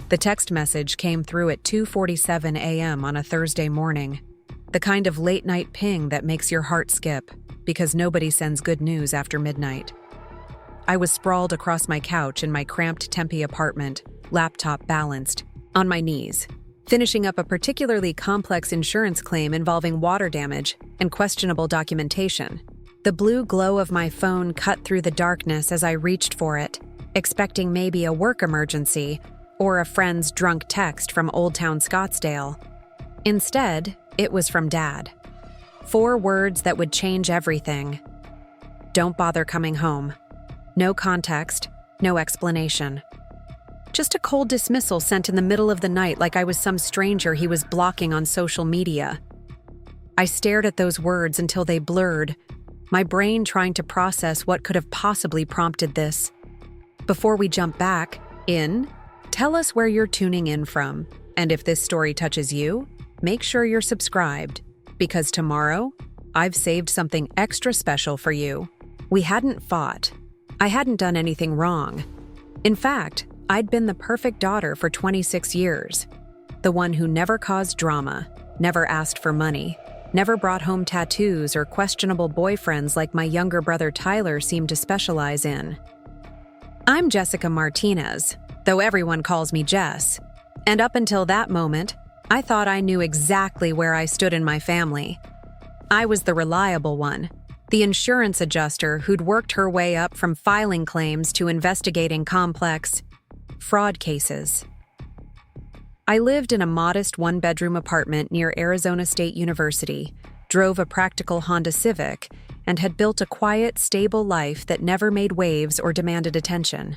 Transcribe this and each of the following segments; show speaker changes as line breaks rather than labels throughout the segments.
The text message came through at 2:47 a.m. on a Thursday morning, the kind of late-night ping that makes your heart skip, because nobody sends good news after midnight. I was sprawled across my couch in my cramped Tempe apartment, laptop balanced, on my knees, finishing up a particularly complex insurance claim involving water damage and questionable documentation. The blue glow of my phone cut through the darkness as I reached for it, expecting maybe a work emergency or a friend's drunk text from Old Town Scottsdale. Instead, it was from Dad. 4 words that would change everything. Don't bother coming home. No context, no explanation. Just a cold dismissal sent in the middle of the night like I was some stranger he was blocking on social media. I stared at those words until they blurred, my brain trying to process what could have possibly prompted this. Before we jump back in, tell us where you're tuning in from, and if this story touches you, make sure you're subscribed, because tomorrow, I've saved something extra special for you. We hadn't fought. I hadn't done anything wrong. In fact, I'd been the perfect daughter for 26 years. The one who never caused drama, never asked for money, never brought home tattoos or questionable boyfriends like my younger brother Tyler seemed to specialize in. I'm Jessica Martinez, though everyone calls me Jess. And up until that moment, I thought I knew exactly where I stood in my family. I was the reliable one, the insurance adjuster who'd worked her way up from filing claims to investigating complex fraud cases. I lived in a modest 1-bedroom apartment near Arizona State University, drove a practical Honda Civic, and had built a quiet, stable life that never made waves or demanded attention.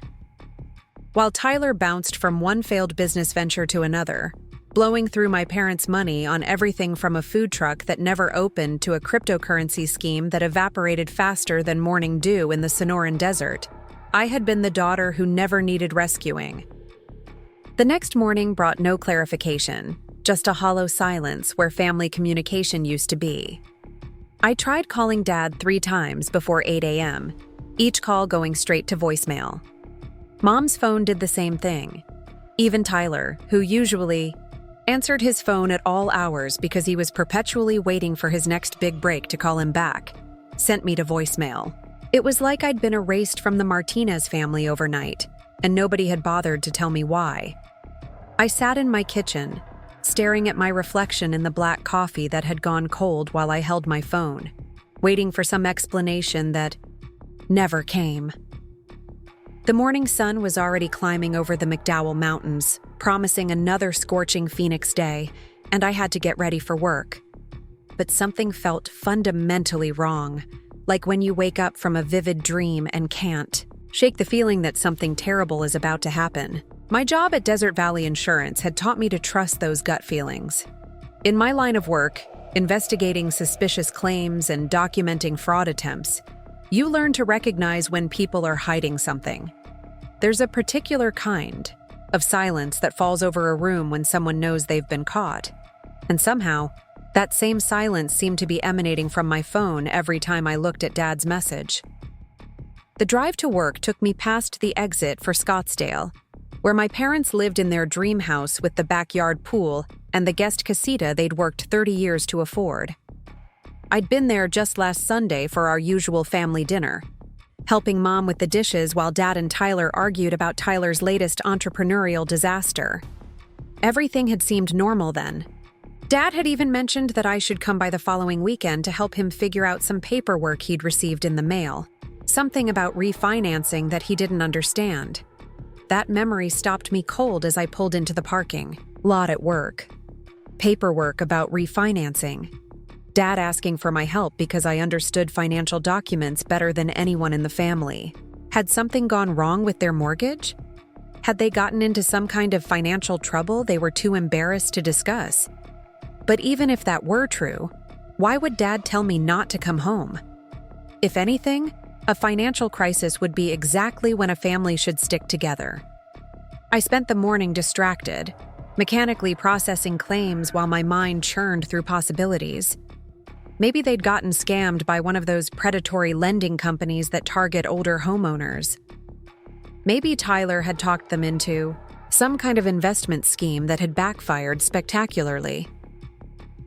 While Tyler bounced from one failed business venture to another, blowing through my parents' money on everything from a food truck that never opened to a cryptocurrency scheme that evaporated faster than morning dew in the Sonoran Desert, I had been the daughter who never needed rescuing. The next morning brought no clarification, just a hollow silence where family communication used to be. I tried calling Dad 3 times before 8 a.m., each call going straight to voicemail. Mom's phone did the same thing. Even Tyler, who usually answered his phone at all hours because he was perpetually waiting for his next big break to call him back, sent me to voicemail. It was like I'd been erased from the Martinez family overnight, and nobody had bothered to tell me why. I sat in my kitchen, staring at my reflection in the black coffee that had gone cold while I held my phone, waiting for some explanation that never came. The morning sun was already climbing over the McDowell Mountains, promising another scorching Phoenix day, and I had to get ready for work. But something felt fundamentally wrong, like when you wake up from a vivid dream and can't shake the feeling that something terrible is about to happen. My job at Desert Valley Insurance had taught me to trust those gut feelings. In my line of work, investigating suspicious claims and documenting fraud attempts, you learn to recognize when people are hiding something. There's a particular kind of silence that falls over a room when someone knows they've been caught. And somehow, that same silence seemed to be emanating from my phone every time I looked at Dad's message. The drive to work took me past the exit for Scottsdale, where my parents lived in their dream house with the backyard pool and the guest casita they'd worked 30 years to afford. I'd been there just last Sunday for our usual family dinner, helping Mom with the dishes while Dad and Tyler argued about Tyler's latest entrepreneurial disaster. Everything had seemed normal then. Dad had even mentioned that I should come by the following weekend to help him figure out some paperwork he'd received in the mail, something about refinancing that he didn't understand. That memory stopped me cold as I pulled into the parking lot at work. Paperwork about refinancing. Dad asking for my help because I understood financial documents better than anyone in the family. Had something gone wrong with their mortgage? Had they gotten into some kind of financial trouble they were too embarrassed to discuss? But even if that were true, why would Dad tell me not to come home? If anything, a financial crisis would be exactly when a family should stick together. I spent the morning distracted, mechanically processing claims while my mind churned through possibilities. Maybe they'd gotten scammed by one of those predatory lending companies that target older homeowners. Maybe Tyler had talked them into Some kind of investment scheme that had backfired spectacularly.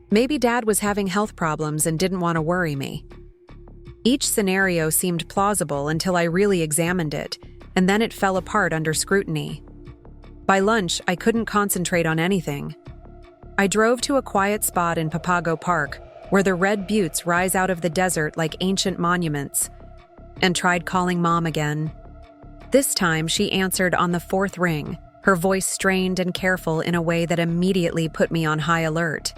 Maybe Dad was having health problems and didn't want to worry me. Each scenario seemed plausible until I really examined it, and then it fell apart under scrutiny. By lunch, I couldn't concentrate on anything. I drove to a quiet spot in Papago Park, where the red buttes rise out of the desert like ancient monuments, and tried calling Mom again. This time, she answered on the fourth ring, her voice strained and careful in a way that immediately put me on high alert.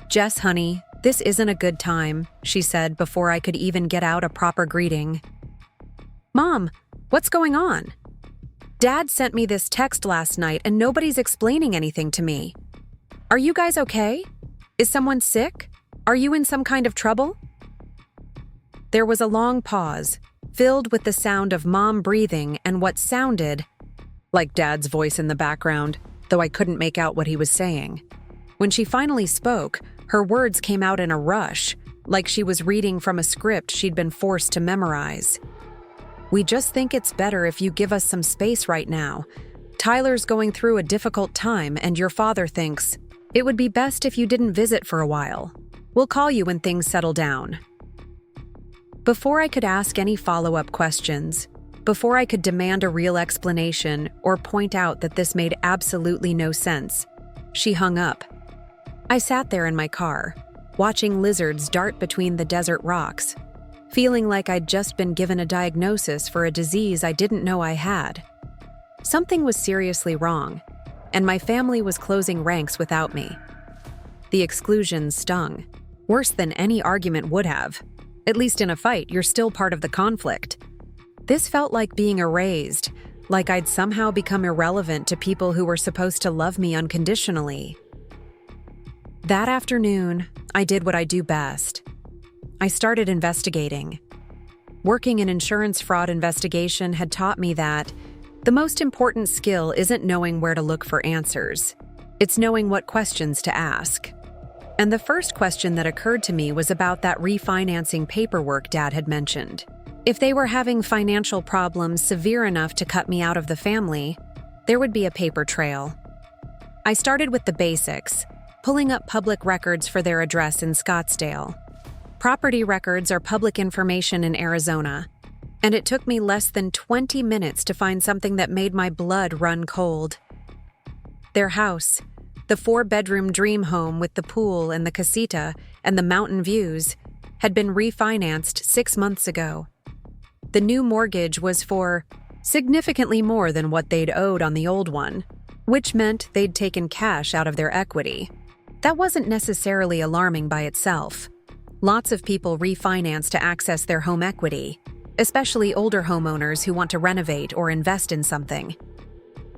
"Jess, honey, this isn't a good time," she said before I could even get out a proper greeting. "Mom, what's going on? Dad sent me this text last night and nobody's explaining anything to me. Are you guys okay? Is someone sick? Are you in some kind of trouble?" There was a long pause, filled with the sound of Mom breathing and what sounded like Dad's voice in the background, though I couldn't make out what he was saying. When she finally spoke, her words came out in a rush, like she was reading from a script she'd been forced to memorize. "We just think it's better if you give us some space right now. Tyler's going through a difficult time, and your father thinks it would be best if you didn't visit for a while. We'll call you when things settle down." Before I could ask any follow-up questions, before I could demand a real explanation or point out that this made absolutely no sense, she hung up. I sat there in my car, watching lizards dart between the desert rocks, feeling like I'd just been given a diagnosis for a disease I didn't know I had. Something was seriously wrong, and my family was closing ranks without me. The exclusion stung, worse than any argument would have. At least in a fight, you're still part of the conflict. This felt like being erased, like I'd somehow become irrelevant to people who were supposed to love me unconditionally. That afternoon, I did what I do best. I started investigating. Working in insurance fraud investigation had taught me that the most important skill isn't knowing where to look for answers. It's knowing what questions to ask. And the first question that occurred to me was about that refinancing paperwork Dad had mentioned. If they were having financial problems severe enough to cut me out of the family, there would be a paper trail. I started with the basics, pulling up public records for their address in Scottsdale. Property records are public information in Arizona, and it took me less than 20 minutes to find something that made my blood run cold. Their house, the 4-bedroom dream home with the pool and the casita and the mountain views, had been refinanced 6 months ago. The new mortgage was for significantly more than what they'd owed on the old one, which meant they'd taken cash out of their equity. That wasn't necessarily alarming by itself. Lots of people refinance to access their home equity, especially older homeowners who want to renovate or invest in something.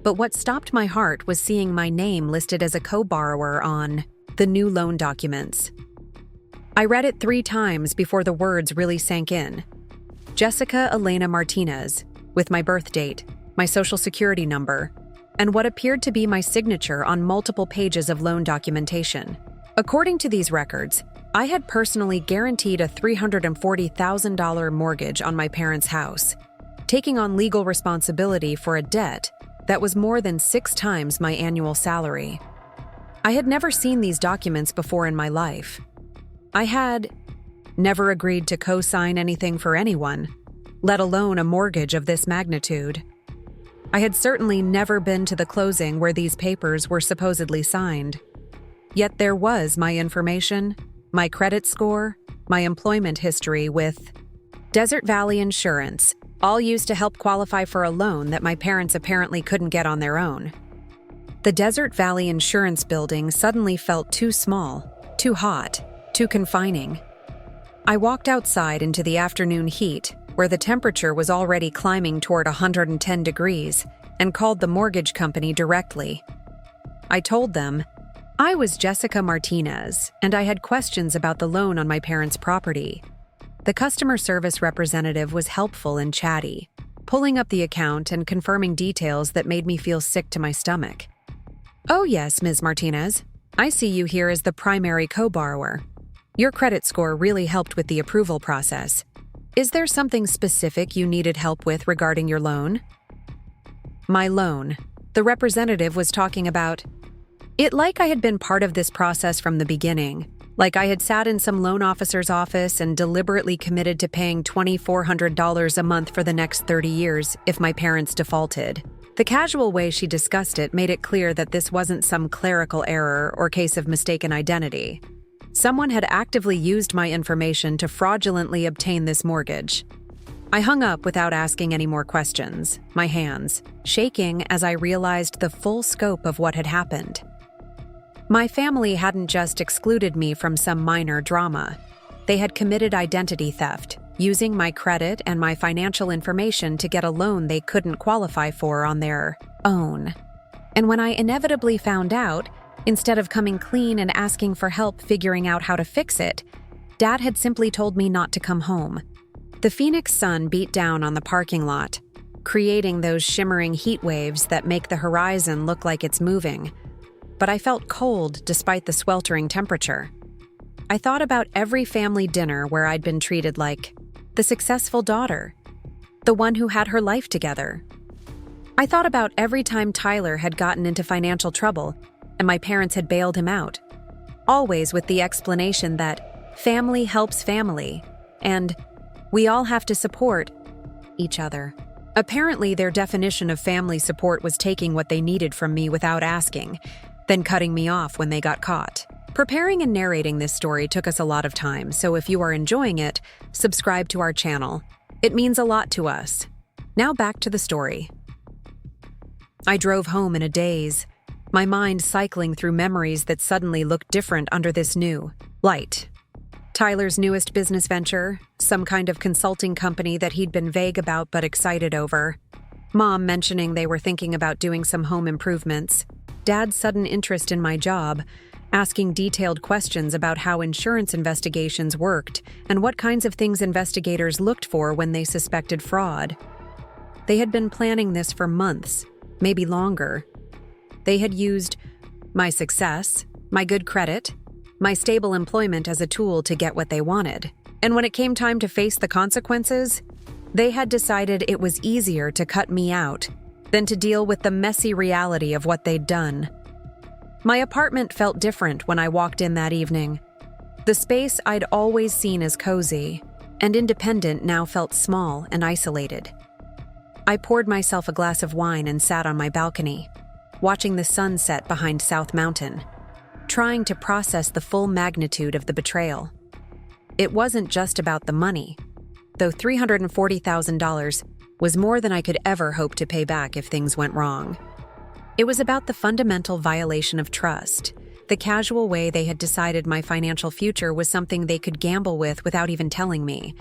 But what stopped my heart was seeing my name listed as a co-borrower on the new loan documents. I read it 3 times before the words really sank in. Jessica Elena Martinez, with my birth date, my social security number, and what appeared to be my signature on multiple pages of loan documentation. According to these records, I had personally guaranteed a $340,000 mortgage on my parents' house, taking on legal responsibility for a debt that was more than 6 times my annual salary. I had never seen these documents before in my life. I had never agreed to co-sign anything for anyone, let alone a mortgage of this magnitude. I had certainly never been to the closing where these papers were supposedly signed. Yet there was my information, my credit score, my employment history with Desert Valley Insurance, all used to help qualify for a loan that my parents apparently couldn't get on their own. The Desert Valley Insurance building suddenly felt too small, too hot, too confining. I walked outside into the afternoon heat, where the temperature was already climbing toward 110 degrees, and called the mortgage company directly. I told them I was Jessica Martinez, and I had questions about the loan on my parents' property. The customer service representative was helpful and chatty, pulling up the account and confirming details that made me feel sick to my stomach. "Oh yes, Ms. Martinez. I see you here as the primary co-borrower. Your credit score really helped with the approval process. Is there something specific you needed help with regarding your loan?" My loan, The representative was talking about it like I had been part of this process from the beginning, like I had sat in some loan officer's office and deliberately committed to paying $2,400 a month for the next 30 years if my parents defaulted. The casual way she discussed it made it clear that this wasn't some clerical error or case of mistaken identity. Someone had actively used my information to fraudulently obtain this mortgage. I hung up without asking any more questions, my hands shaking as I realized the full scope of what had happened. My family hadn't just excluded me from some minor drama. They had committed identity theft, using my credit and my financial information to get a loan they couldn't qualify for on their own. And when I inevitably found out, instead of coming clean and asking for help figuring out how to fix it, Dad had simply told me not to come home. The Phoenix sun beat down on the parking lot, creating those shimmering heat waves that make the horizon look like it's moving. But I felt cold despite the sweltering temperature. I thought about every family dinner where I'd been treated like the successful daughter, the one who had her life together. I thought about every time Tyler had gotten into financial trouble and my parents had bailed him out, always with the explanation that family helps family and we all have to support each other. Apparently, their definition of family support was taking what they needed from me without asking, then cutting me off when they got caught. Preparing and narrating this story took us a lot of time, so if you are enjoying it, subscribe to our channel. It means a lot to us. Now back to the story. I drove home in a daze, my mind cycling through memories that suddenly looked different under this new light. Tyler's newest business venture, some kind of consulting company that he'd been vague about but excited over. Mom mentioning they were thinking about doing some home improvements. Dad's sudden interest in my job, asking detailed questions about how insurance investigations worked and what kinds of things investigators looked for when they suspected fraud. They had been planning this for months, maybe longer. They had used my success, my good credit, my stable employment as a tool to get what they wanted. And when it came time to face the consequences, they had decided it was easier to cut me out than to deal with the messy reality of what they'd done. My apartment felt different when I walked in that evening. The space I'd always seen as cozy and independent now felt small and isolated. I poured myself a glass of wine and sat on my balcony, watching the sun set behind South Mountain, trying to process the full magnitude of the betrayal. It wasn't just about the money, though $340,000 was more than I could ever hope to pay back if things went wrong. It was about the fundamental violation of trust, the casual way they had decided my financial future was something they could gamble with without even telling me.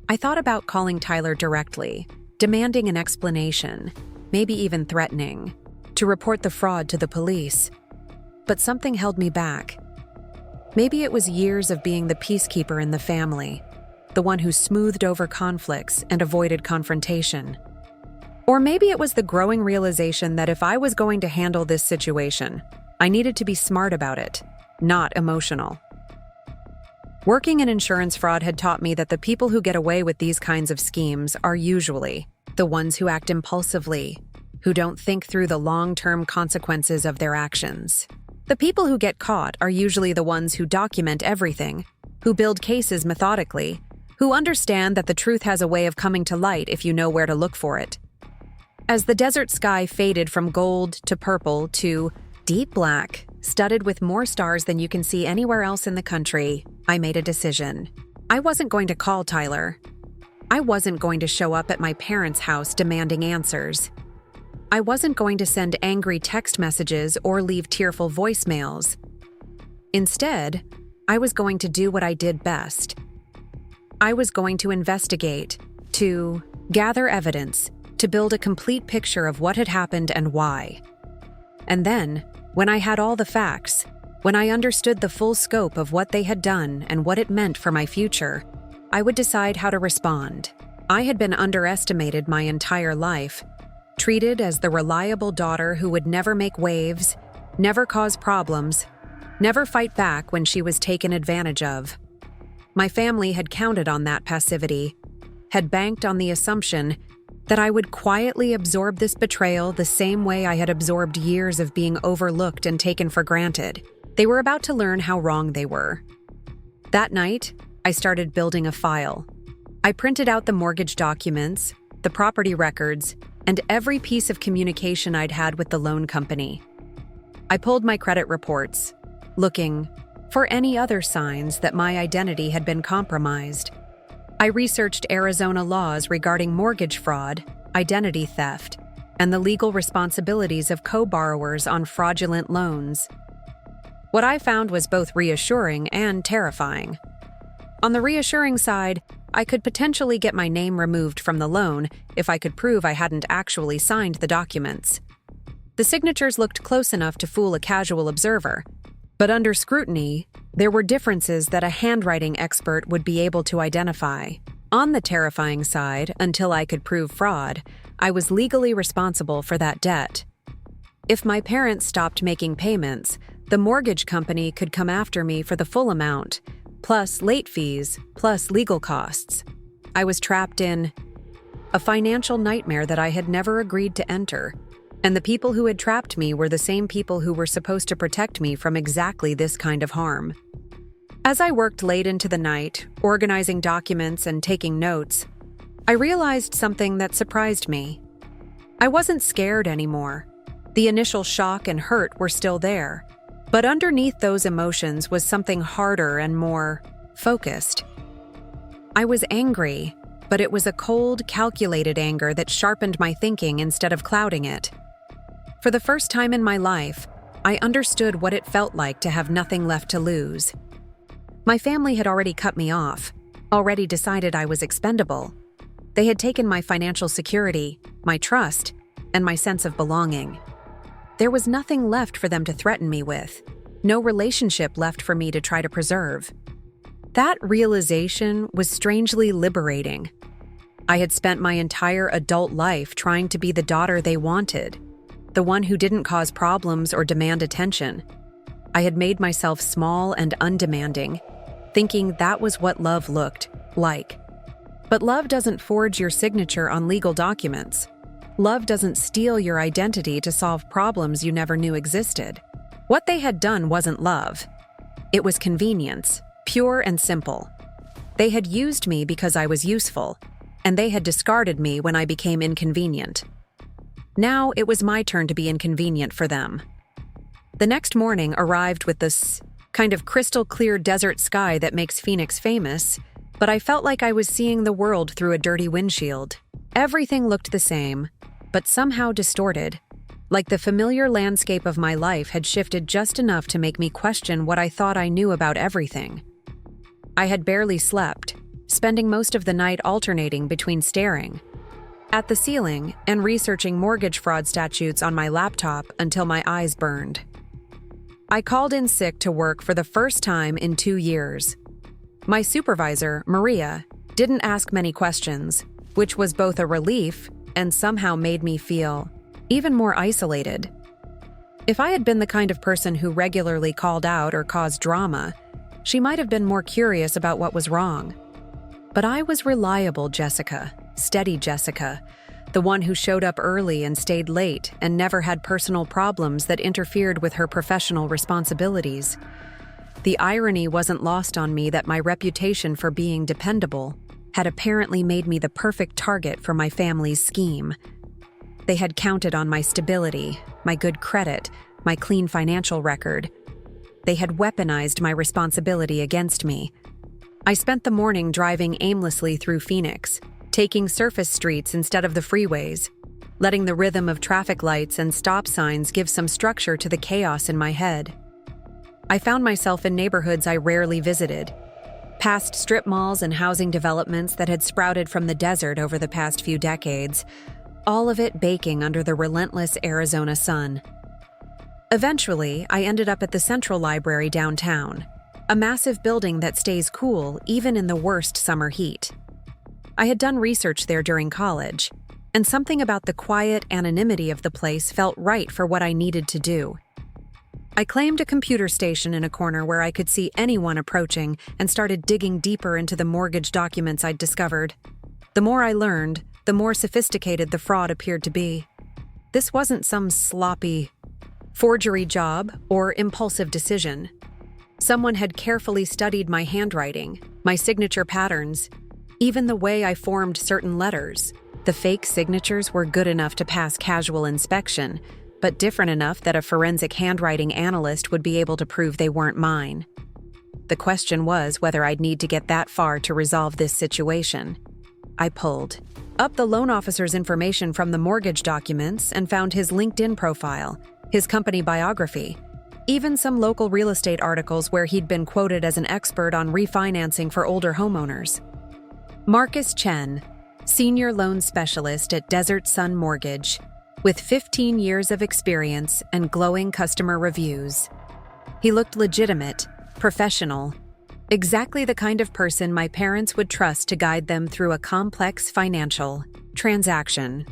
I thought about calling Tyler directly, demanding an explanation, maybe even threatening, to report the fraud to the police. But something held me back. Maybe it was years of being the peacekeeper in the family, the one who smoothed over conflicts and avoided confrontation. Or maybe it was the growing realization that if I was going to handle this situation, I needed to be smart about it, not emotional. Working in insurance fraud had taught me that the people who get away with these kinds of schemes are usually the ones who act impulsively, who don't think through the long-term consequences of their actions. The people who get caught are usually the ones who document everything, who build cases methodically, who understand that the truth has a way of coming to light if you know where to look for it. As the desert sky faded from gold to purple to deep black, studded with more stars than you can see anywhere else in the country, I made a decision. I wasn't going to call Tyler. I wasn't going to show up at my parents' house demanding answers. I wasn't going to send angry text messages or leave tearful voicemails. Instead, I was going to do what I did best. I was going to investigate, to gather evidence, to build a complete picture of what had happened and why. And then, when I had all the facts, when I understood the full scope of what they had done and what it meant for my future, I would decide how to respond. I had been underestimated my entire life, treated as the reliable daughter who would never make waves, never cause problems, never fight back when she was taken advantage of. My family had counted on that passivity, had banked on the assumption that I would quietly absorb this betrayal the same way I had absorbed years of being overlooked and taken for granted. They were about to learn how wrong they were. That night, I started building a file. I printed out the mortgage documents, the property records, and every piece of communication I'd had with the loan company. I pulled my credit reports, looking for any other signs that my identity had been compromised. I researched Arizona laws regarding mortgage fraud, identity theft, and the legal responsibilities of co-borrowers on fraudulent loans. What I found was both reassuring and terrifying. On the reassuring side, I could potentially get my name removed from the loan if I could prove I hadn't actually signed the documents. The signatures looked close enough to fool a casual observer, but under scrutiny, there were differences that a handwriting expert would be able to identify. On the terrifying side, until I could prove fraud, I was legally responsible for that debt. If my parents stopped making payments, the mortgage company could come after me for the full amount, plus late fees, plus legal costs. I was trapped in a financial nightmare that I had never agreed to enter, and the people who had trapped me were the same people who were supposed to protect me from exactly this kind of harm. As I worked late into the night, organizing documents and taking notes, I realized something that surprised me. I wasn't scared anymore. The initial shock and hurt were still there, but underneath those emotions was something harder and more focused. I was angry, but it was a cold, calculated anger that sharpened my thinking instead of clouding it. For the first time in my life, I understood what it felt like to have nothing left to lose. My family had already cut me off, already decided I was expendable. They had taken my financial security, my trust, and my sense of belonging. There was nothing left for them to threaten me with, no relationship left for me to try to preserve. That realization was strangely liberating. I had spent my entire adult life trying to be the daughter they wanted, the one who didn't cause problems or demand attention. I had made myself small and undemanding, thinking that was what love looked like. But love doesn't forge your signature on legal documents. Love doesn't steal your identity to solve problems you never knew existed. What they had done wasn't love. It was convenience, pure and simple. They had used me because I was useful, and they had discarded me when I became inconvenient. Now it was my turn to be inconvenient for them. The next morning arrived with this kind of crystal-clear desert sky that makes Phoenix famous, but I felt like I was seeing the world through a dirty windshield. Everything looked the same, but somehow distorted, like the familiar landscape of my life had shifted just enough to make me question what I thought I knew about everything. I had barely slept, spending most of the night alternating between staring at the ceiling and researching mortgage fraud statutes on my laptop until my eyes burned. I called in sick to work for the first time in 2 years. My supervisor, Maria, didn't ask many questions, which was both a relief and somehow made me feel even more isolated. If I had been the kind of person who regularly called out or caused drama, she might have been more curious about what was wrong. But I was reliable Jessica, steady Jessica, the one who showed up early and stayed late and never had personal problems that interfered with her professional responsibilities. The irony wasn't lost on me that my reputation for being dependable had apparently made me the perfect target for my family's scheme. They had counted on my stability, my good credit, my clean financial record. They had weaponized my responsibility against me. I spent the morning driving aimlessly through Phoenix, taking surface streets instead of the freeways, letting the rhythm of traffic lights and stop signs give some structure to the chaos in my head. I found myself in neighborhoods I rarely visited, past strip malls and housing developments that had sprouted from the desert over the past few decades, all of it baking under the relentless Arizona sun. Eventually, I ended up at the Central Library downtown, a massive building that stays cool even in the worst summer heat. I had done research there during college, and something about the quiet anonymity of the place felt right for what I needed to do. I claimed a computer station in a corner where I could see anyone approaching and started digging deeper into the mortgage documents I'd discovered. The more I learned, the more sophisticated the fraud appeared to be. This wasn't some sloppy forgery job or impulsive decision. Someone had carefully studied my handwriting, my signature patterns, even the way I formed certain letters. The fake signatures were good enough to pass casual inspection, but different enough that a forensic handwriting analyst would be able to prove they weren't mine. The question was whether I'd need to get that far to resolve this situation. I pulled up the loan officer's information from the mortgage documents and found his LinkedIn profile, his company biography, even some local real estate articles where he'd been quoted as an expert on refinancing for older homeowners. Marcus Chen, Senior Loan Specialist at Desert Sun Mortgage, with 15 years of experience and glowing customer reviews. He looked legitimate, professional, exactly the kind of person my parents would trust to guide them through a complex financial transaction.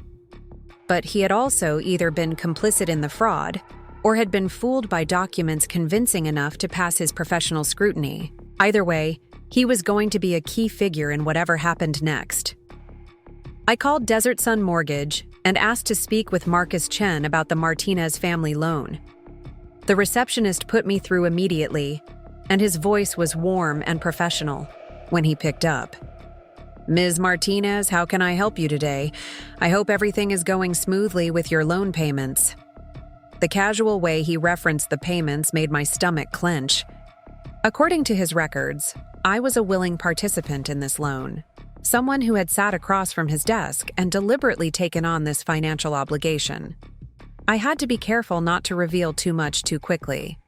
But he had also either been complicit in the fraud or had been fooled by documents convincing enough to pass his professional scrutiny. Either way, he was going to be a key figure in whatever happened next. I called Desert Sun Mortgage and asked to speak with Marcus Chen about the Martinez family loan. The receptionist put me through immediately, and his voice was warm and professional when he picked up. "Ms. Martinez, how can I help you today? I hope everything is going smoothly with your loan payments." The casual way he referenced the payments made my stomach clench. According to his records, I was a willing participant in this loan, someone who had sat across from his desk and deliberately taken on this financial obligation. I had to be careful not to reveal too much too quickly.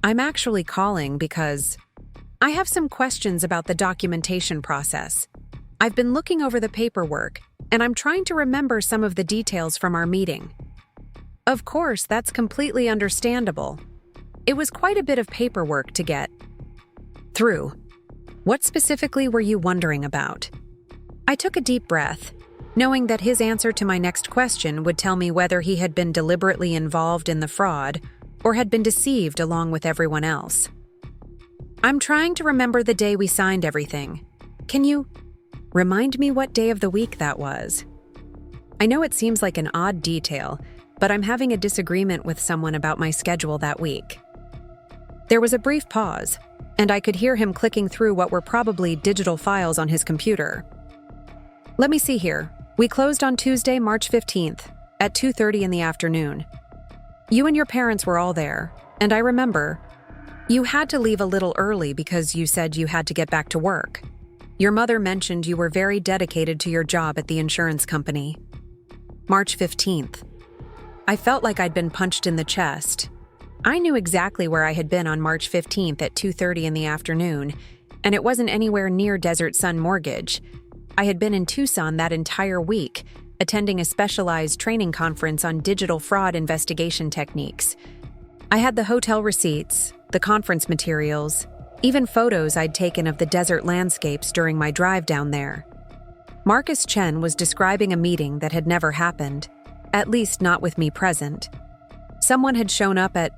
"I'm actually calling because I have some questions about the documentation process. I've been looking over the paperwork, and I'm trying to remember some of the details from our meeting." Of course, that's completely understandable. It was quite a bit of paperwork to get through. What specifically were you wondering about? I took a deep breath, knowing that his answer to my next question would tell me whether he had been deliberately involved in the fraud or had been deceived along with everyone else. "I'm trying to remember the day we signed everything. Can you remind me what day of the week that was?" I know it seems like an odd detail, but I'm having a disagreement with someone about my schedule that week. There was a brief pause, and I could hear him clicking through what were probably digital files on his computer. "Let me see here. We closed on Tuesday, March 15th, at 2:30 in the afternoon. You and your parents were all there, and I remember you had to leave a little early because you said you had to get back to work. Your mother mentioned you were very dedicated to your job at the insurance company." March 15th. I felt like I'd been punched in the chest. I knew exactly where I had been on March 15th at 2:30 in the afternoon, and it wasn't anywhere near Desert Sun Mortgage. I had been in Tucson that entire week, attending a specialized training conference on digital fraud investigation techniques. I had the hotel receipts, the conference materials, even photos I'd taken of the desert landscapes during my drive down there. Marcus Chen was describing a meeting that had never happened, at least not with me present. Someone had shown up at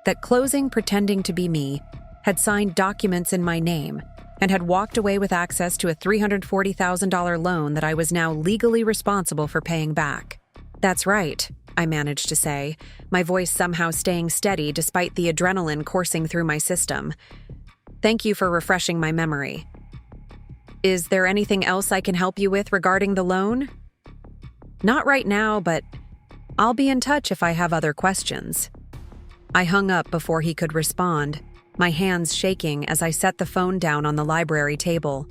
that closing pretending to be me, had signed documents in my name, and had walked away with access to a $340,000 loan that I was now legally responsible for paying back. "That's right," I managed to say, my voice somehow staying steady despite the adrenaline coursing through my system. "Thank you for refreshing my memory. Is there anything else I can help you with regarding the loan?" "Not right now, but I'll be in touch if I have other questions." I hung up before he could respond, my hands shaking as I set the phone down on the library table.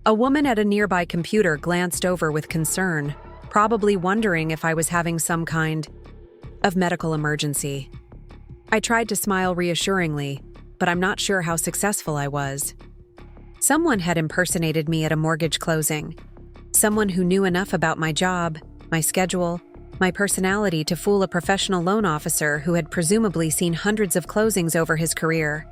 A woman at a nearby computer glanced over with concern, probably wondering if I was having some kind of medical emergency. I tried to smile reassuringly, but I'm not sure how successful I was. Someone had impersonated me at a mortgage closing. Someone who knew enough about my job, my schedule, my personality to fool a professional loan officer who had presumably seen hundreds of closings over his career.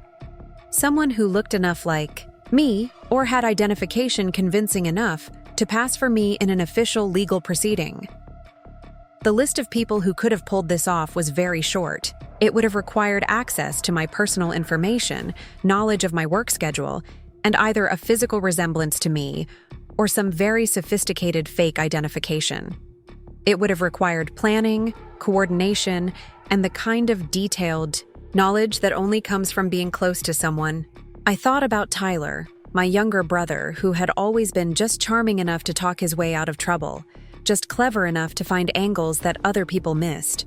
Someone who looked enough like me or had identification convincing enough to pass for me in an official legal proceeding. The list of people who could have pulled this off was very short. It would have required access to my personal information, knowledge of my work schedule, and either a physical resemblance to me or some very sophisticated fake identification. It would have required planning, coordination, and the kind of detailed knowledge that only comes from being close to someone. I thought about Tyler, my younger brother, who had always been just charming enough to talk his way out of trouble, just clever enough to find angles that other people missed.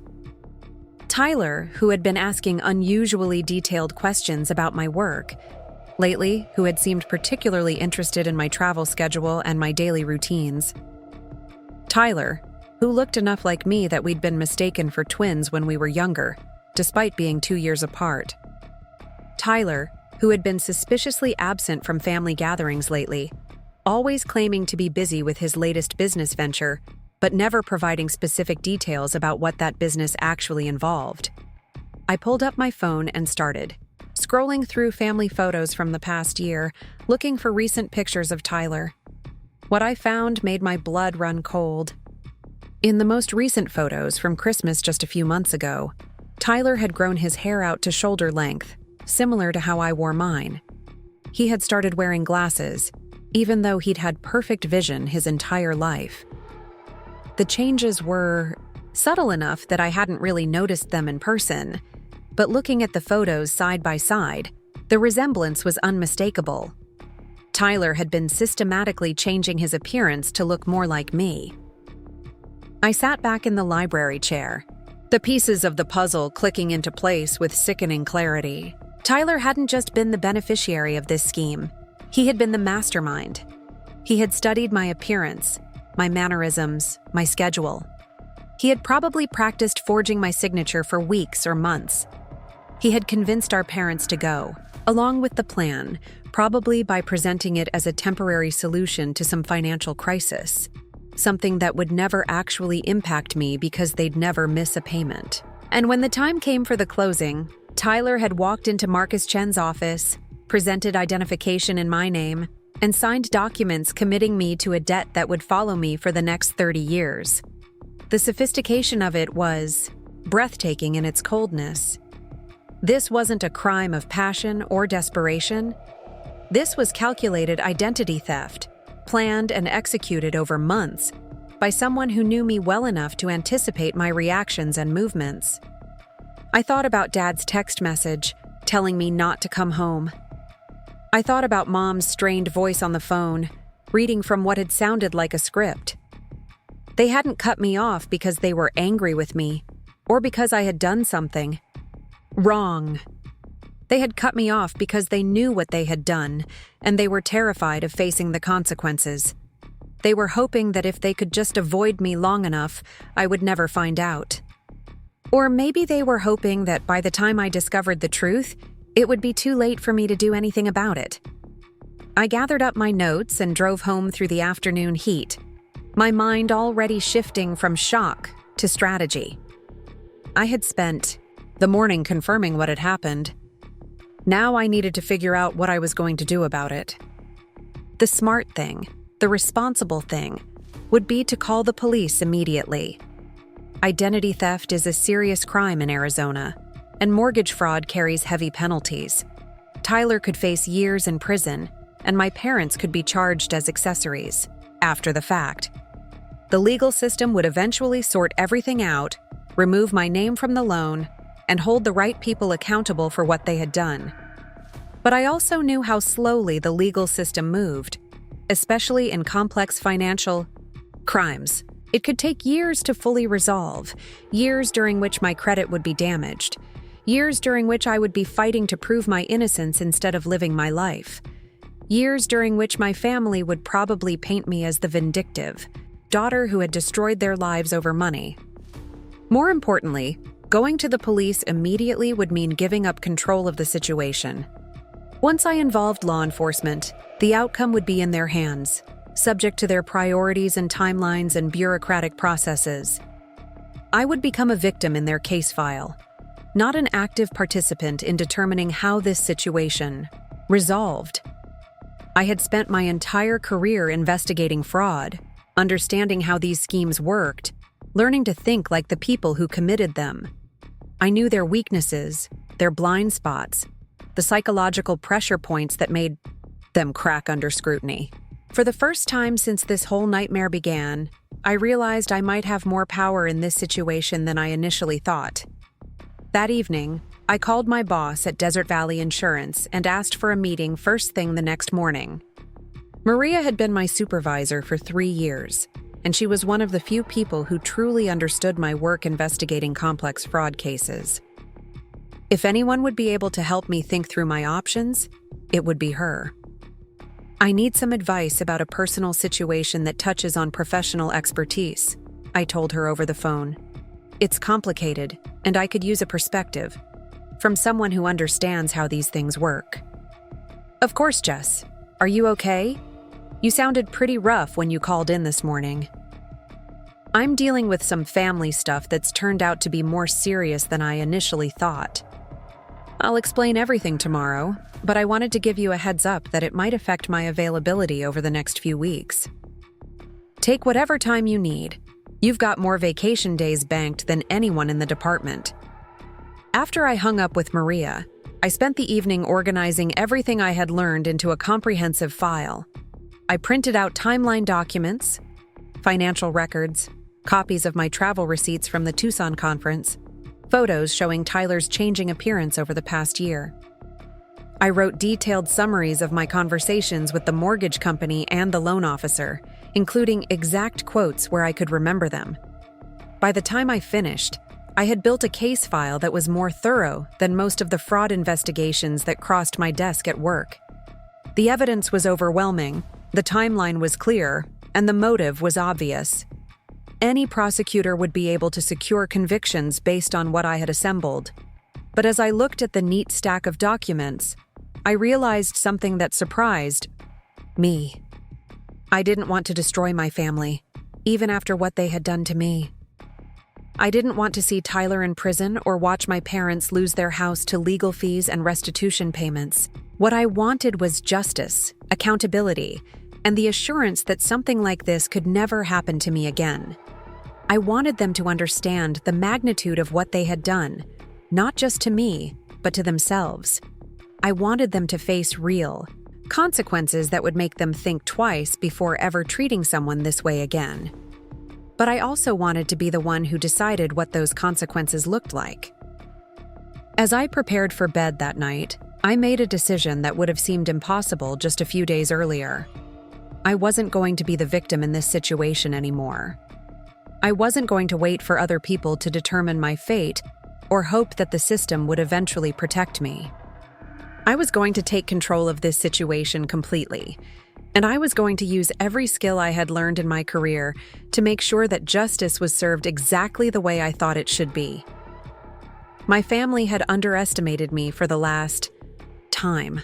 Tyler, who had been asking unusually detailed questions about my work, lately, who had seemed particularly interested in my travel schedule and my daily routines. Tyler, who looked enough like me that we'd been mistaken for twins when we were younger, despite being 2 years apart. Tyler, who had been suspiciously absent from family gatherings lately, always claiming to be busy with his latest business venture, but never providing specific details about what that business actually involved. I pulled up my phone and started scrolling through family photos from the past year, looking for recent pictures of Tyler. What I found made my blood run cold. In the most recent photos from Christmas just a few months ago, Tyler had grown his hair out to shoulder length, similar to how I wore mine. He had started wearing glasses, even though he'd had perfect vision his entire life. The changes were subtle enough that I hadn't really noticed them in person, but looking at the photos side by side, the resemblance was unmistakable. Tyler had been systematically changing his appearance to look more like me. I sat back in the library chair, the pieces of the puzzle clicking into place with sickening clarity. Tyler hadn't just been the beneficiary of this scheme. He had been the mastermind. He had studied my appearance, my mannerisms, my schedule. He had probably practiced forging my signature for weeks or months. He had convinced our parents to go, along with the plan, probably by presenting it as a temporary solution to some financial crisis, something that would never actually impact me because they'd never miss a payment. And when the time came for the closing, Tyler had walked into Marcus Chen's office, presented identification in my name, and signed documents committing me to a debt that would follow me for the next 30 years. The sophistication of it was breathtaking in its coldness. This wasn't a crime of passion or desperation. This was calculated identity theft, planned and executed over months by someone who knew me well enough to anticipate my reactions and movements. I thought about Dad's text message telling me not to come home. I thought about Mom's strained voice on the phone, reading from what had sounded like a script. They hadn't cut me off because they were angry with me or because I had done something wrong. They had cut me off because they knew what they had done, and they were terrified of facing the consequences. They were hoping that if they could just avoid me long enough, I would never find out. Or maybe they were hoping that by the time I discovered the truth, it would be too late for me to do anything about it. I gathered up my notes and drove home through the afternoon heat, my mind already shifting from shock to strategy. I had spent the morning confirming what had happened. Now I needed to figure out what I was going to do about it. The smart thing, the responsible thing, would be to call the police immediately. Identity theft is a serious crime in Arizona, and mortgage fraud carries heavy penalties. Tyler could face years in prison, and my parents could be charged as accessories, after the fact. The legal system would eventually sort everything out, remove my name from the loan, and hold the right people accountable for what they had done. But I also knew how slowly the legal system moved, especially in complex financial crimes. It could take years to fully resolve, years during which my credit would be damaged, years during which I would be fighting to prove my innocence instead of living my life, years during which my family would probably paint me as the vindictive daughter who had destroyed their lives over money. More importantly, going to the police immediately would mean giving up control of the situation. Once I involved law enforcement, the outcome would be in their hands, subject to their priorities and timelines and bureaucratic processes. I would become a victim in their case file, not an active participant in determining how this situation resolved. I had spent my entire career investigating fraud, understanding how these schemes worked, learning to think like the people who committed them. I knew their weaknesses, their blind spots, the psychological pressure points that made them crack under scrutiny. For the first time since this whole nightmare began, I realized I might have more power in this situation than I initially thought. That evening, I called my boss at Desert Valley Insurance and asked for a meeting first thing the next morning. Maria had been my supervisor for 3 years, and she was one of the few people who truly understood my work investigating complex fraud cases. If anyone would be able to help me think through my options, it would be her. "I need some advice about a personal situation that touches on professional expertise," I told her over the phone. "It's complicated, and I could use a perspective from someone who understands how these things work." "Of course, Jess. Are you okay? You sounded pretty rough when you called in this morning." "I'm dealing with some family stuff that's turned out to be more serious than I initially thought. I'll explain everything tomorrow, but I wanted to give you a heads up that it might affect my availability over the next few weeks. Take whatever time you need. You've got more vacation days banked than anyone in the department." After I hung up with Maria, I spent the evening organizing everything I had learned into a comprehensive file. I printed out timeline documents, financial records, copies of my travel receipts from the Tucson conference, photos showing Tyler's changing appearance over the past year. I wrote detailed summaries of my conversations with the mortgage company and the loan officer, including exact quotes where I could remember them. By the time I finished, I had built a case file that was more thorough than most of the fraud investigations that crossed my desk at work. The evidence was overwhelming, the timeline was clear, and the motive was obvious. Any prosecutor would be able to secure convictions based on what I had assembled. But as I looked at the neat stack of documents, I realized something that surprised me. I didn't want to destroy my family, even after what they had done to me. I didn't want to see Tyler in prison or watch my parents lose their house to legal fees and restitution payments. What I wanted was justice, accountability, and the assurance that something like this could never happen to me again. I wanted them to understand the magnitude of what they had done, not just to me, but to themselves. I wanted them to face real consequences that would make them think twice before ever treating someone this way again. But I also wanted to be the one who decided what those consequences looked like. As I prepared for bed that night, I made a decision that would have seemed impossible just a few days earlier. I wasn't going to be the victim in this situation anymore. I wasn't going to wait for other people to determine my fate or hope that the system would eventually protect me. I was going to take control of this situation completely, and I was going to use every skill I had learned in my career to make sure that justice was served exactly the way I thought it should be. My family had underestimated me for the last time.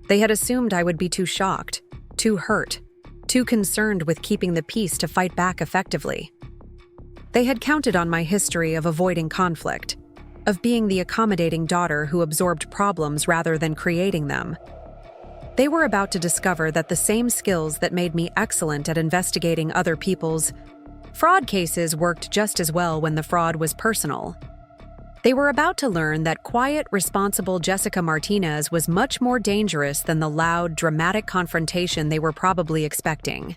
They had assumed I would be too shocked, too hurt, too concerned with keeping the peace to fight back effectively. They had counted on my history of avoiding conflict, of being the accommodating daughter who absorbed problems rather than creating them. They were about to discover that the same skills that made me excellent at investigating other people's fraud cases worked just as well when the fraud was personal. They were about to learn that quiet, responsible Jessica Martinez was much more dangerous than the loud, dramatic confrontation they were probably expecting.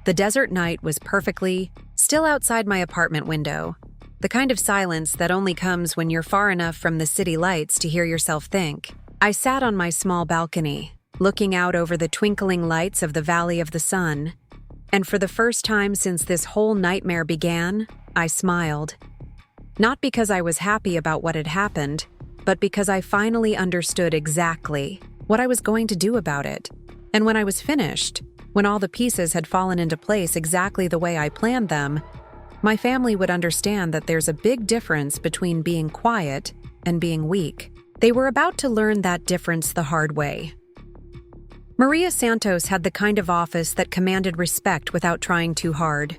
The desert night was perfectly still outside my apartment window, the kind of silence that only comes when you're far enough from the city lights to hear yourself think. I sat on my small balcony, looking out over the twinkling lights of the Valley of the Sun, and for the first time since this whole nightmare began, I smiled. Not because I was happy about what had happened, but because I finally understood exactly what I was going to do about it. And when I was finished, when all the pieces had fallen into place exactly the way I planned them, my family would understand that there's a big difference between being quiet and being weak. They were about to learn that difference the hard way. Maria Santos had the kind of office that commanded respect without trying too hard.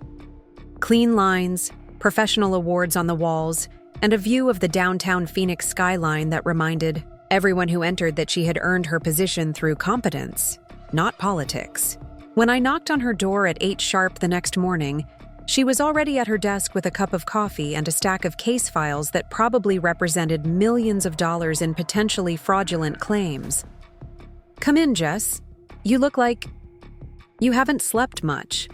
Clean lines, professional awards on the walls, and a view of the downtown Phoenix skyline that reminded everyone who entered that she had earned her position through competence, not politics. When I knocked on her door at 8 sharp the next morning, she was already at her desk with a cup of coffee and a stack of case files that probably represented millions of dollars in potentially fraudulent claims. "Come in, Jess. You look like..." You haven't slept much."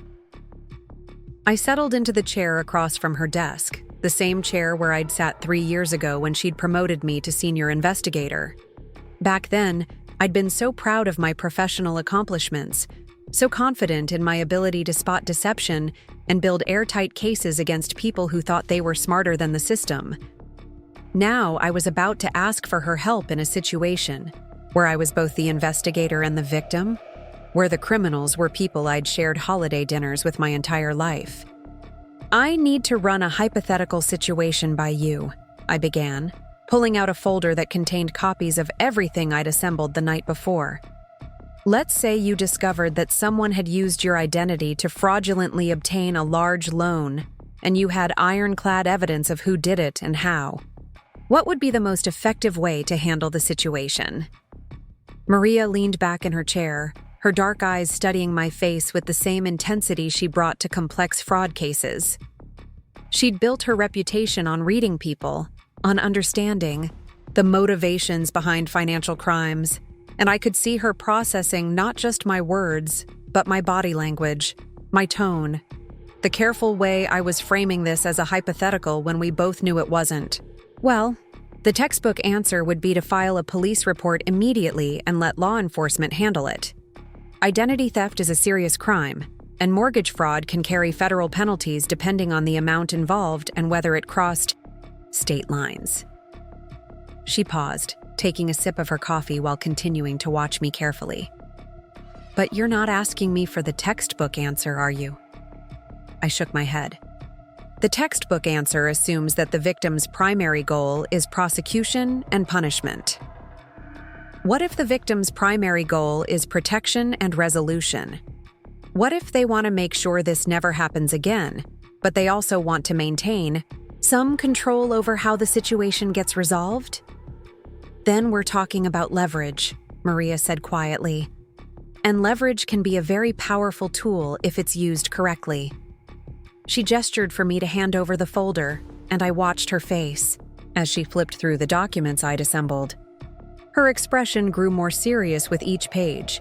I settled into the chair across from her desk, the same chair where I'd sat 3 years ago when she'd promoted me to senior investigator. Back then, I'd been so proud of my professional accomplishments, so confident in my ability to spot deception and build airtight cases against people who thought they were smarter than the system. Now I was about to ask for her help in a situation where I was both the investigator and the victim, where the criminals were people I'd shared holiday dinners with my entire life. "I need to run a hypothetical situation by you," I began, pulling out a folder that contained copies of everything I'd assembled the night before. "Let's say you discovered that someone had used your identity to fraudulently obtain a large loan, and you had ironclad evidence of who did it and how. What would be the most effective way to handle the situation?" Maria leaned back in her chair, her dark eyes studying my face with the same intensity she brought to complex fraud cases. She'd built her reputation on reading people, on understanding the motivations behind financial crimes, and I could see her processing not just my words, but my body language, my tone, the careful way I was framing this as a hypothetical when we both knew it wasn't. Well, the textbook answer would be to file a police report immediately and let law enforcement handle it. Identity theft is a serious crime, and mortgage fraud can carry federal penalties depending on the amount involved and whether it crossed state lines. She paused, taking a sip of her coffee while continuing to watch me carefully. "But you're not asking me for the textbook answer, are you?" I shook my head. The textbook answer assumes that the victim's primary goal is prosecution and punishment. What if the victim's primary goal is protection and resolution? What if they want to make sure this never happens again, but they also want to maintain some control over how the situation gets resolved? "Then we're talking about leverage," Maria said quietly. "And leverage can be a very powerful tool if it's used correctly." She gestured for me to hand over the folder, and I watched her face as she flipped through the documents I'd assembled. Her expression grew more serious with each page,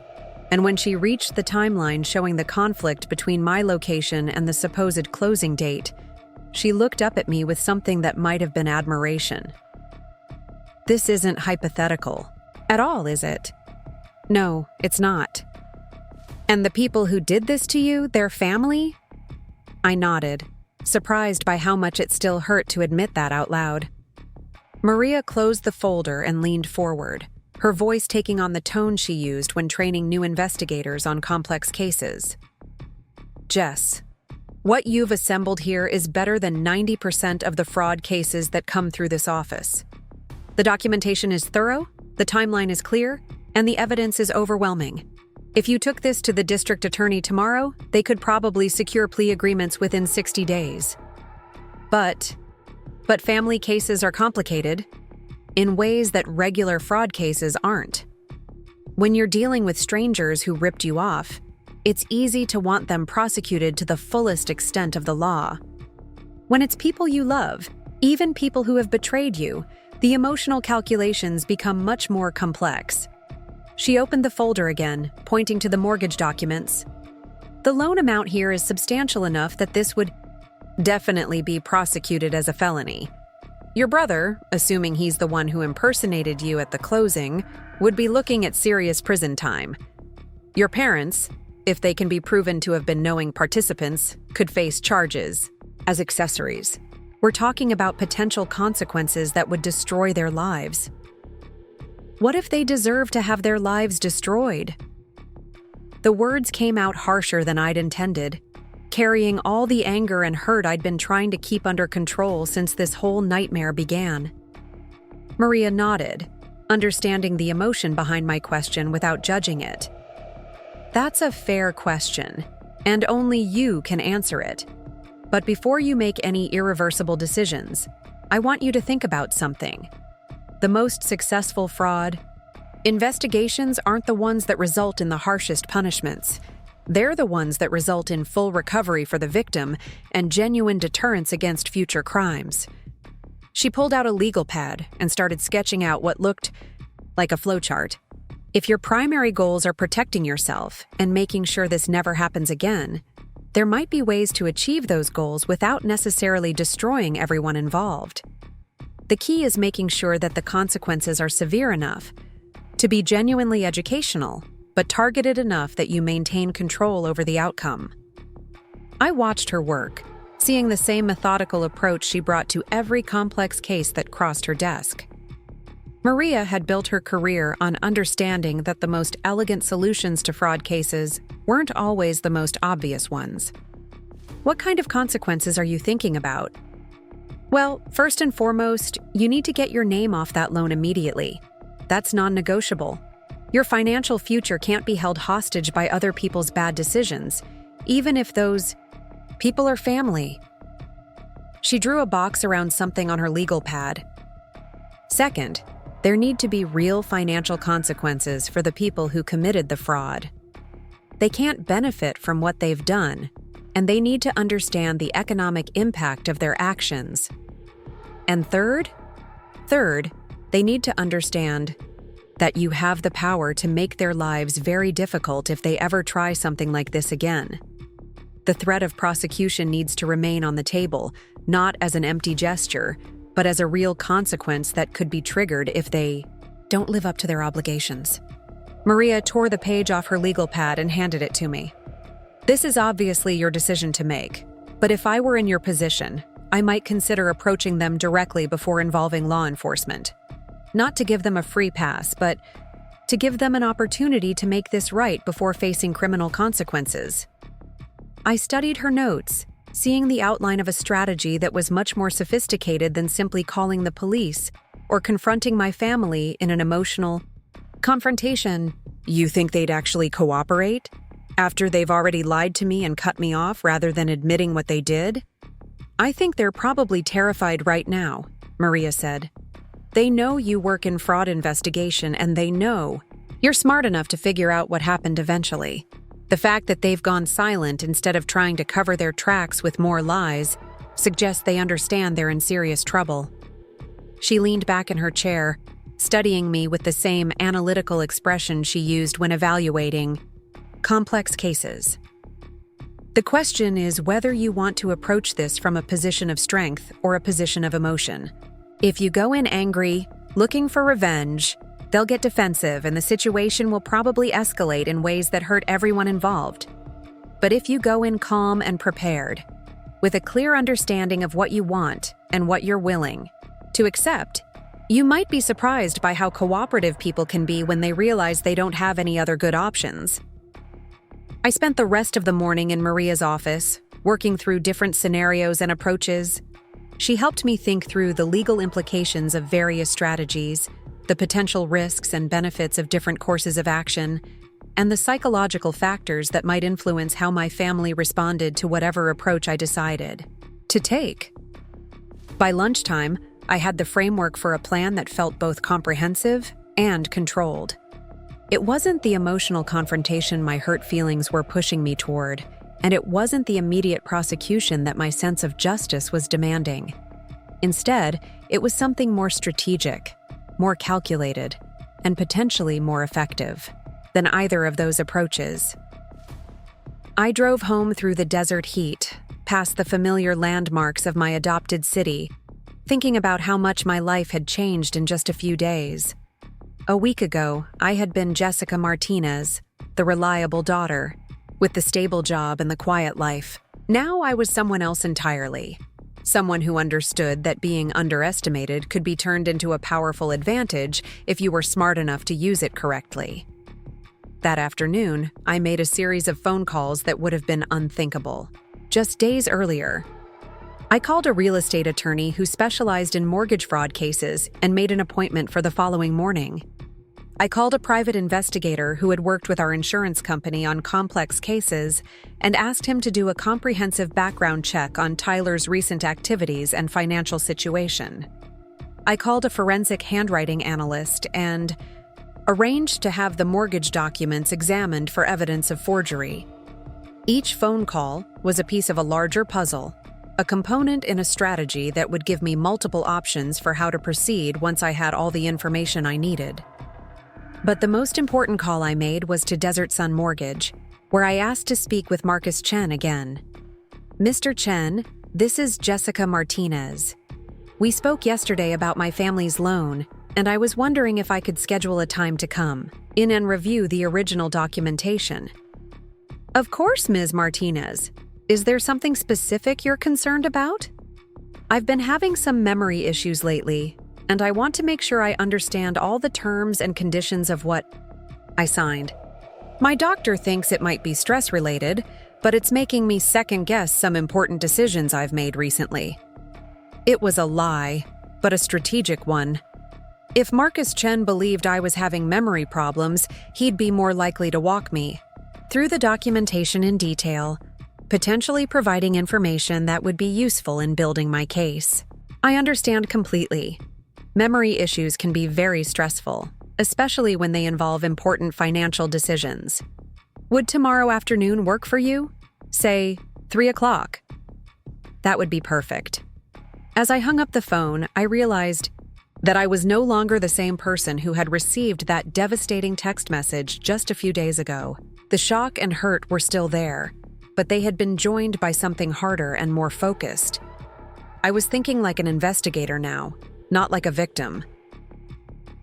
and when she reached the timeline showing the conflict between my location and the supposed closing date, she looked up at me with something that might have been admiration. "This isn't hypothetical at all, is it?" "No, it's not." "And the people who did this to you, their family?" I nodded, surprised by how much it still hurt to admit that out loud. Maria closed the folder and leaned forward, her voice taking on the tone she used when training new investigators on complex cases. "Jess, what you've assembled here is better than 90% of the fraud cases that come through this office. The documentation is thorough, the timeline is clear, and the evidence is overwhelming. If you took this to the district attorney tomorrow, they could probably secure plea agreements within 60 days. But family cases are complicated in ways that regular fraud cases aren't. When you're dealing with strangers who ripped you off, it's easy to want them prosecuted to the fullest extent of the law. When it's people you love, even people who have betrayed you, the emotional calculations become much more complex." She opened the folder again, pointing to the mortgage documents. "The loan amount here is substantial enough that this would definitely be prosecuted as a felony. Your brother, assuming he's the one who impersonated you at the closing, would be looking at serious prison time. Your parents, if they can be proven to have been knowing participants, could face charges as accessories. We're talking about potential consequences that would destroy their lives. What if they deserve to have their lives destroyed?" The words came out harsher than I'd intended, carrying all the anger and hurt I'd been trying to keep under control since this whole nightmare began. Maria nodded, understanding the emotion behind my question without judging it. "That's a fair question, and only you can answer it. But before you make any irreversible decisions, I want you to think about something. The most successful fraud investigations aren't the ones that result in the harshest punishments. They're the ones that result in full recovery for the victim and genuine deterrence against future crimes." She pulled out a legal pad and started sketching out what looked like a flowchart. If your primary goals are protecting yourself and making sure this never happens again, there might be ways to achieve those goals without necessarily destroying everyone involved. The key is making sure that the consequences are severe enough to be genuinely educational, but targeted enough that you maintain control over the outcome. I watched her work, seeing the same methodical approach she brought to every complex case that crossed her desk. Maria had built her career on understanding that the most elegant solutions to fraud cases weren't always the most obvious ones. What kind of consequences are you thinking about? Well, first and foremost, you need to get your name off that loan immediately. That's non-negotiable. Your financial future can't be held hostage by other people's bad decisions, even if those people are family. She drew a box around something on her legal pad. Second, there need to be real financial consequences for the people who committed the fraud. They can't benefit from what they've done, and they need to understand the economic impact of their actions. And third, they need to understand that you have the power to make their lives very difficult if they ever try something like this again. The threat of prosecution needs to remain on the table, not as an empty gesture, but as a real consequence that could be triggered if they don't live up to their obligations. Maria tore the page off her legal pad and handed it to me. This is obviously your decision to make, but if I were in your position, I might consider approaching them directly before involving law enforcement. Not to give them a free pass, but to give them an opportunity to make this right before facing criminal consequences. I studied her notes, seeing the outline of a strategy that was much more sophisticated than simply calling the police or confronting my family in an emotional confrontation. You think they'd actually cooperate after they've already lied to me and cut me off rather than admitting what they did? I think they're probably terrified right now, Maria said. They know you work in fraud investigation and they know you're smart enough to figure out what happened eventually. The fact that they've gone silent instead of trying to cover their tracks with more lies suggests they understand they're in serious trouble. She leaned back in her chair, studying me with the same analytical expression she used when evaluating complex cases. The question is whether you want to approach this from a position of strength or a position of emotion. If you go in angry, looking for revenge, they'll get defensive and the situation will probably escalate in ways that hurt everyone involved. But if you go in calm and prepared, with a clear understanding of what you want and what you're willing to accept, you might be surprised by how cooperative people can be when they realize they don't have any other good options. I spent the rest of the morning in Maria's office, working through different scenarios and approaches. She helped me think through the legal implications of various strategies, the potential risks and benefits of different courses of action, and the psychological factors that might influence how my family responded to whatever approach I decided to take. By lunchtime, I had the framework for a plan that felt both comprehensive and controlled. It wasn't the emotional confrontation my hurt feelings were pushing me toward, and it wasn't the immediate prosecution that my sense of justice was demanding. Instead, it was something more strategic, more calculated, and potentially more effective than either of those approaches. I drove home through the desert heat, past the familiar landmarks of my adopted city, thinking about how much my life had changed in just a few days. A week ago, I had been Jessica Martinez, the reliable daughter, with the stable job and the quiet life. Now I was someone else entirely. Someone who understood that being underestimated could be turned into a powerful advantage if you were smart enough to use it correctly. That afternoon, I made a series of phone calls that would have been unthinkable. Just days earlier, I called a real estate attorney who specialized in mortgage fraud cases and made an appointment for the following morning. I called a private investigator who had worked with our insurance company on complex cases and asked him to do a comprehensive background check on Tyler's recent activities and financial situation. I called a forensic handwriting analyst and arranged to have the mortgage documents examined for evidence of forgery. Each phone call was a piece of a larger puzzle, a component in a strategy that would give me multiple options for how to proceed once I had all the information I needed. But the most important call I made was to Desert Sun Mortgage, where I asked to speak with Marcus Chen again. Mr. Chen, this is Jessica Martinez. We spoke yesterday about my family's loan, and I was wondering if I could schedule a time to come in and review the original documentation. Of course, Ms. Martinez. Is there something specific you're concerned about? I've been having some memory issues lately, and I want to make sure I understand all the terms and conditions of what I signed. My doctor thinks it might be stress-related, but it's making me second-guess some important decisions I've made recently. It was a lie, but a strategic one. If Marcus Chen believed I was having memory problems, he'd be more likely to walk me through the documentation in detail, potentially providing information that would be useful in building my case. I understand completely. Memory issues can be very stressful, especially when they involve important financial decisions. Would tomorrow afternoon work for you? Say, 3 o'clock. That would be perfect. As I hung up the phone, I realized that I was no longer the same person who had received that devastating text message just a few days ago. The shock and hurt were still there, but they had been joined by something harder and more focused. I was thinking like an investigator now, not like a victim.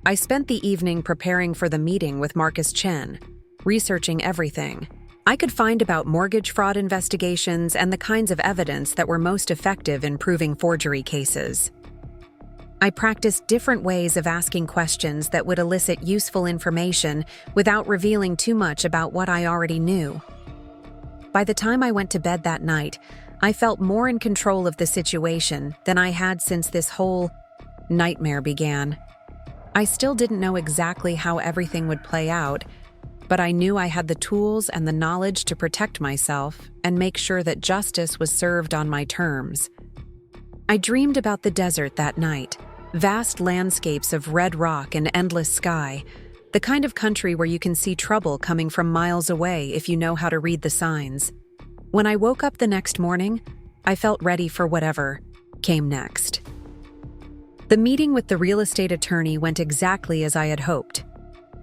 I spent the evening preparing for the meeting with Marcus Chen, researching everything I could find about mortgage fraud investigations and the kinds of evidence that were most effective in proving forgery cases. I practiced different ways of asking questions that would elicit useful information without revealing too much about what I already knew. By the time I went to bed that night, I felt more in control of the situation than I had since this whole nightmare began. I still didn't know exactly how everything would play out, but I knew I had the tools and the knowledge to protect myself and make sure that justice was served on my terms. I dreamed about the desert that night, vast landscapes of red rock and endless sky, the kind of country where you can see trouble coming from miles away if you know how to read the signs. When I woke up the next morning, I felt ready for whatever came next. The meeting with the real estate attorney went exactly as I had hoped.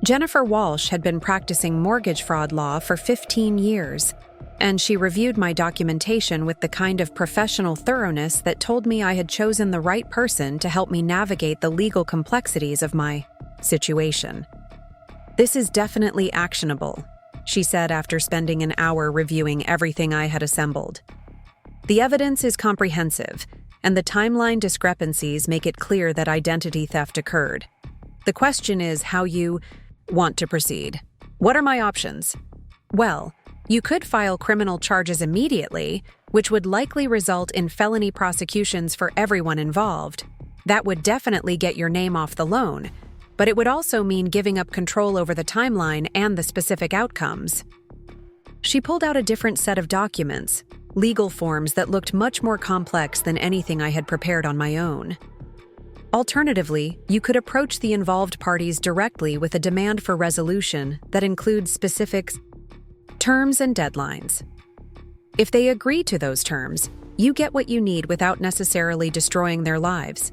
Jennifer Walsh had been practicing mortgage fraud law for 15 years, and she reviewed my documentation with the kind of professional thoroughness that told me I had chosen the right person to help me navigate the legal complexities of my situation. "This is definitely actionable," she said after spending an hour reviewing everything I had assembled. "The evidence is comprehensive, and the timeline discrepancies make it clear that identity theft occurred. The question is how you want to proceed. What are my options? Well, you could file criminal charges immediately, which would likely result in felony prosecutions for everyone involved. That would definitely get your name off the loan, but it would also mean giving up control over the timeline and the specific outcomes." She pulled out a different set of documents, legal forms that looked much more complex than anything I had prepared on my own. Alternatively, you could approach the involved parties directly with a demand for resolution that includes specific terms and deadlines. If they agree to those terms, you get what you need without necessarily destroying their lives.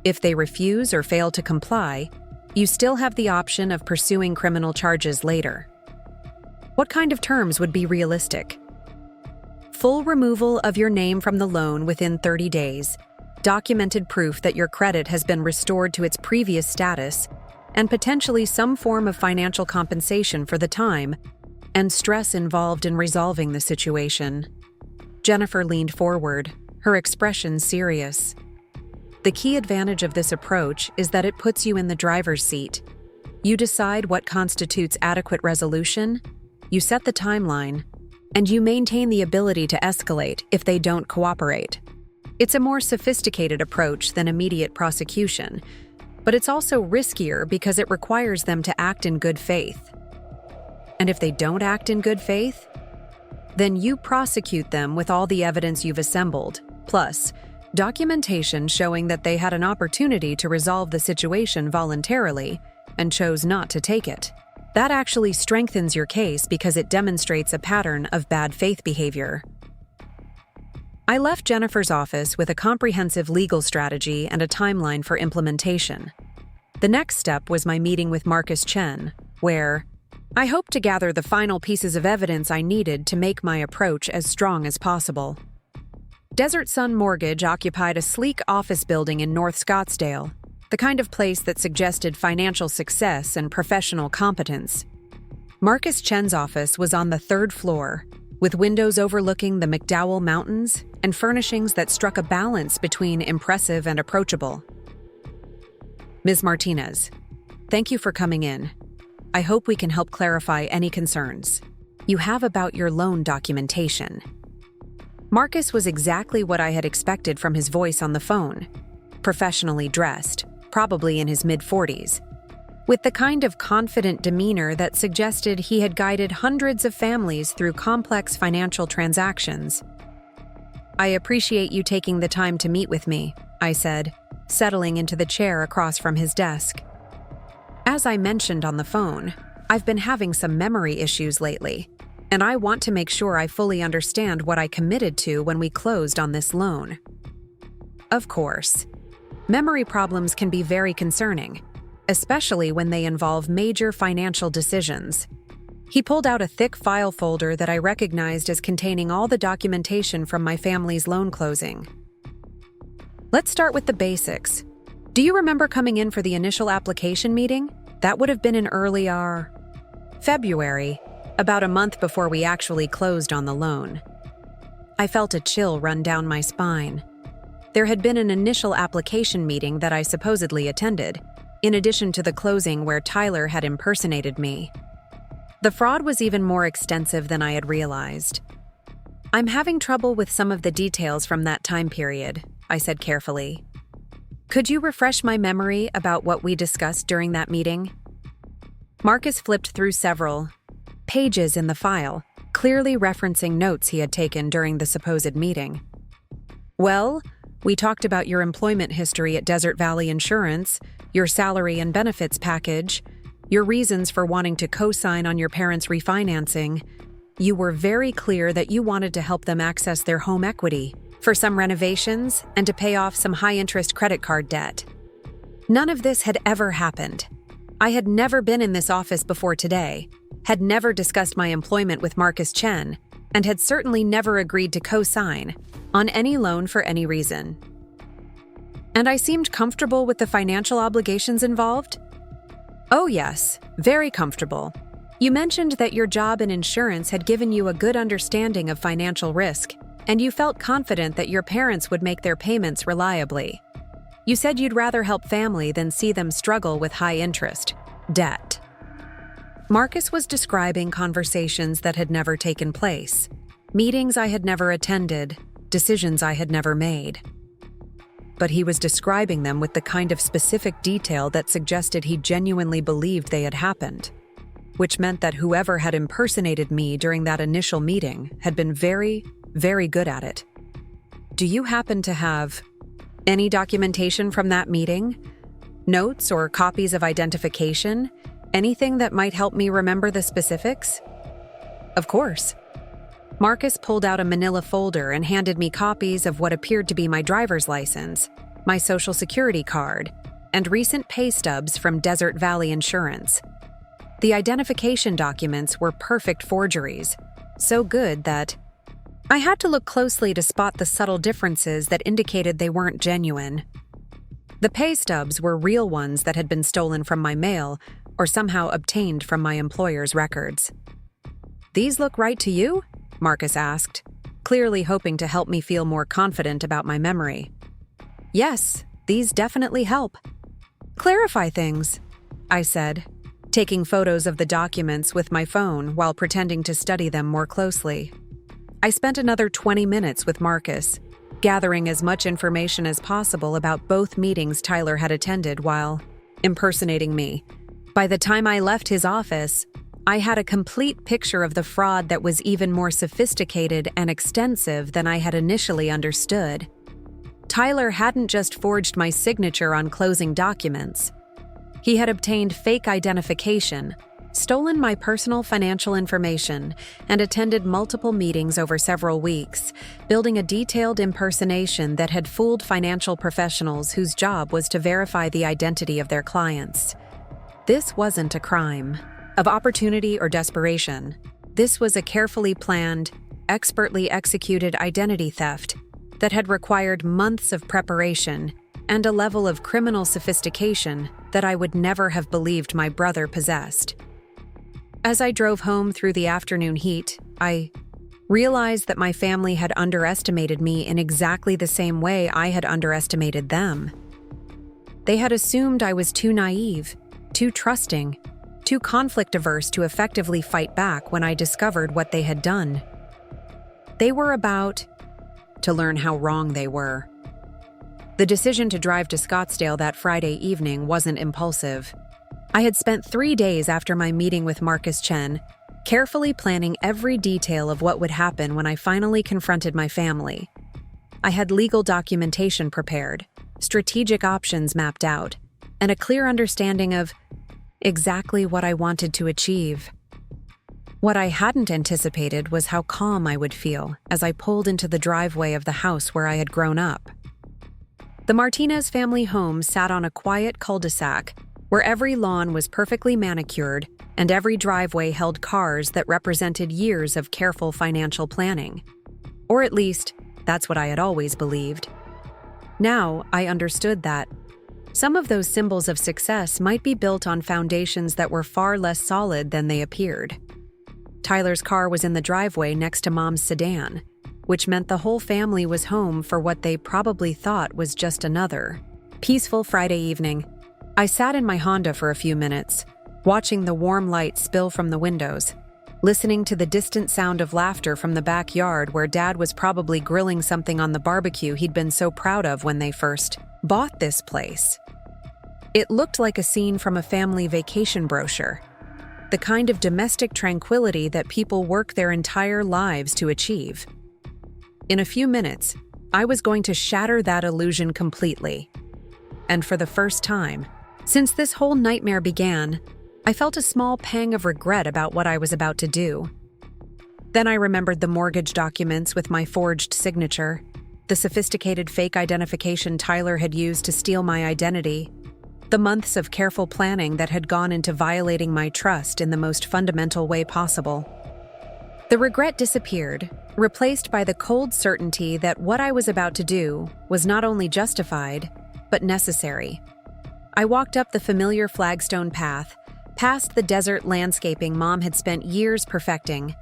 If they refuse or fail to comply, you still have the option of pursuing criminal charges later. What kind of terms would be realistic? Full removal of your name from the loan within 30 days, documented proof that your credit has been restored to its previous status, and potentially some form of financial compensation for the time and stress involved in resolving the situation. Jennifer leaned forward, her expression serious. The key advantage of this approach is that it puts you in the driver's seat. You decide what constitutes adequate resolution, you set the timeline, and you maintain the ability to escalate if they don't cooperate. It's a more sophisticated approach than immediate prosecution, but it's also riskier because it requires them to act in good faith. And if they don't act in good faith, then you prosecute them with all the evidence you've assembled, plus documentation showing that they had an opportunity to resolve the situation voluntarily and chose not to take it. That actually strengthens your case because it demonstrates a pattern of bad faith behavior. I left Jennifer's office with a comprehensive legal strategy and a timeline for implementation. The next step was my meeting with Marcus Chen, where I hoped to gather the final pieces of evidence I needed to make my approach as strong as possible. Desert Sun Mortgage occupied a sleek office building in North Scottsdale, the kind of place that suggested financial success and professional competence. Marcus Chen's office was on the third floor, with windows overlooking the McDowell Mountains and furnishings that struck a balance between impressive and approachable. Ms. Martinez, thank you for coming in. I hope we can help clarify any concerns you have about your loan documentation. Marcus was exactly what I had expected from his voice on the phone, professionally dressed, probably in his mid-40s, with the kind of confident demeanor that suggested he had guided hundreds of families through complex financial transactions. I appreciate you taking the time to meet with me, I said, settling into the chair across from his desk. As I mentioned on the phone, I've been having some memory issues lately, and I want to make sure I fully understand what I committed to when we closed on this loan. Of course, memory problems can be very concerning, especially when they involve major financial decisions. He pulled out a thick file folder that I recognized as containing all the documentation from my family's loan closing. Let's start with the basics. Do you remember coming in for the initial application meeting? That would have been in early February, about a month before we actually closed on the loan. I felt a chill run down my spine. There had been an initial application meeting that I supposedly attended, in addition to the closing where Tyler had impersonated me. The fraud was even more extensive than I had realized. I'm having trouble with some of the details from that time period, I said carefully. Could you refresh my memory about what we discussed during that meeting? Marcus flipped through several pages in the file, clearly referencing notes he had taken during the supposed meeting. Well, we talked about your employment history at Desert Valley Insurance, your salary and benefits package, your reasons for wanting to co-sign on your parents' refinancing. You were very clear that you wanted to help them access their home equity for some renovations and to pay off some high-interest credit card debt. None of this had ever happened. I had never been in this office before today, had never discussed my employment with Marcus Chen, and had certainly never agreed to co-sign on any loan for any reason. And I seemed comfortable with the financial obligations involved? Oh yes, very comfortable. You mentioned that your job in insurance had given you a good understanding of financial risk, and you felt confident that your parents would make their payments reliably. You said you'd rather help family than see them struggle with high interest debt. Marcus was describing conversations that had never taken place, meetings I had never attended, decisions I had never made. But he was describing them with the kind of specific detail that suggested he genuinely believed they had happened, which meant that whoever had impersonated me during that initial meeting had been very, very good at it. Do you happen to have any documentation from that meeting? Notes or copies of identification? Anything that might help me remember the specifics? Of course. Marcus pulled out a manila folder and handed me copies of what appeared to be my driver's license, my social security card, and recent pay stubs from Desert Valley Insurance. The identification documents were perfect forgeries, so good that I had to look closely to spot the subtle differences that indicated they weren't genuine. The pay stubs were real ones that had been stolen from my mail or somehow obtained from my employer's records. These look right to you? Marcus asked, clearly hoping to help me feel more confident about my memory. Yes, these definitely help. Clarify things, I said, taking photos of the documents with my phone while pretending to study them more closely. I spent another 20 minutes with Marcus, gathering as much information as possible about both meetings Tyler had attended while impersonating me. By the time I left his office, I had a complete picture of the fraud that was even more sophisticated and extensive than I had initially understood. Tyler hadn't just forged my signature on closing documents. He had obtained fake identification, stolen my personal financial information, and attended multiple meetings over several weeks, building a detailed impersonation that had fooled financial professionals whose job was to verify the identity of their clients. This wasn't a crime of opportunity or desperation. This was a carefully planned, expertly executed identity theft that had required months of preparation and a level of criminal sophistication that I would never have believed my brother possessed. As I drove home through the afternoon heat, I realized that my family had underestimated me in exactly the same way I had underestimated them. They had assumed I was too naive, too trusting, too conflict-averse to effectively fight back when I discovered what they had done. They were about to learn how wrong they were. The decision to drive to Scottsdale that Friday evening wasn't impulsive. I had spent 3 days after my meeting with Marcus Chen, carefully planning every detail of what would happen when I finally confronted my family. I had legal documentation prepared, strategic options mapped out, and a clear understanding of exactly what I wanted to achieve. What I hadn't anticipated was how calm I would feel as I pulled into the driveway of the house where I had grown up. The Martinez family home sat on a quiet cul-de-sac where every lawn was perfectly manicured and every driveway held cars that represented years of careful financial planning. Or at least, that's what I had always believed. Now, I understood that some of those symbols of success might be built on foundations that were far less solid than they appeared. Tyler's car was in the driveway next to Mom's sedan, which meant the whole family was home for what they probably thought was just another peaceful Friday evening. I sat in my Honda for a few minutes, watching the warm light spill from the windows, listening to the distant sound of laughter from the backyard where Dad was probably grilling something on the barbecue he'd been so proud of when they first bought this place. It looked like a scene from a family vacation brochure, the kind of domestic tranquility that people work their entire lives to achieve. In a few minutes, I was going to shatter that illusion completely. And for the first time, since this whole nightmare began, I felt a small pang of regret about what I was about to do. Then I remembered the mortgage documents with my forged signature, the sophisticated fake identification Tyler had used to steal my identity, the months of careful planning that had gone into violating my trust in the most fundamental way possible. The regret disappeared, replaced by the cold certainty that what I was about to do was not only justified, but necessary. I walked up the familiar flagstone path, past the desert landscaping Mom had spent years perfecting,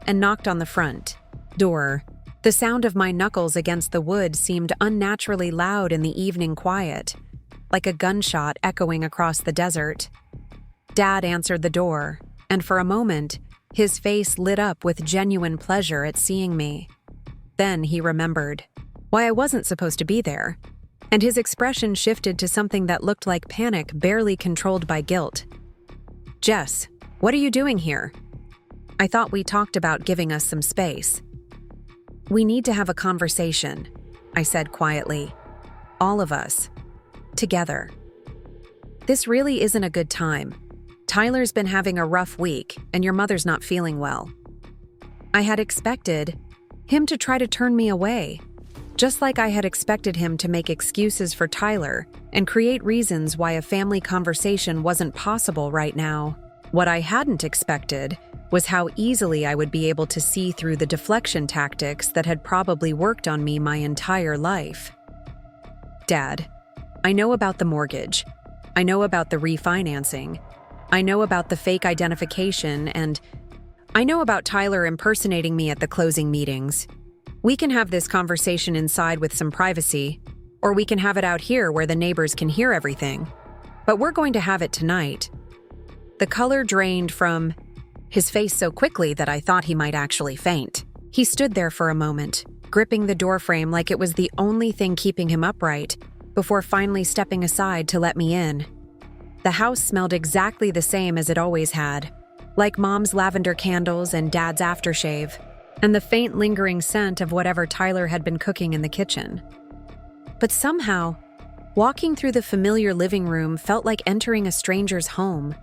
and knocked on the front door. The sound of my knuckles against the wood seemed unnaturally loud in the evening quiet, like a gunshot echoing across the desert. Dad answered the door, and for a moment, his face lit up with genuine pleasure at seeing me. Then he remembered why I wasn't supposed to be there, and his expression shifted to something that looked like panic barely controlled by guilt. "Jess, what are you doing here? I thought we talked about giving us some space." "We need to have a conversation," I said quietly. "All of us. Together. This really isn't a good time. Tyler's been having a rough week, and your mother's not feeling well." I had expected him to try to turn me away, just like I had expected him to make excuses for Tyler and create reasons why a family conversation wasn't possible right now. What I hadn't expected was how easily I would be able to see through the deflection tactics that had probably worked on me my entire life. "Dad, I know about the mortgage. I know about the refinancing. I know about the fake identification, and I know about Tyler impersonating me at the closing meetings. We can have this conversation inside with some privacy, or we can have it out here where the neighbors can hear everything. But we're going to have it tonight." The color drained from his face so quickly that I thought he might actually faint. He stood there for a moment, gripping the doorframe like it was the only thing keeping him upright, before finally stepping aside to let me in. The house smelled exactly the same as it always had, like Mom's lavender candles and Dad's aftershave, and the faint lingering scent of whatever Tyler had been cooking in the kitchen. But somehow, walking through the familiar living room felt like entering a stranger's home.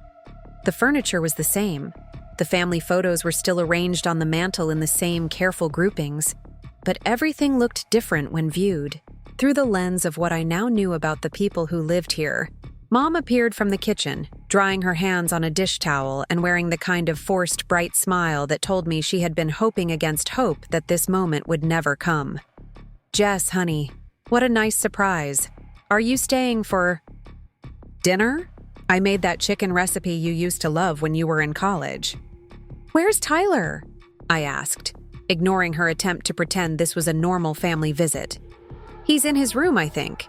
The furniture was the same. The family photos were still arranged on the mantel in the same careful groupings, but everything looked different when viewed through the lens of what I now knew about the people who lived here. Mom appeared from the kitchen, drying her hands on a dish towel and wearing the kind of forced bright smile that told me she had been hoping against hope that this moment would never come. "Jess, honey, what a nice surprise. Are you staying for dinner? I made that chicken recipe you used to love when you were in college." "Where's Tyler?" I asked, ignoring her attempt to pretend this was a normal family visit. "He's in his room, I think.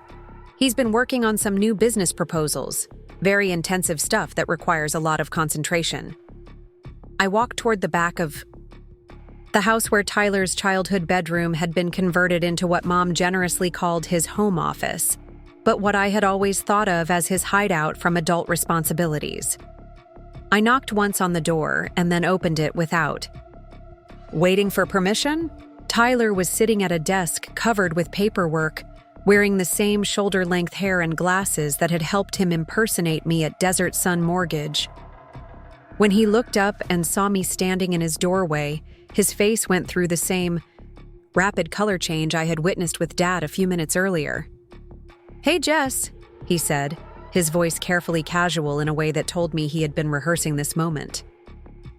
He's been working on some new business proposals, very intensive stuff that requires a lot of concentration." I walked toward the back of the house where Tyler's childhood bedroom had been converted into what Mom generously called his home office, but what I had always thought of as his hideout from adult responsibilities. I knocked once on the door and then opened it without waiting for permission. Tyler was sitting at a desk covered with paperwork, wearing the same shoulder-length hair and glasses that had helped him impersonate me at Desert Sun Mortgage. When he looked up and saw me standing in his doorway, his face went through the same rapid color change I had witnessed with Dad a few minutes earlier. "Hey, Jess," he said, his voice carefully casual in a way that told me he had been rehearsing this moment.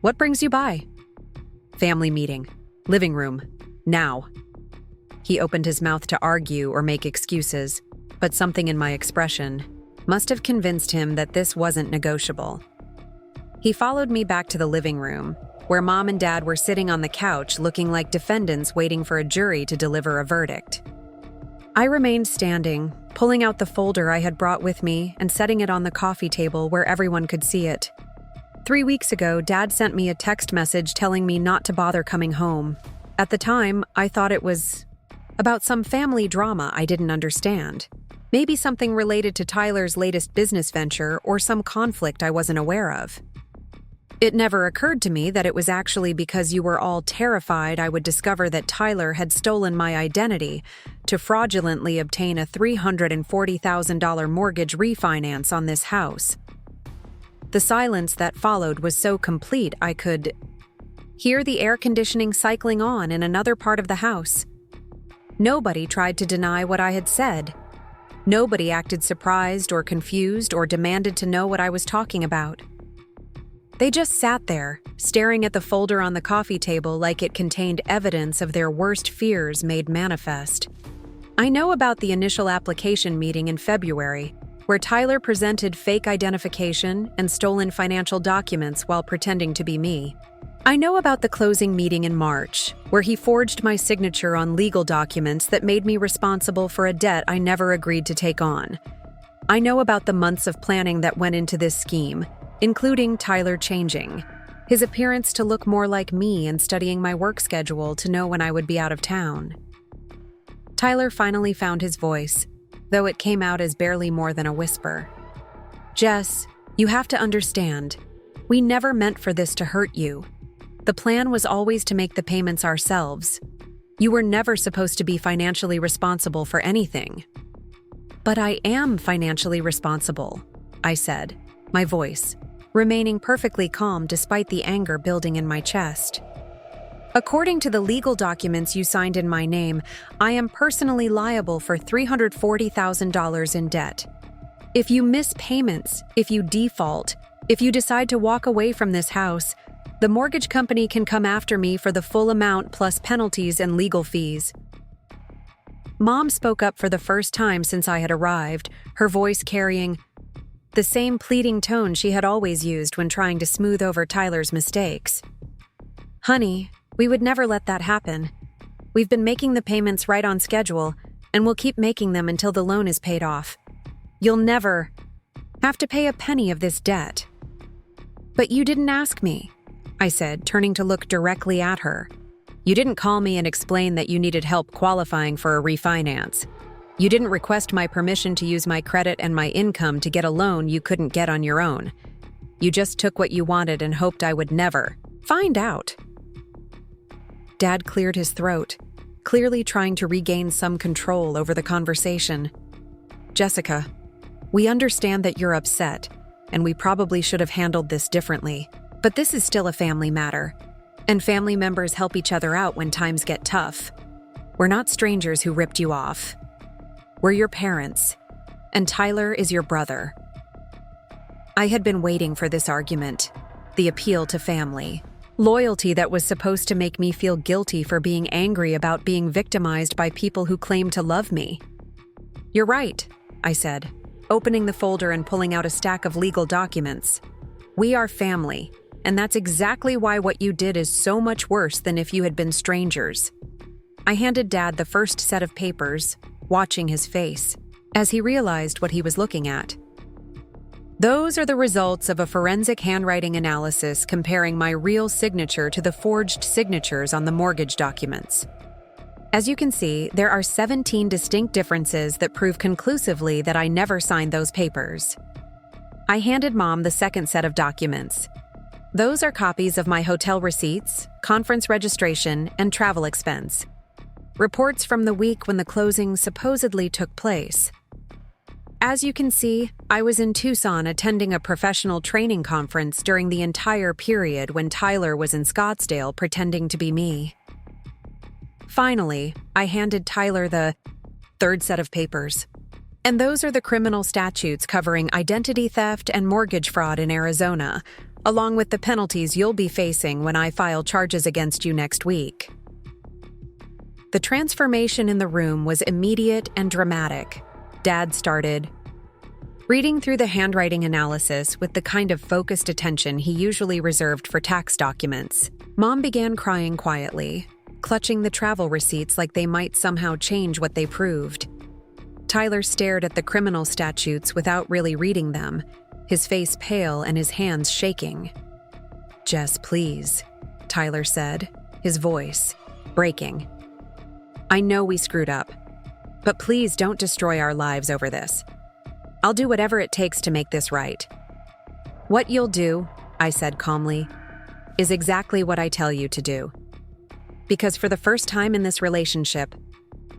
"What brings you by?" "Family meeting. Living room. Now." He opened his mouth to argue or make excuses, but something in my expression must have convinced him that this wasn't negotiable. He followed me back to the living room, where Mom and Dad were sitting on the couch looking like defendants waiting for a jury to deliver a verdict. I remained standing, pulling out the folder I had brought with me and setting it on the coffee table where everyone could see it. 3 weeks ago, Dad sent me a text message telling me not to bother coming home. At the time, I thought it was about some family drama I didn't understand. Maybe something related to Tyler's latest business venture or some conflict I wasn't aware of. It never occurred to me that it was actually because you were all terrified I would discover that Tyler had stolen my identity to fraudulently obtain a $340,000 mortgage refinance on this house. The silence that followed was so complete I could hear the air conditioning cycling on in another part of the house. Nobody tried to deny what I had said. Nobody acted surprised or confused or demanded to know what I was talking about. They just sat there, staring at the folder on the coffee table like it contained evidence of their worst fears made manifest. I know about the initial application meeting in February, where Tyler presented fake identification and stolen financial documents while pretending to be me. I know about the closing meeting in March, where he forged my signature on legal documents that made me responsible for a debt I never agreed to take on. I know about the months of planning that went into this scheme, including Tyler changing his appearance to look more like me and studying my work schedule to know when I would be out of town. Tyler finally found his voice, though it came out as barely more than a whisper. "Jess, you have to understand. We never meant for this to hurt you. The plan was always to make the payments ourselves. You were never supposed to be financially responsible for anything." "But I am financially responsible," I said, my voice remaining perfectly calm despite the anger building in my chest. "According to the legal documents you signed in my name, I am personally liable for $340,000 in debt. If you miss payments, if you default, if you decide to walk away from this house, the mortgage company can come after me for the full amount plus penalties and legal fees." Mom spoke up for the first time since I had arrived, her voice carrying the same pleading tone she had always used when trying to smooth over Tyler's mistakes. "Honey, we would never let that happen. We've been making the payments right on schedule, and we'll keep making them until the loan is paid off. You'll never have to pay a penny of this debt." "But you didn't ask me," I said, turning to look directly at her. "You didn't call me and explain that you needed help qualifying for a refinance. You didn't request my permission to use my credit and my income to get a loan you couldn't get on your own. You just took what you wanted and hoped I would never find out." Dad cleared his throat, clearly trying to regain some control over the conversation. "Jessica, we understand that you're upset, and we probably should have handled this differently. But this is still a family matter, and family members help each other out when times get tough. We're not strangers who ripped you off. We're your parents, and Tyler is your brother. I had been waiting for this argument, the appeal to family. Loyalty that was supposed to make me feel guilty for being angry about being victimized by people who claim to love me. You're right, I said, opening the folder and pulling out a stack of legal documents. We are family, and that's exactly why what you did is so much worse than if you had been strangers. I handed Dad the first set of papers, watching his face, as he realized what he was looking at. Those are the results of a forensic handwriting analysis comparing my real signature to the forged signatures on the mortgage documents. As you can see, there are 17 distinct differences that prove conclusively that I never signed those papers. I handed Mom the second set of documents. Those are copies of my hotel receipts, conference registration, and travel expense. Reports from the week when the closing supposedly took place. As you can see, I was in Tucson attending a professional training conference during the entire period when Tyler was in Scottsdale pretending to be me. Finally, I handed Tyler the third set of papers. And those are the criminal statutes covering identity theft and mortgage fraud in Arizona, along with the penalties you'll be facing when I file charges against you next week. The transformation in the room was immediate and dramatic. Dad started reading through the handwriting analysis with the kind of focused attention he usually reserved for tax documents. Mom began crying quietly, clutching the travel receipts like they might somehow change what they proved. Tyler stared at the criminal statutes without really reading them, his face pale and his hands shaking. "Jess, please," Tyler said, his voice breaking. "I know we screwed up, but please don't destroy our lives over this. I'll do whatever it takes to make this right." "What you'll do," I said calmly, "is exactly what I tell you to do. Because for the first time in this relationship,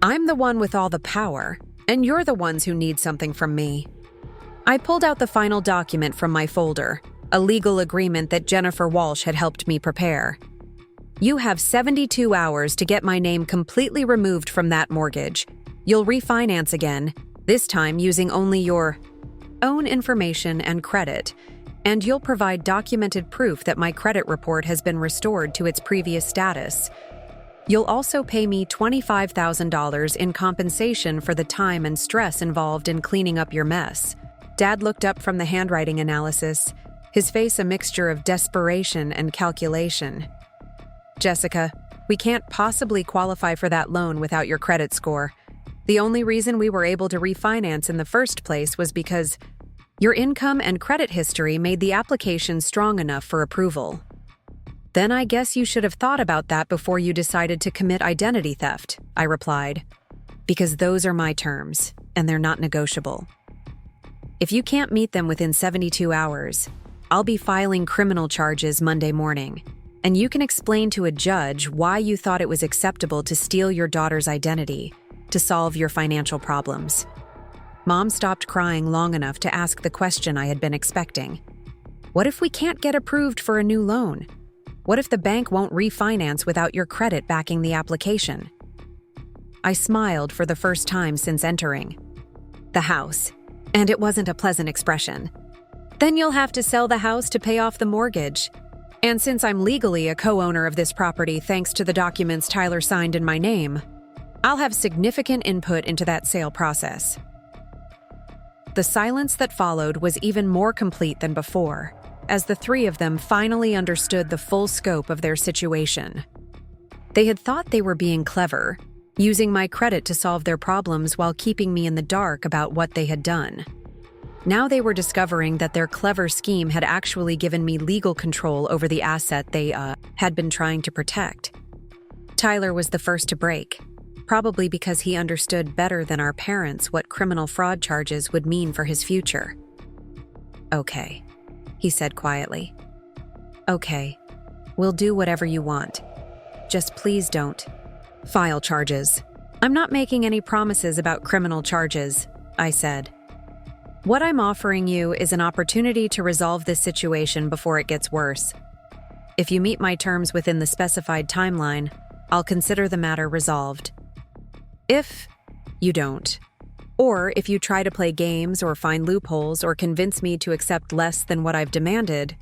I'm the one with all the power, and you're the ones who need something from me." I pulled out the final document from my folder, a legal agreement that Jennifer Walsh had helped me prepare. "You have 72 hours to get my name completely removed from that mortgage. You'll refinance again, this time using only your own information and credit, and you'll provide documented proof that my credit report has been restored to its previous status. You'll also pay me $25,000 in compensation for the time and stress involved in cleaning up your mess." Dad looked up from the handwriting analysis, his face a mixture of desperation and calculation. "Jessica, we can't possibly qualify for that loan without your credit score. The only reason we were able to refinance in the first place was because your income and credit history made the application strong enough for approval." "Then I guess you should have thought about that before you decided to commit identity theft," I replied. "Because those are my terms, and they're not negotiable. If you can't meet them within 72 hours, I'll be filing criminal charges Monday morning, and you can explain to a judge why you thought it was acceptable to steal your daughter's identity to solve your financial problems." Mom stopped crying long enough to ask the question I had been expecting. "What if we can't get approved for a new loan? What if the bank won't refinance without your credit backing the application?" I smiled for the first time since entering the house, and it wasn't a pleasant expression. "Then you'll have to sell the house to pay off the mortgage. And since I'm legally a co-owner of this property thanks to the documents Tyler signed in my name, I'll have significant input into that sale process." The silence that followed was even more complete than before, as the three of them finally understood the full scope of their situation. They had thought they were being clever, using my credit to solve their problems while keeping me in the dark about what they had done. Now they were discovering that their clever scheme had actually given me legal control over the asset they had been trying to protect. Tyler was the first to break, probably because he understood better than our parents what criminal fraud charges would mean for his future. "Okay," he said quietly. "Okay, we'll do whatever you want. Just please don't file charges." "I'm not making any promises about criminal charges," I said. What I'm offering you is an opportunity to resolve this situation before it gets worse. If you meet my terms within the specified timeline, I'll consider the matter resolved. If you don't, or if you try to play games or find loopholes or convince me to accept less than what I've demanded,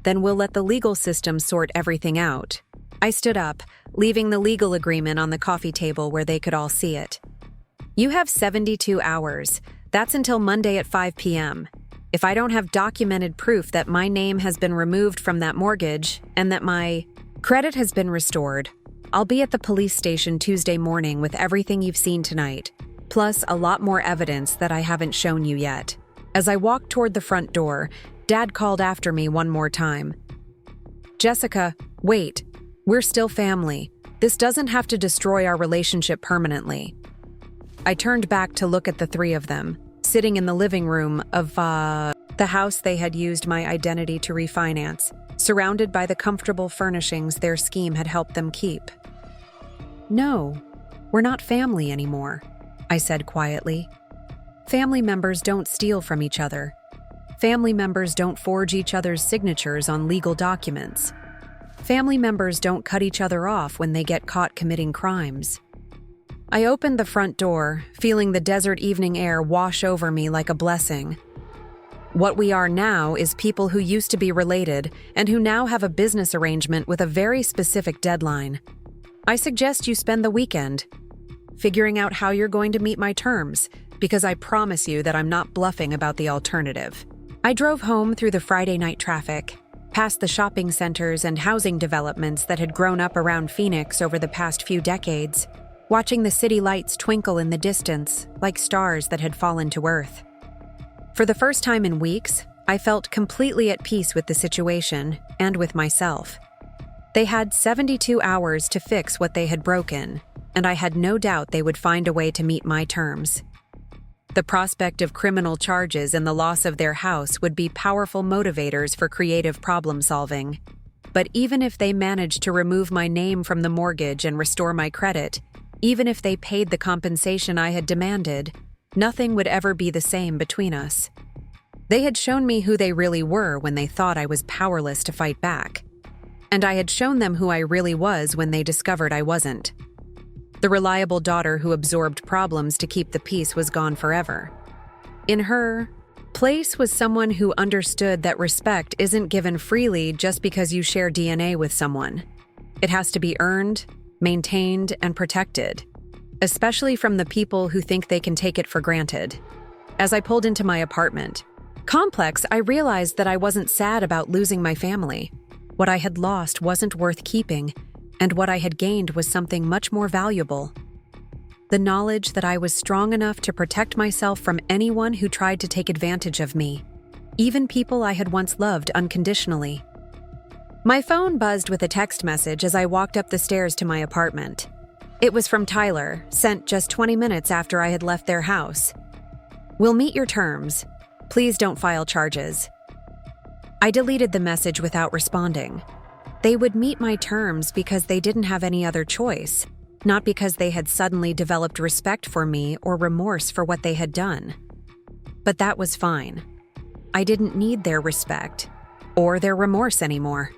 then we'll let the legal system sort everything out. I stood up, leaving the legal agreement on the coffee table where they could all see it. You have 72 hours. That's until Monday at 5 p.m. If I don't have documented proof that my name has been removed from that mortgage and that my credit has been restored, I'll be at the police station Tuesday morning with everything you've seen tonight, plus a lot more evidence that I haven't shown you yet. As I walked toward the front door, Dad called after me one more time. Jessica, wait. We're still family. This doesn't have to destroy our relationship permanently. I turned back to look at the three of them, sitting in the living room of, the house they had used my identity to refinance, surrounded by the comfortable furnishings their scheme had helped them keep. No, we're not family anymore, I said quietly. Family members don't steal from each other. Family members don't forge each other's signatures on legal documents. Family members don't cut each other off when they get caught committing crimes. I opened the front door, feeling the desert evening air wash over me like a blessing. What we are now is people who used to be related and who now have a business arrangement with a very specific deadline. I suggest you spend the weekend figuring out how you're going to meet my terms, because I promise you that I'm not bluffing about the alternative. I drove home through the Friday night traffic, past the shopping centers and housing developments that had grown up around Phoenix over the past few decades, watching the city lights twinkle in the distance like stars that had fallen to earth. For the first time in weeks, I felt completely at peace with the situation and with myself. They had 72 hours to fix what they had broken, and I had no doubt they would find a way to meet my terms. The prospect of criminal charges and the loss of their house would be powerful motivators for creative problem solving. But even if they managed to remove my name from the mortgage and restore my credit, even if they paid the compensation I had demanded, nothing would ever be the same between us. They had shown me who they really were when they thought I was powerless to fight back. And I had shown them who I really was when they discovered I wasn't. The reliable daughter who absorbed problems to keep the peace was gone forever. In her place was someone who understood that respect isn't given freely just because you share DNA with someone. It has to be earned, maintained, and protected, especially from the people who think they can take it for granted. As I pulled into my apartment complex, I realized that I wasn't sad about losing my family. What I had lost wasn't worth keeping, and what I had gained was something much more valuable. The knowledge that I was strong enough to protect myself from anyone who tried to take advantage of me, even people I had once loved unconditionally. My phone buzzed with a text message as I walked up the stairs to my apartment. It was from Tyler, sent just 20 minutes after I had left their house. "We'll meet your terms. Please don't file charges." I deleted the message without responding. They would meet my terms because they didn't have any other choice, not because they had suddenly developed respect for me or remorse for what they had done. But that was fine. I didn't need their respect or their remorse anymore.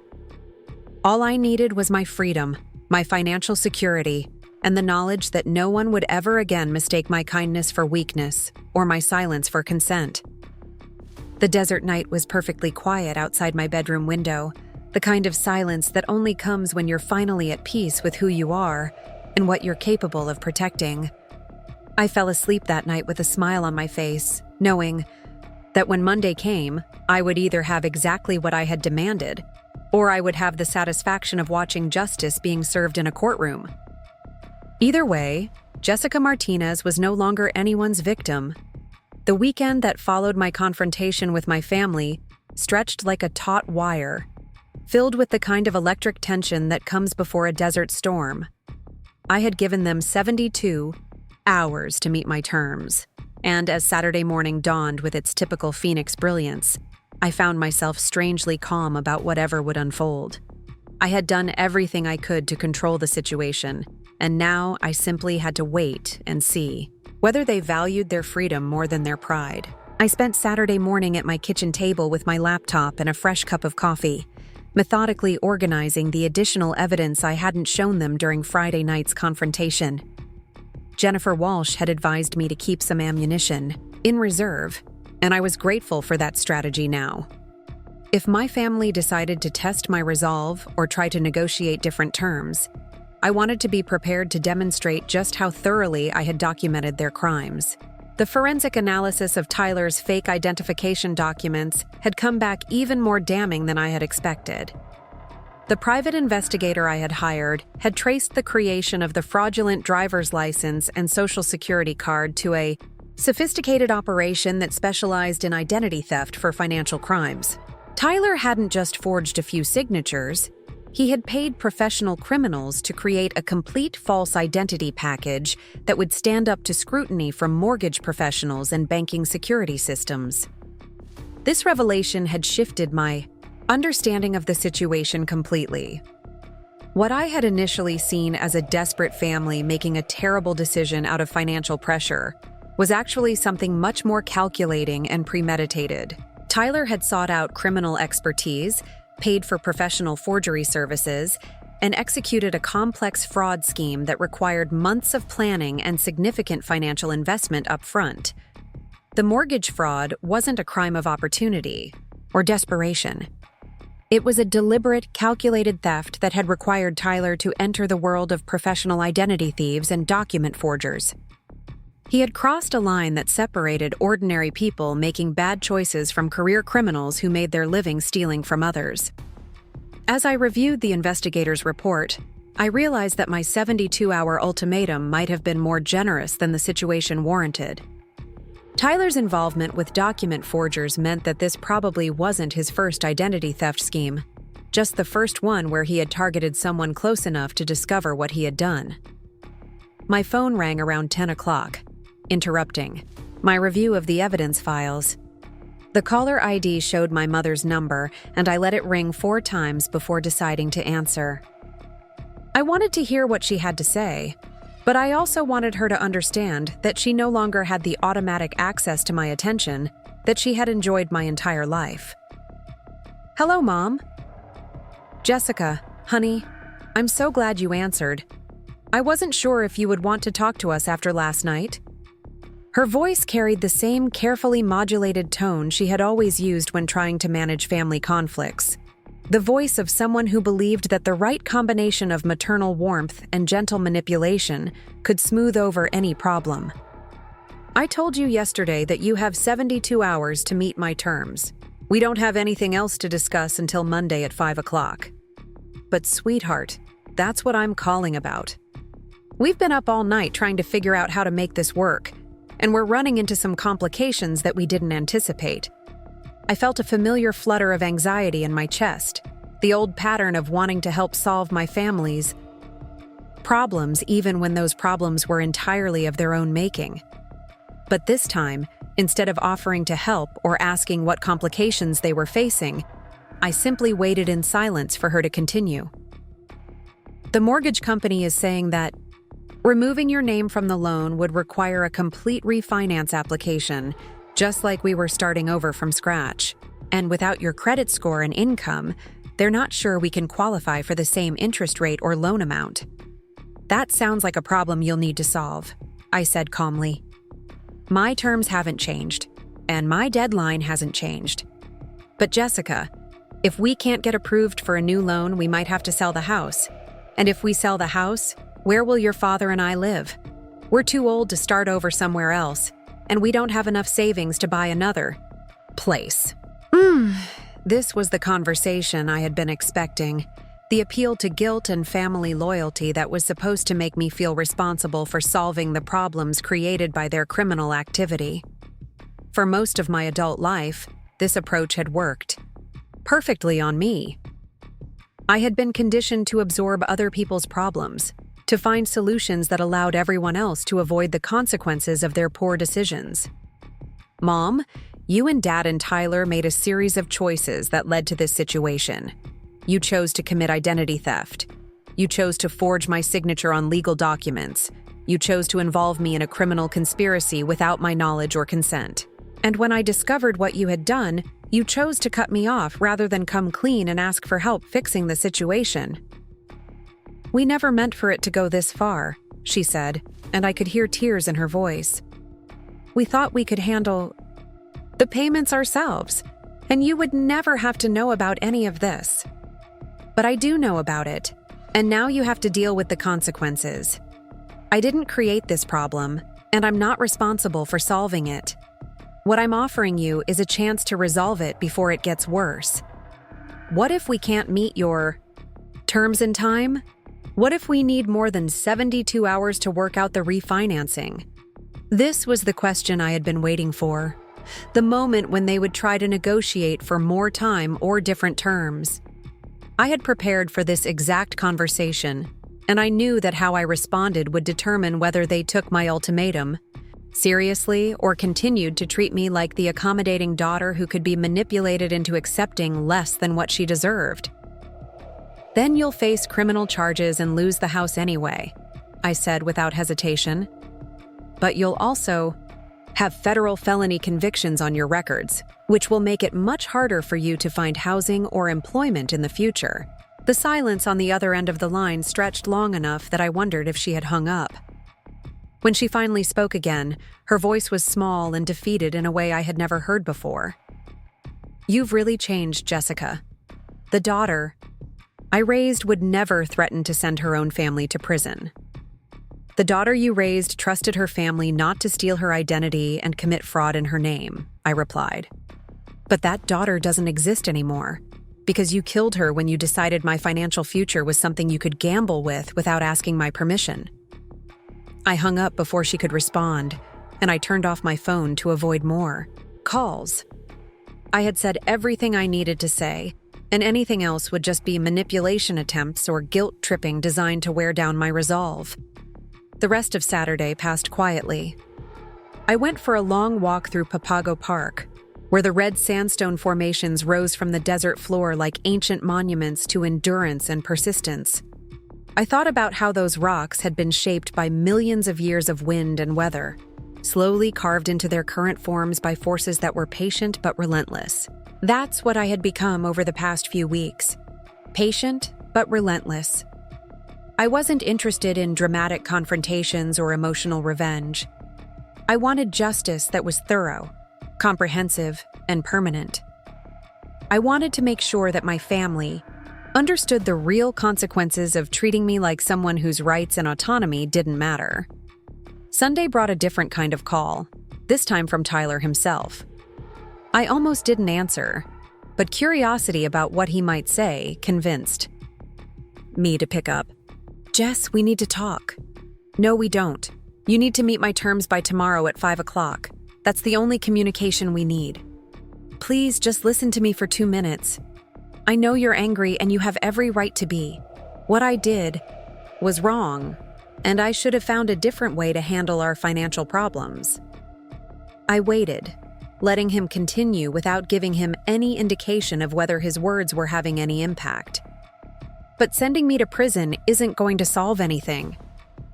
All I needed was my freedom, my financial security, and the knowledge that no one would ever again mistake my kindness for weakness or my silence for consent. The desert night was perfectly quiet outside my bedroom window, the kind of silence that only comes when you're finally at peace with who you are and what you're capable of protecting. I fell asleep that night with a smile on my face, knowing that when Monday came, I would either have exactly what I had demanded, or I would have the satisfaction of watching justice being served in a courtroom. Either way, Jessica Martinez was no longer anyone's victim. The weekend that followed my confrontation with my family stretched like a taut wire, filled with the kind of electric tension that comes before a desert storm. I had given them 72 hours to meet my terms, and as Saturday morning dawned with its typical Phoenix brilliance, I found myself strangely calm about whatever would unfold. I had done everything I could to control the situation, and now I simply had to wait and see whether they valued their freedom more than their pride. I spent Saturday morning at my kitchen table with my laptop and a fresh cup of coffee, methodically organizing the additional evidence I hadn't shown them during Friday night's confrontation. Jennifer Walsh had advised me to keep some ammunition in reserve, and I was grateful for that strategy now. If my family decided to test my resolve or try to negotiate different terms, I wanted to be prepared to demonstrate just how thoroughly I had documented their crimes. The forensic analysis of Tyler's fake identification documents had come back even more damning than I had expected. The private investigator I had hired had traced the creation of the fraudulent driver's license and social security card to a sophisticated operation that specialized in identity theft for financial crimes. Tyler hadn't just forged a few signatures. He had paid professional criminals to create a complete false identity package that would stand up to scrutiny from mortgage professionals and banking security systems. This revelation had shifted my understanding of the situation completely. What I had initially seen as a desperate family making a terrible decision out of financial pressure was actually something much more calculating and premeditated. Tyler had sought out criminal expertise, paid for professional forgery services, and executed a complex fraud scheme that required months of planning and significant financial investment up front. The mortgage fraud wasn't a crime of opportunity or desperation. It was a deliberate, calculated theft that had required Tyler to enter the world of professional identity thieves and document forgers. He had crossed a line that separated ordinary people making bad choices from career criminals who made their living stealing from others. As I reviewed the investigator's report, I realized that my 72-hour ultimatum might have been more generous than the situation warranted. Tyler's involvement with document forgers meant that this probably wasn't his first identity theft scheme, just the first one where he had targeted someone close enough to discover what he had done. My phone rang around 10 o'clock. Interrupting my review of the evidence files. The caller ID showed my mother's number, and I let it ring 4 times before deciding to answer. I wanted to hear what she had to say, but I also wanted her to understand that she no longer had the automatic access to my attention that she had enjoyed my entire life. "Hello, Mom." "Jessica, honey, I'm so glad you answered. I wasn't sure if you would want to talk to us after last night." Her voice carried the same carefully modulated tone she had always used when trying to manage family conflicts. The voice of someone who believed that the right combination of maternal warmth and gentle manipulation could smooth over any problem. "I told you yesterday that you have 72 hours to meet my terms. We don't have anything else to discuss until Monday at 5 o'clock. But sweetheart, that's what I'm calling about. We've been up all night trying to figure out how to make this work, and we're running into some complications that we didn't anticipate." I felt a familiar flutter of anxiety in my chest, the old pattern of wanting to help solve my family's problems even when those problems were entirely of their own making. But this time, instead of offering to help or asking what complications they were facing, I simply waited in silence for her to continue. "The mortgage company is saying that removing your name from the loan would require a complete refinance application, just like we were starting over from scratch. And without your credit score and income, they're not sure we can qualify for the same interest rate or loan amount." "That sounds like a problem you'll need to solve," I said calmly. "My terms haven't changed, and my deadline hasn't changed. But Jessica, if we can't get approved for a new loan, we might have to sell the house. And if we sell the house, where will your father and I live? We're too old to start over somewhere else, and we don't have enough savings to buy another place." This was the conversation I had been expecting, the appeal to guilt and family loyalty that was supposed to make me feel responsible for solving the problems created by their criminal activity. For most of my adult life, this approach had worked perfectly on me. I had been conditioned to absorb other people's problems, to find solutions that allowed everyone else to avoid the consequences of their poor decisions. "Mom, you and Dad and Tyler made a series of choices that led to this situation. You chose to commit identity theft. You chose to forge my signature on legal documents. You chose to involve me in a criminal conspiracy without my knowledge or consent. And when I discovered what you had done, you chose to cut me off rather than come clean and ask for help fixing the situation. We never meant for it to go this far, she said, and I could hear tears in her voice. We thought we could handle the payments ourselves, and you would never have to know about any of this. But I do know about it, and now you have to deal with the consequences. I didn't create this problem, and I'm not responsible for solving it. What I'm offering you is a chance to resolve it before it gets worse. What if we can't meet your terms in time? What if we need more than 72 hours to work out the refinancing? This was the question I had been waiting for. The moment when they would try to negotiate for more time or different terms. I had prepared for this exact conversation, and I knew that how I responded would determine whether they took my ultimatum seriously or continued to treat me like the accommodating daughter who could be manipulated into accepting less than what she deserved. Then you'll face criminal charges and lose the house anyway, I said without hesitation. But you'll also have federal felony convictions on your records, which will make it much harder for you to find housing or employment in the future. The silence on the other end of the line stretched long enough that I wondered if she had hung up. When she finally spoke again, her voice was small and defeated in a way I had never heard before. You've really changed, Jessica. The daughter I raised would never threaten to send her own family to prison. The daughter you raised trusted her family not to steal her identity and commit fraud in her name, I replied. But that daughter doesn't exist anymore, because you killed her when you decided my financial future was something you could gamble with without asking my permission. I hung up before she could respond, and I turned off my phone to avoid more calls. I had said everything I needed to say, and anything else would just be manipulation attempts or guilt-tripping designed to wear down my resolve. The rest of Saturday passed quietly. I went for a long walk through Papago Park, where the red sandstone formations rose from the desert floor like ancient monuments to endurance and persistence. I thought about how those rocks had been shaped by millions of years of wind and weather, slowly carved into their current forms by forces that were patient but relentless. That's what I had become over the past few weeks. Patient but relentless. I wasn't interested in dramatic confrontations or emotional revenge. I wanted justice that was thorough, comprehensive, and permanent. I wanted to make sure that my family understood the real consequences of treating me like someone whose rights and autonomy didn't matter. Sunday brought a different kind of call, this time from Tyler himself. I almost didn't answer, but curiosity about what he might say convinced me to pick up. Jess, we need to talk. No, we don't. You need to meet my terms by tomorrow at 5 o'clock. That's the only communication we need. Please just listen to me for 2 minutes. I know you're angry and you have every right to be. What I did was wrong, and I should have found a different way to handle our financial problems. I waited, letting him continue without giving him any indication of whether his words were having any impact. But sending me to prison isn't going to solve anything.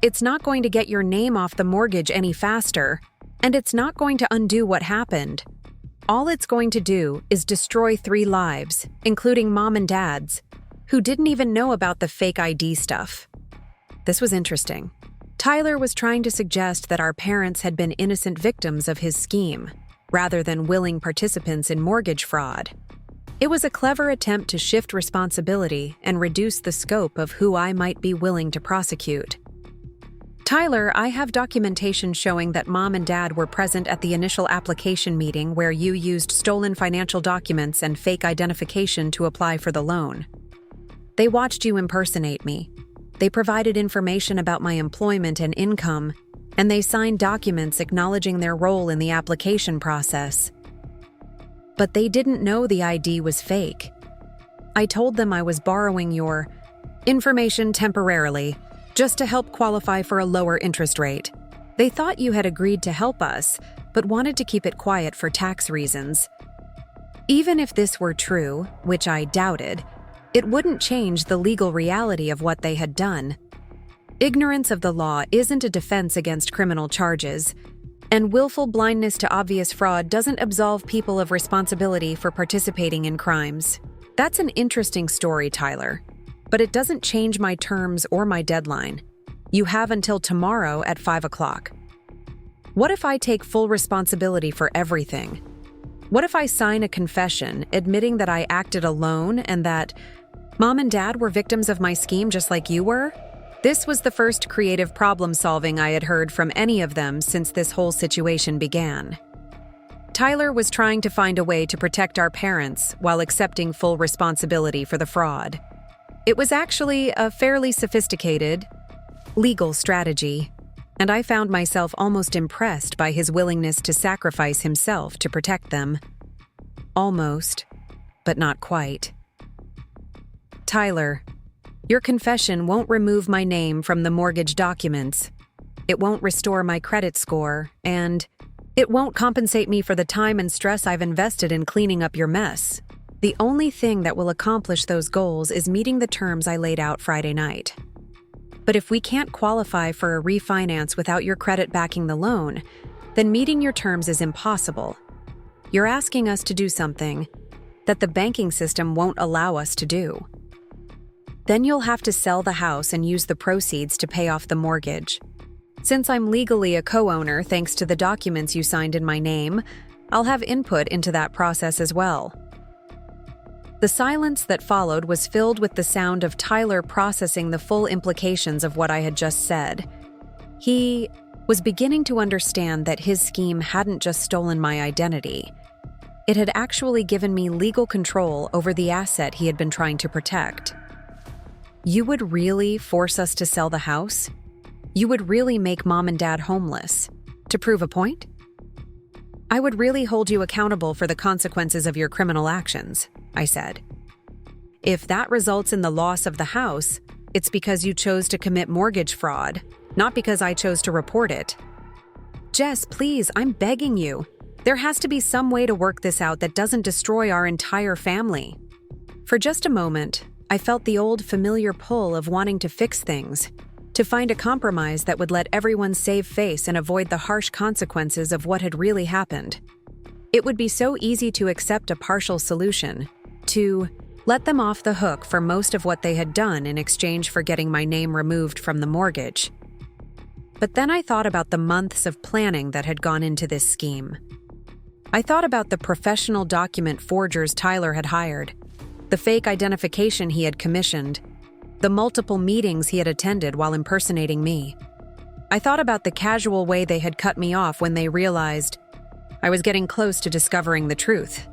It's not going to get your name off the mortgage any faster, and it's not going to undo what happened. All it's going to do is destroy 3 lives, including Mom and Dad's, who didn't even know about the fake ID stuff. This was interesting. Tyler was trying to suggest that our parents had been innocent victims of his scheme, rather than willing participants in mortgage fraud. It was a clever attempt to shift responsibility and reduce the scope of who I might be willing to prosecute. Tyler, I have documentation showing that Mom and Dad were present at the initial application meeting where you used stolen financial documents and fake identification to apply for the loan. They watched you impersonate me. They provided information about my employment and income, and they signed documents acknowledging their role in the application process. But they didn't know the ID was fake. I told them I was borrowing your information temporarily, just to help qualify for a lower interest rate. They thought you had agreed to help us, but wanted to keep it quiet for tax reasons. Even if this were true, which I doubted, it wouldn't change the legal reality of what they had done. Ignorance of the law isn't a defense against criminal charges. And willful blindness to obvious fraud doesn't absolve people of responsibility for participating in crimes. That's an interesting story, Tyler. But it doesn't change my terms or my deadline. You have until tomorrow at 5 o'clock. What if I take full responsibility for everything? What if I sign a confession admitting that I acted alone and that Mom and Dad were victims of my scheme just like you were? This was the first creative problem-solving I had heard from any of them since this whole situation began. Tyler was trying to find a way to protect our parents while accepting full responsibility for the fraud. It was actually a fairly sophisticated, legal strategy, and I found myself almost impressed by his willingness to sacrifice himself to protect them. Almost, but not quite. Tyler, your confession won't remove my name from the mortgage documents. It won't restore my credit score, and it won't compensate me for the time and stress I've invested in cleaning up your mess. The only thing that will accomplish those goals is meeting the terms I laid out Friday night. But if we can't qualify for a refinance without your credit backing the loan, then meeting your terms is impossible. You're asking us to do something that the banking system won't allow us to do. Then you'll have to sell the house and use the proceeds to pay off the mortgage. Since I'm legally a co-owner thanks to the documents you signed in my name, I'll have input into that process as well. The silence that followed was filled with the sound of Tyler processing the full implications of what I had just said. He was beginning to understand that his scheme hadn't just stolen my identity. It had actually given me legal control over the asset he had been trying to protect. You would really force us to sell the house? You would really make Mom and Dad homeless? To prove a point? I would really hold you accountable for the consequences of your criminal actions, I said. If that results in the loss of the house, it's because you chose to commit mortgage fraud, not because I chose to report it. Jess, please, I'm begging you. There has to be some way to work this out that doesn't destroy our entire family. For just a moment, I felt the old familiar pull of wanting to fix things, to find a compromise that would let everyone save face and avoid the harsh consequences of what had really happened. It would be so easy to accept a partial solution, to let them off the hook for most of what they had done in exchange for getting my name removed from the mortgage. But then I thought about the months of planning that had gone into this scheme. I thought about the professional document forgers Tyler had hired, the fake identification he had commissioned, the multiple meetings he had attended while impersonating me. I thought about the casual way they had cut me off when they realized I was getting close to discovering the truth.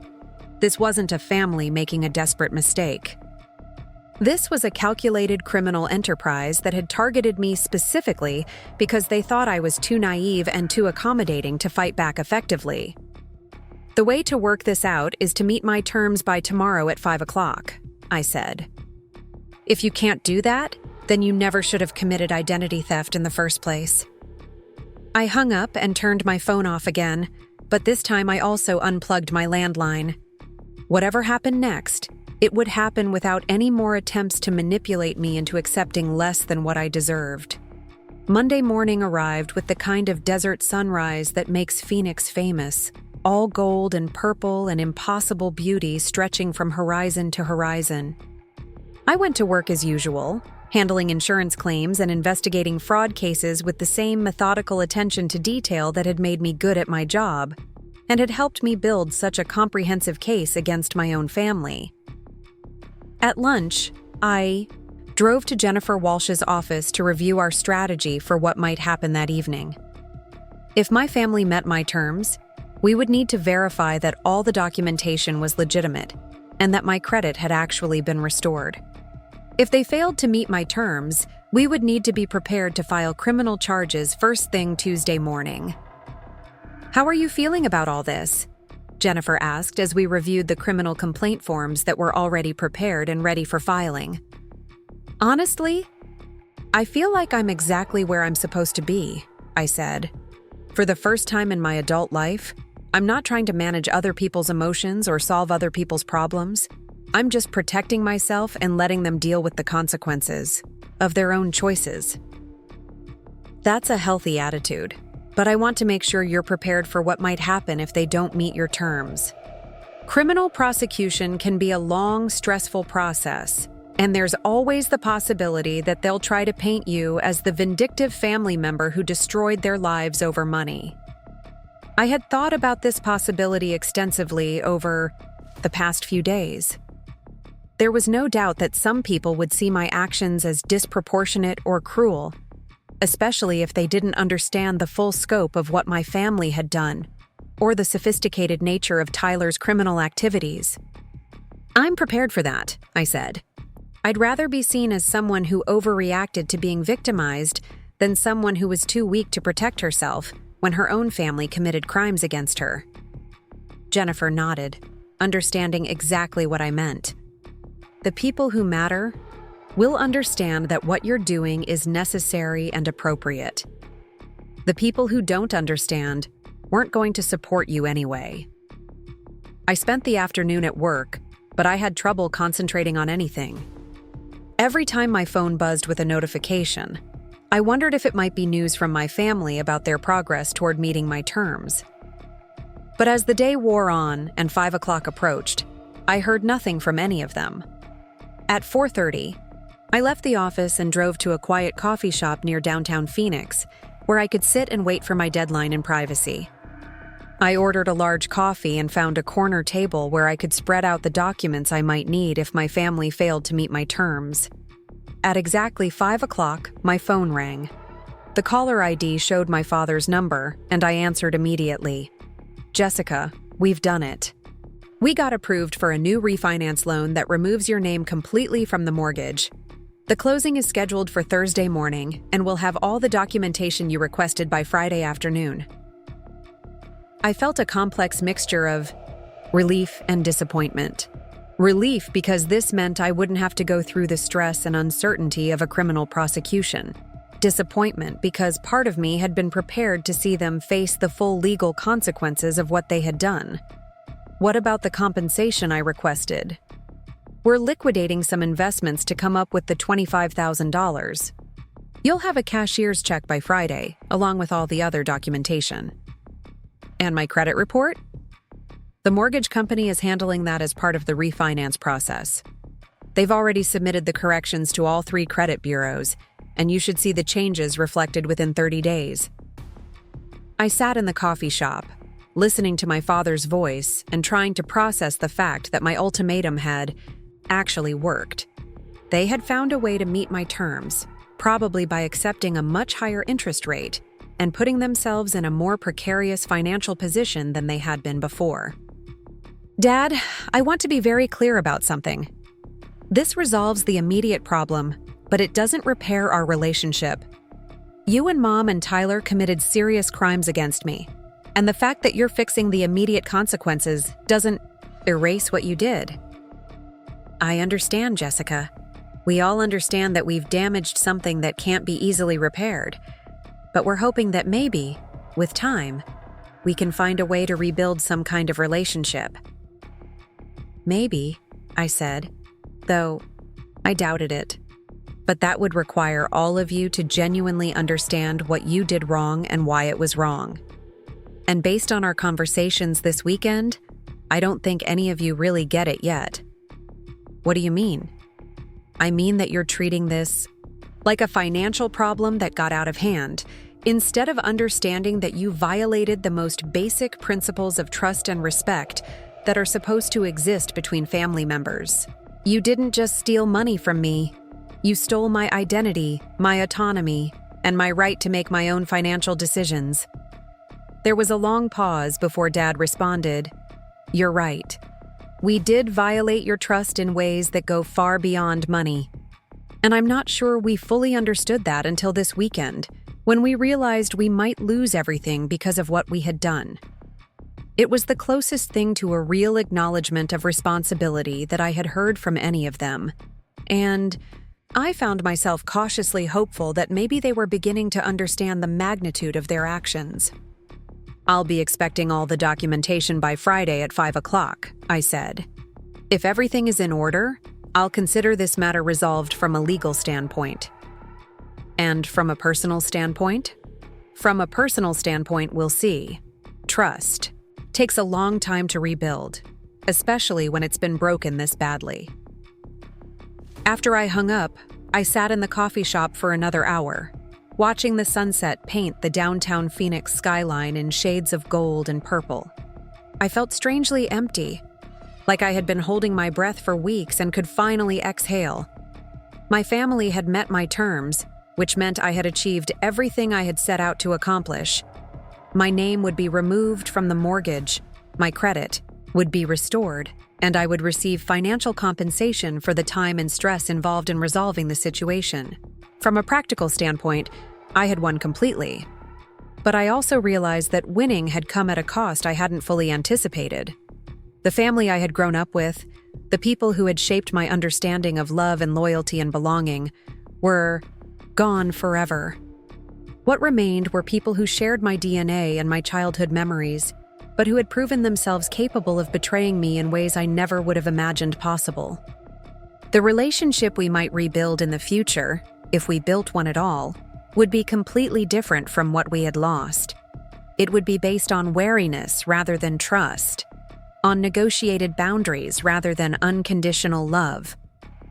This wasn't a family making a desperate mistake. This was a calculated criminal enterprise that had targeted me specifically because they thought I was too naive and too accommodating to fight back effectively. The way to work this out is to meet my terms by tomorrow at 5 o'clock, I said. If you can't do that, then you never should have committed identity theft in the first place. I hung up and turned my phone off again, but this time I also unplugged my landline. Whatever happened next, it would happen without any more attempts to manipulate me into accepting less than what I deserved. Monday morning arrived with the kind of desert sunrise that makes Phoenix famous, all gold and purple and impossible beauty stretching from horizon to horizon. I went to work as usual, handling insurance claims and investigating fraud cases with the same methodical attention to detail that had made me good at my job and had helped me build such a comprehensive case against my own family. At lunch, I drove to Jennifer Walsh's office to review our strategy for what might happen that evening. If my family met my terms, we would need to verify that all the documentation was legitimate and that my credit had actually been restored. If they failed to meet my terms, we would need to be prepared to file criminal charges first thing Tuesday morning. How are you feeling about all this? Jennifer asked as we reviewed the criminal complaint forms that were already prepared and ready for filing. Honestly, I feel like I'm exactly where I'm supposed to be, I said. For the first time in my adult life, I'm not trying to manage other people's emotions or solve other people's problems. I'm just protecting myself and letting them deal with the consequences of their own choices. That's a healthy attitude. but I want to make sure you're prepared for what might happen if they don't meet your terms. Criminal prosecution can be a long, stressful process, and there's always the possibility that they'll try to paint you as the vindictive family member who destroyed their lives over money. I had thought about this possibility extensively over the past few days. There was no doubt that some people would see my actions as disproportionate or cruel, especially if they didn't understand the full scope of what my family had done or the sophisticated nature of Tyler's criminal activities. I'm prepared for that, I said. I'd rather be seen as someone who overreacted to being victimized than someone who was too weak to protect herself when her own family committed crimes against her. Jennifer nodded, understanding exactly what I meant. The people who matter will understand that what you're doing is necessary and appropriate. The people who don't understand weren't going to support you anyway. I spent the afternoon at work, but I had trouble concentrating on anything. Every time my phone buzzed with a notification, I wondered if it might be news from my family about their progress toward meeting my terms. But as the day wore on and 5 o'clock approached, I heard nothing from any of them. At 4:30, I left the office and drove to a quiet coffee shop near downtown Phoenix, where I could sit and wait for my deadline in privacy. I ordered a large coffee and found a corner table where I could spread out the documents I might need if my family failed to meet my terms. At exactly 5 o'clock, my phone rang. The caller ID showed my father's number, and I answered immediately. Jessica, we've done it. We got approved for a new refinance loan that removes your name completely from the mortgage. The closing is scheduled for Thursday morning, and we'll have all the documentation you requested by Friday afternoon. I felt a complex mixture of relief and disappointment. Relief because this meant I wouldn't have to go through the stress and uncertainty of a criminal prosecution. Disappointment because part of me had been prepared to see them face the full legal consequences of what they had done. What about the compensation I requested? We're liquidating some investments to come up with the $25,000. You'll have a cashier's check by Friday, along with all the other documentation. And my credit report? The mortgage company is handling that as part of the refinance process. They've already submitted the corrections to all 3 credit bureaus, and you should see the changes reflected within 30 days. I sat in the coffee shop, listening to my father's voice and trying to process the fact that my ultimatum had actually worked. They had found a way to meet my terms, probably by accepting a much higher interest rate and putting themselves in a more precarious financial position than they had been before. Dad, I want to be very clear about something. This resolves the immediate problem, but it doesn't repair our relationship. You and Mom and Tyler committed serious crimes against me, and the fact that you're fixing the immediate consequences doesn't erase what you did. I understand, Jessica. We all understand that we've damaged something that can't be easily repaired, but we're hoping that maybe, with time, we can find a way to rebuild some kind of relationship. Maybe, I said, though I doubted it. But that would require all of you to genuinely understand what you did wrong and why it was wrong. And based on our conversations this weekend, I don't think any of you really get it yet. What do you mean? I mean that you're treating this like a financial problem that got out of hand, instead of understanding that you violated the most basic principles of trust and respect that are supposed to exist between family members. You didn't just steal money from me. You stole my identity, my autonomy, and my right to make my own financial decisions. There was a long pause before Dad responded, "You're right. We did violate your trust in ways that go far beyond money. And I'm not sure we fully understood that until this weekend, when we realized we might lose everything because of what we had done." It was the closest thing to a real acknowledgement of responsibility that I had heard from any of them. And I found myself cautiously hopeful that maybe they were beginning to understand the magnitude of their actions. "I'll be expecting all the documentation by Friday at 5 o'clock, I said. "If everything is in order, I'll consider this matter resolved from a legal standpoint." "And from a personal standpoint?" From a personal standpoint, we'll see. Trust takes a long time to rebuild, especially when it's been broken this badly. After I hung up, I sat in the coffee shop for another hour, watching the sunset paint the downtown Phoenix skyline in shades of gold and purple. I felt strangely empty, like I had been holding my breath for weeks and could finally exhale. My family had met my terms, which meant I had achieved everything I had set out to accomplish. My name would be removed from the mortgage, my credit would be restored, and I would receive financial compensation for the time and stress involved in resolving the situation. From a practical standpoint, I had won completely. But I also realized that winning had come at a cost I hadn't fully anticipated. The family I had grown up with, the people who had shaped my understanding of love and loyalty and belonging, were gone forever. What remained were people who shared my DNA and my childhood memories, but who had proven themselves capable of betraying me in ways I never would have imagined possible. The relationship we might rebuild in the future, if we built one at all, would be completely different from what we had lost. It would be based on wariness rather than trust, on negotiated boundaries rather than unconditional love,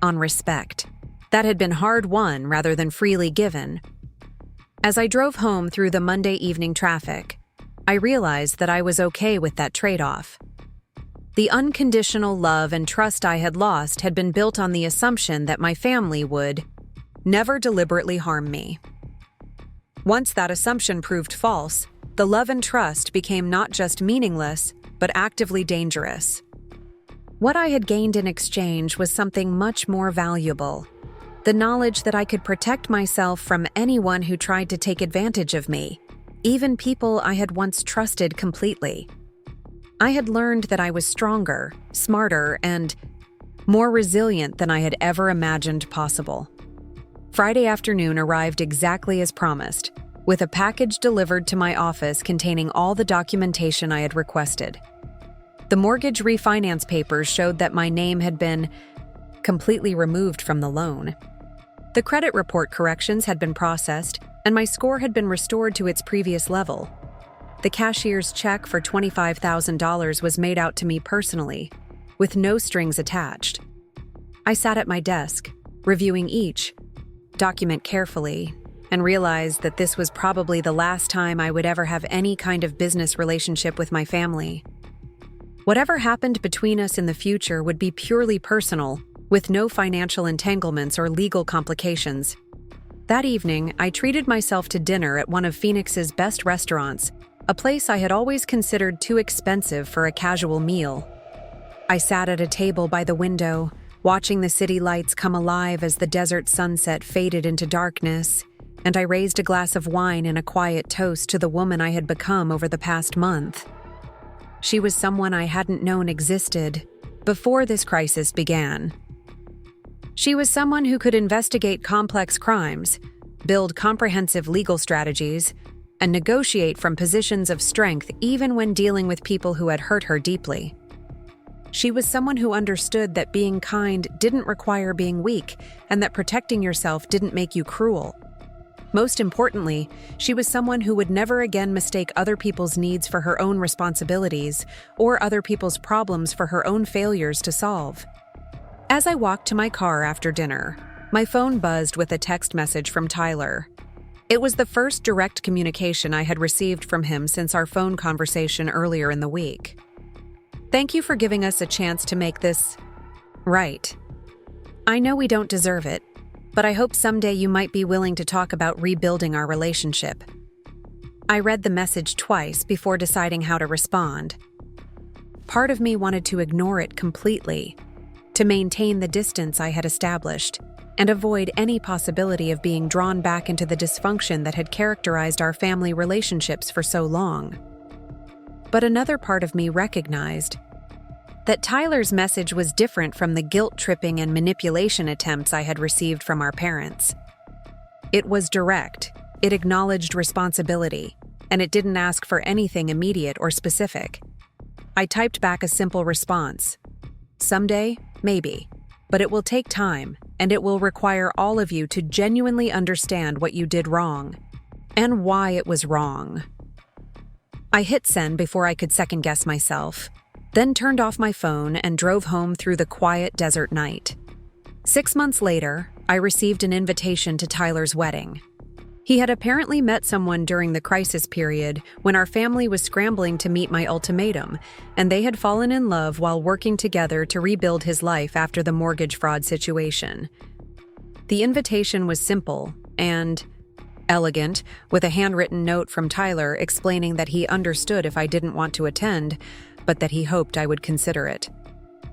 on respect that had been hard-won rather than freely given. As I drove home through the Monday evening traffic, I realized that I was okay with that trade-off. The unconditional love and trust I had lost had been built on the assumption that my family would never deliberately harm me. Once that assumption proved false, the love and trust became not just meaningless, but actively dangerous. What I had gained in exchange was something much more valuable: the knowledge that I could protect myself from anyone who tried to take advantage of me, even people I had once trusted completely. I had learned that I was stronger, smarter, and more resilient than I had ever imagined possible. Friday afternoon arrived exactly as promised, with a package delivered to my office containing all the documentation I had requested. The mortgage refinance papers showed that my name had been completely removed from the loan. The credit report corrections had been processed, and my score had been restored to its previous level. The cashier's check for $25,000 was made out to me personally, with no strings attached. I sat at my desk, reviewing each document carefully, and realized that this was probably the last time I would ever have any kind of business relationship with my family. Whatever happened between us in the future would be purely personal, with no financial entanglements or legal complications. That evening, I treated myself to dinner at one of Phoenix's best restaurants, a place I had always considered too expensive for a casual meal. I sat at a table by the window, watching the city lights come alive as the desert sunset faded into darkness, and I raised a glass of wine in a quiet toast to the woman I had become over the past month. She was someone I hadn't known existed before this crisis began. She was someone who could investigate complex crimes, build comprehensive legal strategies, and negotiate from positions of strength even when dealing with people who had hurt her deeply. She was someone who understood that being kind didn't require being weak, and that protecting yourself didn't make you cruel. Most importantly, she was someone who would never again mistake other people's needs for her own responsibilities, or other people's problems for her own failures to solve. As I walked to my car after dinner, my phone buzzed with a text message from Tyler. It was the first direct communication I had received from him since our phone conversation earlier in the week. "Thank you for giving us a chance to make this right. I know we don't deserve it, but I hope someday you might be willing to talk about rebuilding our relationship." I read the message twice before deciding how to respond. Part of me wanted to ignore it completely, to maintain the distance I had established, and avoid any possibility of being drawn back into the dysfunction that had characterized our family relationships for so long. But another part of me recognized that Tyler's message was different from the guilt-tripping and manipulation attempts I had received from our parents. It was direct, it acknowledged responsibility, and it didn't ask for anything immediate or specific. I typed back a simple response. "Someday, maybe, but it will take time, and it will require all of you to genuinely understand what you did wrong. and why it was wrong. I hit send before I could second-guess myself, then turned off my phone and drove home through the quiet desert night. 6 months later, I received an invitation to Tyler's wedding. He had apparently met someone during the crisis period when our family was scrambling to meet my ultimatum, and they had fallen in love while working together to rebuild his life after the mortgage fraud situation. The invitation was simple and elegant, with a handwritten note from Tyler explaining that he understood if I didn't want to attend, but that he hoped I would consider it.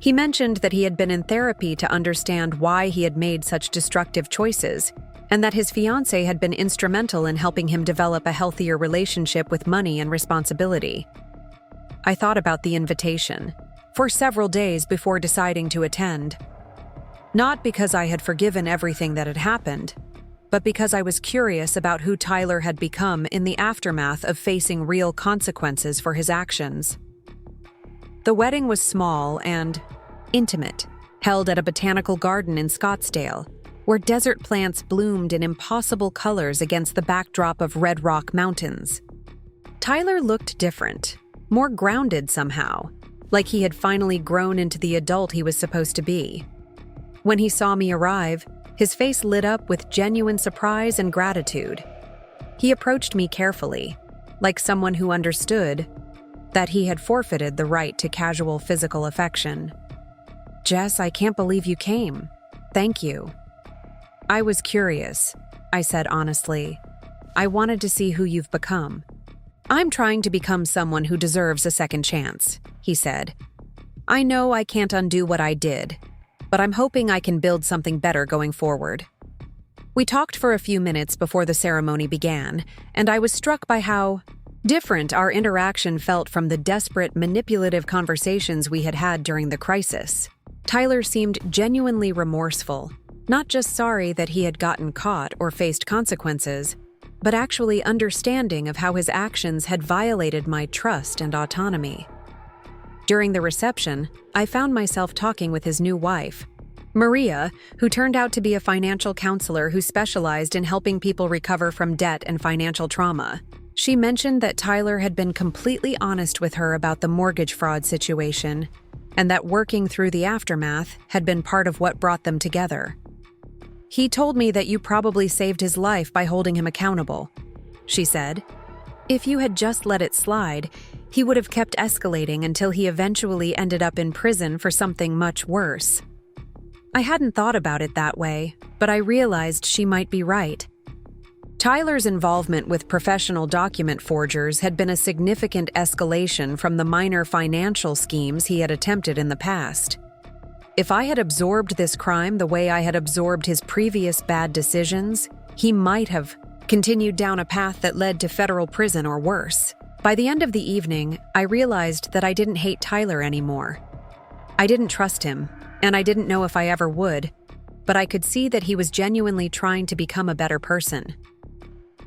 He mentioned that he had been in therapy to understand why he had made such destructive choices, and that his fiancée had been instrumental in helping him develop a healthier relationship with money and responsibility. I thought about the invitation for several days before deciding to attend. Not because I had forgiven everything that had happened, but because I was curious about who Tyler had become in the aftermath of facing real consequences for his actions. The wedding was small and intimate, held at a botanical garden in Scottsdale, where desert plants bloomed in impossible colors against the backdrop of Red Rock Mountains. Tyler looked different, more grounded somehow, like he had finally grown into the adult he was supposed to be. When he saw me arrive, his face lit up with genuine surprise and gratitude. He approached me carefully, like someone who understood that he had forfeited the right to casual physical affection. "Jess, I can't believe you came. Thank you." "I was curious," I said honestly. "I wanted to see who you've become." "I'm trying to become someone who deserves a second chance," he said. "I know I can't undo what I did, but I'm hoping I can build something better going forward." We talked for a few minutes before the ceremony began, and I was struck by how different our interaction felt from the desperate, manipulative conversations we had had during the crisis. Tyler seemed genuinely remorseful, not just sorry that he had gotten caught or faced consequences, but actually understanding of how his actions had violated my trust and autonomy. During the reception, I found myself talking with his new wife, Maria, who turned out to be a financial counselor who specialized in helping people recover from debt and financial trauma. She mentioned that Tyler had been completely honest with her about the mortgage fraud situation, and that working through the aftermath had been part of what brought them together. "He told me that you probably saved his life by holding him accountable," she said. "If you had just let it slide, he would have kept escalating until he eventually ended up in prison for something much worse." I hadn't thought about it that way, but I realized she might be right. Tyler's involvement with professional document forgers had been a significant escalation from the minor financial schemes he had attempted in the past. If I had absorbed this crime the way I had absorbed his previous bad decisions, he might have continued down a path that led to federal prison or worse. By the end of the evening, I realized that I didn't hate Tyler anymore. I didn't trust him, and I didn't know if I ever would, but I could see that he was genuinely trying to become a better person.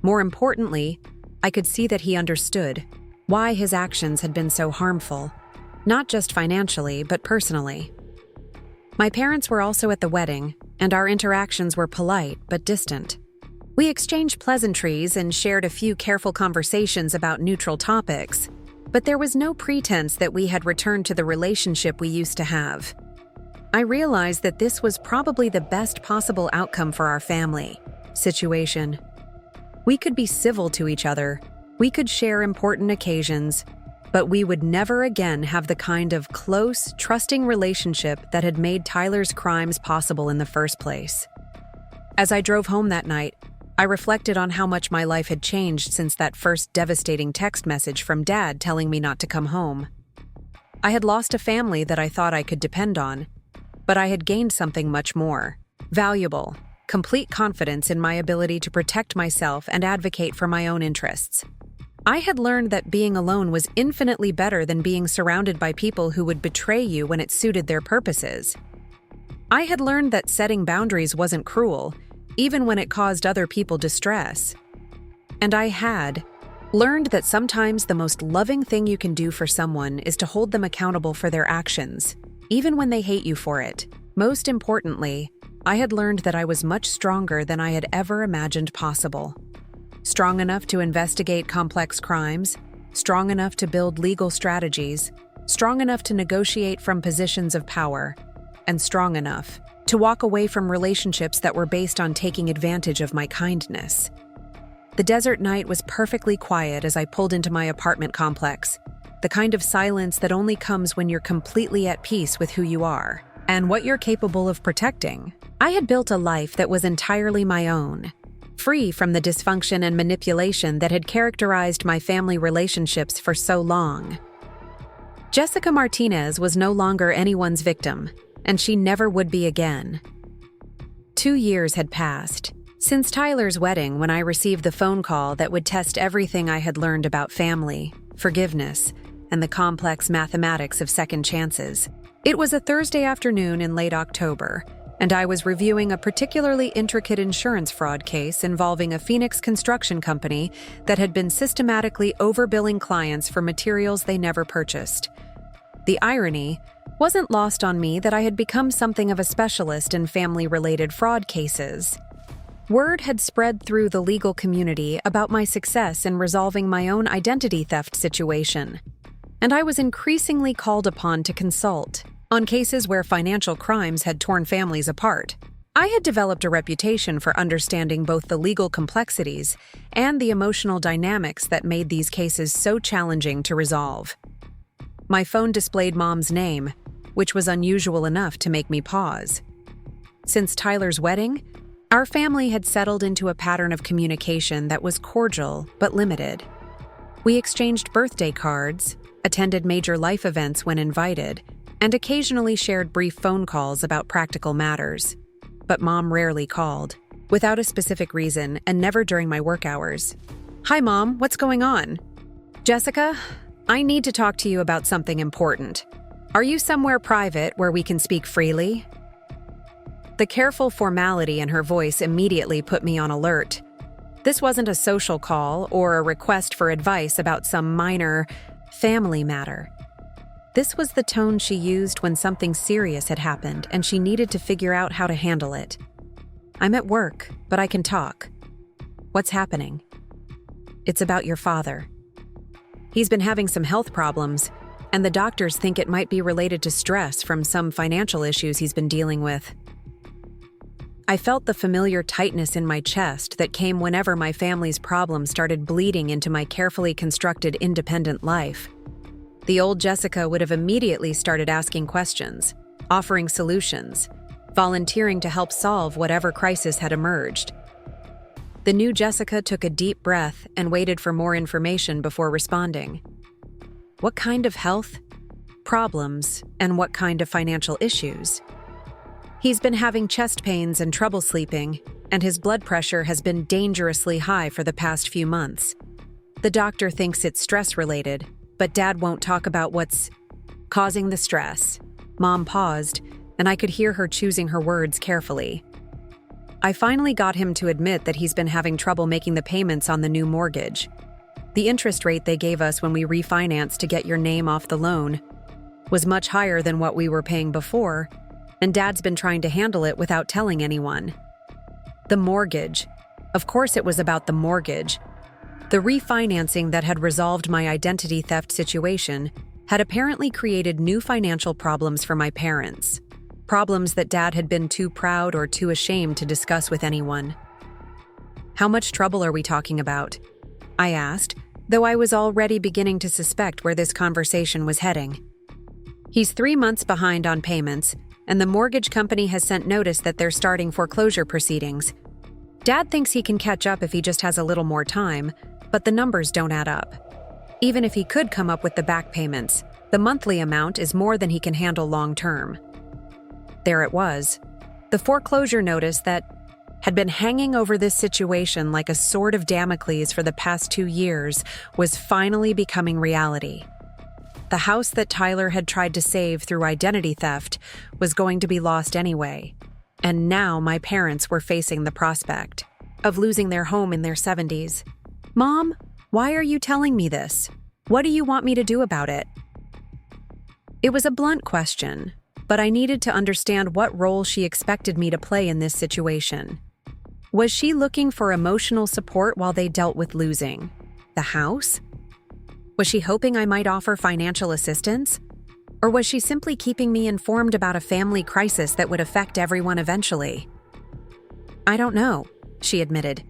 More importantly, I could see that he understood why his actions had been so harmful, not just financially, but personally. My parents were also at the wedding, and our interactions were polite but distant. We exchanged pleasantries and shared a few careful conversations about neutral topics, but there was no pretense that we had returned to the relationship we used to have. I realized that this was probably the best possible outcome for our family situation. We could be civil to each other, we could share important occasions, but we would never again have the kind of close, trusting relationship that had made Tyler's crimes possible in the first place. As I drove home that night, I reflected on how much my life had changed since that first devastating text message from Dad telling me not to come home. I had lost a family that I thought I could depend on, but I had gained something much more valuable: complete confidence in my ability to protect myself and advocate for my own interests. I had learned that being alone was infinitely better than being surrounded by people who would betray you when it suited their purposes. I had learned that setting boundaries wasn't cruel, even when it caused other people distress. And I had learned that sometimes the most loving thing you can do for someone is to hold them accountable for their actions, even when they hate you for it. Most importantly, I had learned that I was much stronger than I had ever imagined possible. strong enough to investigate complex crimes, strong enough to build legal strategies, strong enough to negotiate from positions of power, and strong enough to walk away from relationships that were based on taking advantage of my kindness. The desert night was perfectly quiet as I pulled into my apartment complex, the kind of silence that only comes when you're completely at peace with who you are and what you're capable of protecting. I had built a life that was entirely my own, free from the dysfunction and manipulation that had characterized my family relationships for so long. Jessica Martinez was no longer anyone's victim, and she never would be again. 2 years had passed since Tyler's wedding when I received the phone call that would test everything I had learned about family, forgiveness, and the complex mathematics of second chances. It was a Thursday afternoon in late October, and I was reviewing a particularly intricate insurance fraud case involving a Phoenix construction company that had been systematically overbilling clients for materials they never purchased. The irony wasn't lost on me that I had become something of a specialist in family-related fraud cases. Word had spread through the legal community about my success in resolving my own identity theft situation, and I was increasingly called upon to consult on cases where financial crimes had torn families apart. I had developed a reputation for understanding both the legal complexities and the emotional dynamics that made these cases so challenging to resolve. My phone displayed Mom's name, which was unusual enough to make me pause. Since Tyler's wedding, our family had settled into a pattern of communication that was cordial but limited. We exchanged birthday cards, attended major life events when invited, and occasionally shared brief phone calls about practical matters. But Mom rarely called, without a specific reason and never during my work hours. "Hi, Mom, what's going on?" "Jessica, I need to talk to you about something important. Are you somewhere private where we can speak freely?" The careful formality in her voice immediately put me on alert. This wasn't a social call or a request for advice about some minor family matter. This was the tone she used when something serious had happened and she needed to figure out how to handle it. "I'm at work, but I can talk." "What's happening?" "It's about your father. He's been having some health problems, and the doctors think it might be related to stress from some financial issues he's been dealing with." I felt the familiar tightness in my chest that came whenever my family's problems started bleeding into my carefully constructed independent life. The old Jessica would have immediately started asking questions, offering solutions, volunteering to help solve whatever crisis had emerged. The new Jessica took a deep breath and waited for more information before responding. "What kind of health problems and what kind of financial issues?" "He's been having chest pains and trouble sleeping, and his blood pressure has been dangerously high for the past few months. The doctor thinks it's stress-related, but Dad won't talk about what's causing the stress." Mom paused, and I could hear her choosing her words carefully. "I finally got him to admit that he's been having trouble making the payments on the new mortgage. The interest rate they gave us when we refinanced to get your name off the loan was much higher than what we were paying before, and Dad's been trying to handle it without telling anyone." The mortgage. Of course it was about the mortgage. The refinancing that had resolved my identity theft situation had apparently created new financial problems for my parents. Problems that Dad had been too proud or too ashamed to discuss with anyone. "How much trouble are we talking about?" I asked, though I was already beginning to suspect where this conversation was heading. "He's 3 months behind on payments, and the mortgage company has sent notice that they're starting foreclosure proceedings. Dad thinks he can catch up if he just has a little more time, but the numbers don't add up. Even if he could come up with the back payments, the monthly amount is more than he can handle long-term." There it was, the foreclosure notice that had been hanging over this situation like a sword of Damocles for the past 2 years was finally becoming reality. The house that Tyler had tried to save through identity theft was going to be lost anyway, and now my parents were facing the prospect of losing their home in their 70s. "Mom, why are you telling me this? What do you want me to do about it?" It was a blunt question, but I needed to understand what role she expected me to play in this situation. Was she looking for emotional support while they dealt with losing the house? Was she hoping I might offer financial assistance? Or was she simply keeping me informed about a family crisis that would affect everyone eventually? I don't know, she admitted.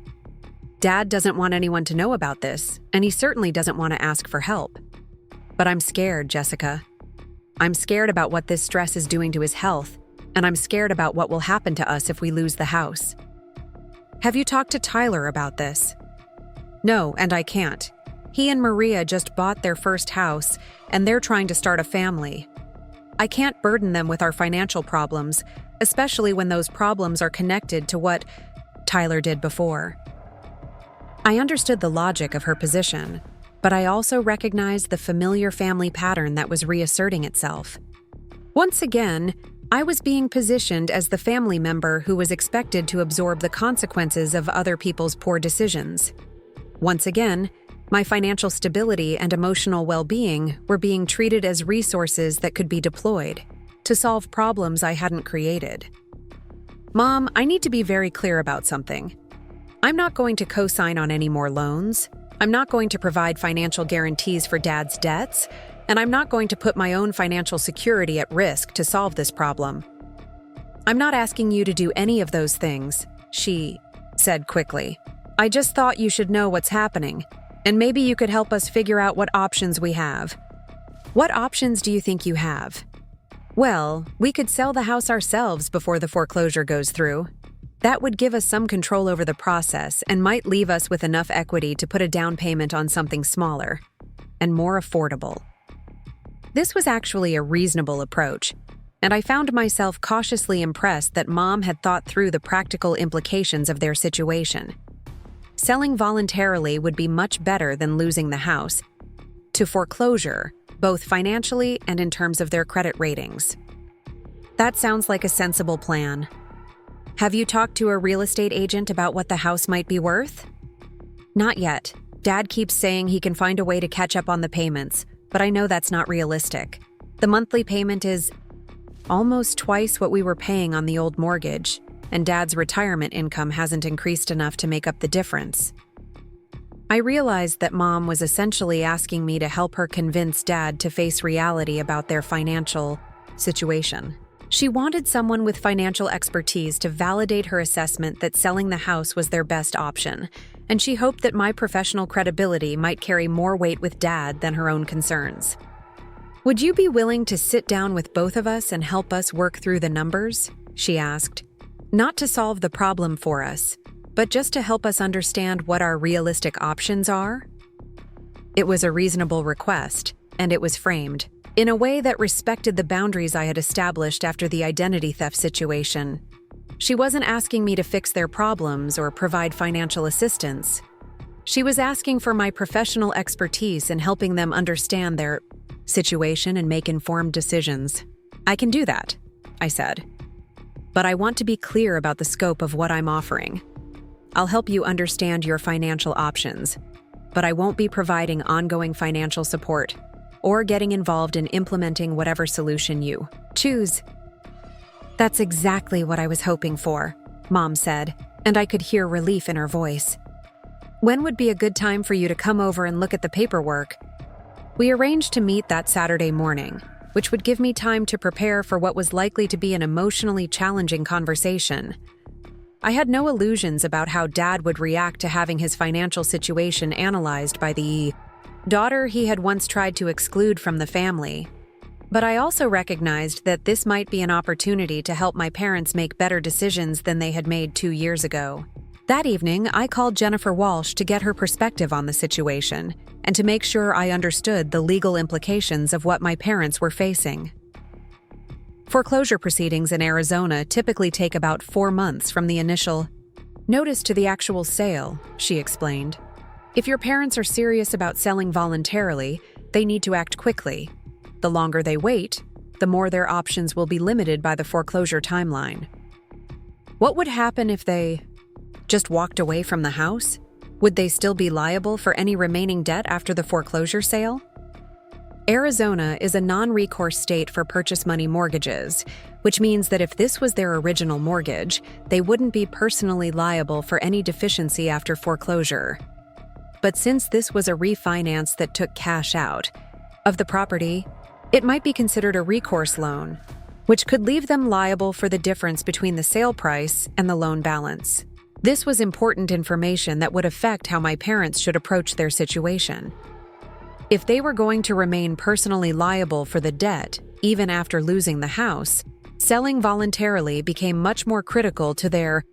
Dad doesn't want anyone to know about this, and he certainly doesn't want to ask for help. But I'm scared, Jessica. I'm scared about what this stress is doing to his health, and I'm scared about what will happen to us if we lose the house. Have you talked to Tyler about this? No, and I can't. He and Maria just bought their first house, and they're trying to start a family. I can't burden them with our financial problems, especially when those problems are connected to what Tyler did before. I understood the logic of her position, but I also recognized the familiar family pattern that was reasserting itself. Once again, I was being positioned as the family member who was expected to absorb the consequences of other people's poor decisions. Once again, my financial stability and emotional well-being were being treated as resources that could be deployed to solve problems I hadn't created. Mom, I need to be very clear about something. I'm not going to co-sign on any more loans. I'm not going to provide financial guarantees for Dad's debts, and I'm not going to put my own financial security at risk to solve this problem. I'm not asking you to do any of those things, she said quickly. I just thought you should know what's happening, and maybe you could help us figure out what options we have. What options do you think you have? Well, we could sell the house ourselves before the foreclosure goes through. That would give us some control over the process and might leave us with enough equity to put a down payment on something smaller and more affordable. This was actually a reasonable approach, and I found myself cautiously impressed that Mom had thought through the practical implications of their situation. Selling voluntarily would be much better than losing the house to foreclosure, both financially and in terms of their credit ratings. That sounds like a sensible plan. Have you talked to a real estate agent about what the house might be worth? Not yet. Dad keeps saying he can find a way to catch up on the payments, but I know that's not realistic. The monthly payment is almost twice what we were paying on the old mortgage, and Dad's retirement income hasn't increased enough to make up the difference. I realized that Mom was essentially asking me to help her convince Dad to face reality about their financial situation. She wanted someone with financial expertise to validate her assessment that selling the house was their best option, and she hoped that my professional credibility might carry more weight with Dad than her own concerns. Would you be willing to sit down with both of us and help us work through the numbers? She asked. Not to solve the problem for us, but just to help us understand what our realistic options are? It was a reasonable request, and it was framed in a way that respected the boundaries I had established after the identity theft situation. She wasn't asking me to fix their problems or provide financial assistance. She was asking for my professional expertise in helping them understand their situation and make informed decisions. I can do that, I said. But I want to be clear about the scope of what I'm offering. I'll help you understand your financial options, but I won't be providing ongoing financial support or getting involved in implementing whatever solution you choose. That's exactly what I was hoping for, Mom said, and I could hear relief in her voice. When would be a good time for you to come over and look at the paperwork? We arranged to meet that Saturday morning, which would give me time to prepare for what was likely to be an emotionally challenging conversation. I had no illusions about how Dad would react to having his financial situation analyzed by the daughter he had once tried to exclude from the family. But I also recognized that this might be an opportunity to help my parents make better decisions than they had made 2 years ago. That evening, I called Jennifer Walsh to get her perspective on the situation and to make sure I understood the legal implications of what my parents were facing. Foreclosure proceedings in Arizona typically take about 4 months from the initial notice to the actual sale, she explained. If your parents are serious about selling voluntarily, they need to act quickly. The longer they wait, the more their options will be limited by the foreclosure timeline. What would happen if they just walked away from the house? Would they still be liable for any remaining debt after the foreclosure sale? Arizona is a non-recourse state for purchase money mortgages, which means that if this was their original mortgage, they wouldn't be personally liable for any deficiency after foreclosure. But since this was a refinance that took cash out of the property, it might be considered a recourse loan, which could leave them liable for the difference between the sale price and the loan balance. This was important information that would affect how my parents should approach their situation. If they were going to remain personally liable for the debt, even after losing the house, selling voluntarily became much more critical to their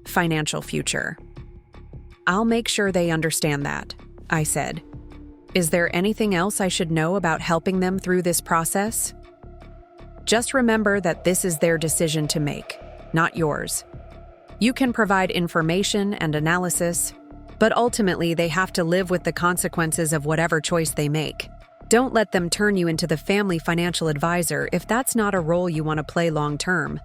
financial future. "I'll make sure they understand that," I said. "Is there anything else I should know about helping them through this process?" "Just remember that this is their decision to make, not yours. You can provide information and analysis, but ultimately they have to live with the consequences of whatever choice they make. Don't let them turn you into the family financial advisor if that's not a role you want to play long term."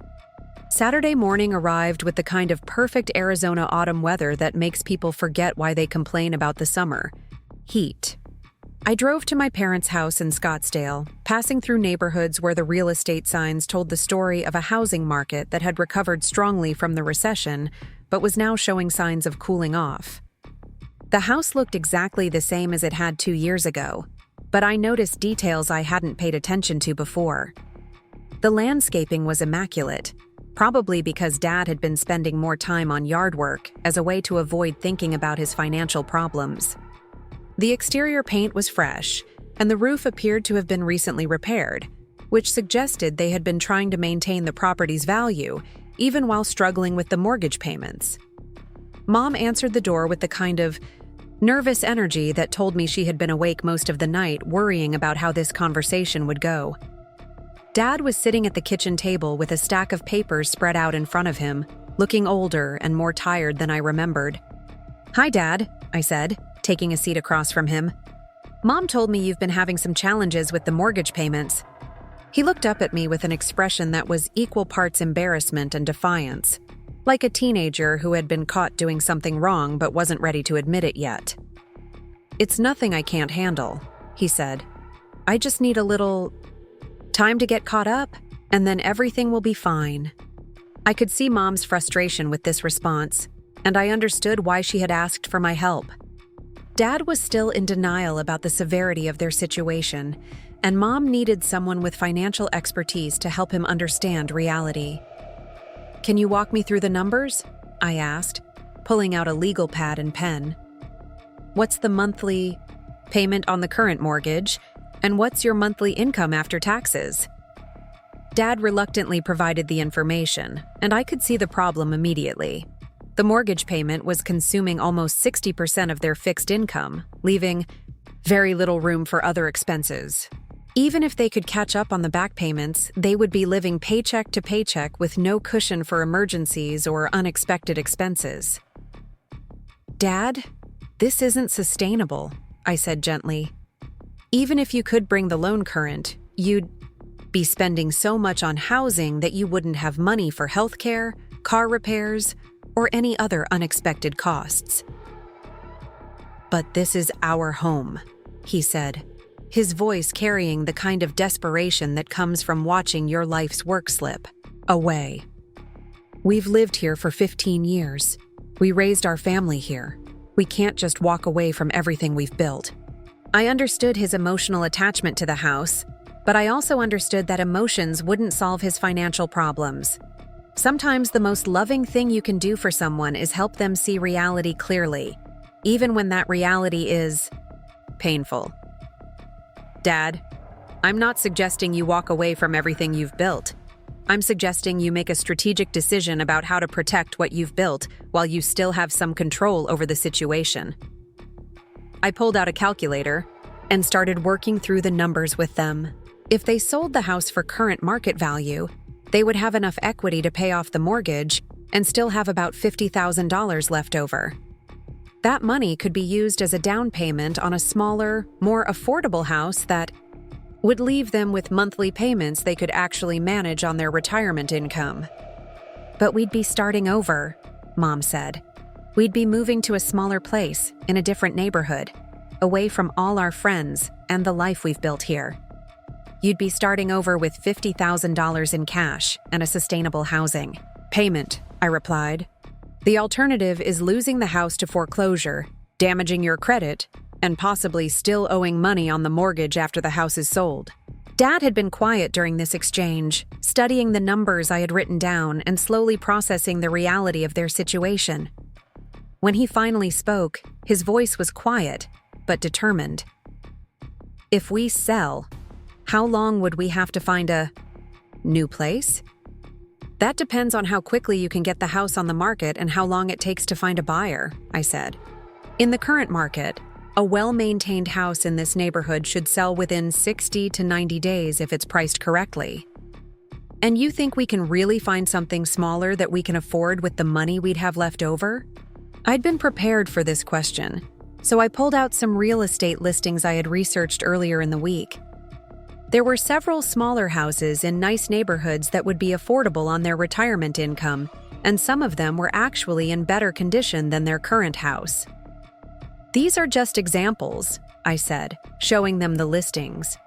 Saturday morning arrived with the kind of perfect Arizona autumn weather that makes people forget why they complain about the summer: heat. I drove to my parents' house in Scottsdale, passing through neighborhoods where the real estate signs told the story of a housing market that had recovered strongly from the recession, but was now showing signs of cooling off. The house looked exactly the same as it had 2 years ago, but I noticed details I hadn't paid attention to before. The landscaping was immaculate, probably because Dad had been spending more time on yard work as a way to avoid thinking about his financial problems. The exterior paint was fresh, and the roof appeared to have been recently repaired, which suggested they had been trying to maintain the property's value, even while struggling with the mortgage payments. Mom answered the door with the kind of nervous energy that told me she had been awake most of the night worrying about how this conversation would go. Dad was sitting at the kitchen table with a stack of papers spread out in front of him, looking older and more tired than I remembered. "Hi, Dad," I said, taking a seat across from him. "Mom told me you've been having some challenges with the mortgage payments." He looked up at me with an expression that was equal parts embarrassment and defiance, like a teenager who had been caught doing something wrong but wasn't ready to admit it yet. "It's nothing I can't handle," he said. "I just need a little time to get caught up, and then everything will be fine." I could see Mom's frustration with this response, and I understood why she had asked for my help. Dad was still in denial about the severity of their situation, and Mom needed someone with financial expertise to help him understand reality. "Can you walk me through the numbers?" I asked, pulling out a legal pad and pen. "What's the monthly payment on the current mortgage, and what's your monthly income after taxes?" Dad reluctantly provided the information, and I could see the problem immediately. The mortgage payment was consuming almost 60% of their fixed income, leaving very little room for other expenses. Even if they could catch up on the back payments, they would be living paycheck to paycheck with no cushion for emergencies or unexpected expenses. "Dad, this isn't sustainable," I said gently. "Even if you could bring the loan current, you'd be spending so much on housing that you wouldn't have money for healthcare, car repairs, or any other unexpected costs." "But this is our home," he said, his voice carrying the kind of desperation that comes from watching your life's work slip away. "We've lived here for 15 years. We raised our family here. We can't just walk away from everything we've built." I understood his emotional attachment to the house, but I also understood that emotions wouldn't solve his financial problems. Sometimes the most loving thing you can do for someone is help them see reality clearly, even when that reality is painful. "Dad, I'm not suggesting you walk away from everything you've built. I'm suggesting you make a strategic decision about how to protect what you've built while you still have some control over the situation." I pulled out a calculator and started working through the numbers with them. If they sold the house for current market value, they would have enough equity to pay off the mortgage and still have about $50,000 left over. That money could be used as a down payment on a smaller, more affordable house that would leave them with monthly payments they could actually manage on their retirement income. "But we'd be starting over," Mom said. "We'd be moving to a smaller place in a different neighborhood. away from all our friends and the life we've built here. You'd be starting over with $50,000 in cash and a sustainable housing payment, I replied. The alternative is losing the house to foreclosure, damaging your credit, and possibly still owing money on the mortgage after the house is sold. Dad had been quiet during this exchange, studying the numbers I had written down and slowly processing the reality of their situation. When he finally spoke, his voice was quiet, but determined. If we sell, how long would we have to find a new place? That depends on how quickly you can get the house on the market and how long it takes to find a buyer, I said. In the current market, a well-maintained house in this neighborhood should sell within 60 to 90 days if it's priced correctly. And you think we can really find something smaller that we can afford with the money we'd have left over? I'd been prepared for this question, so I pulled out some real estate listings I had researched earlier in the week. There were several smaller houses in nice neighborhoods that would be affordable on their retirement income, and some of them were actually in better condition than their current house. These are just examples, I said, showing them the listings.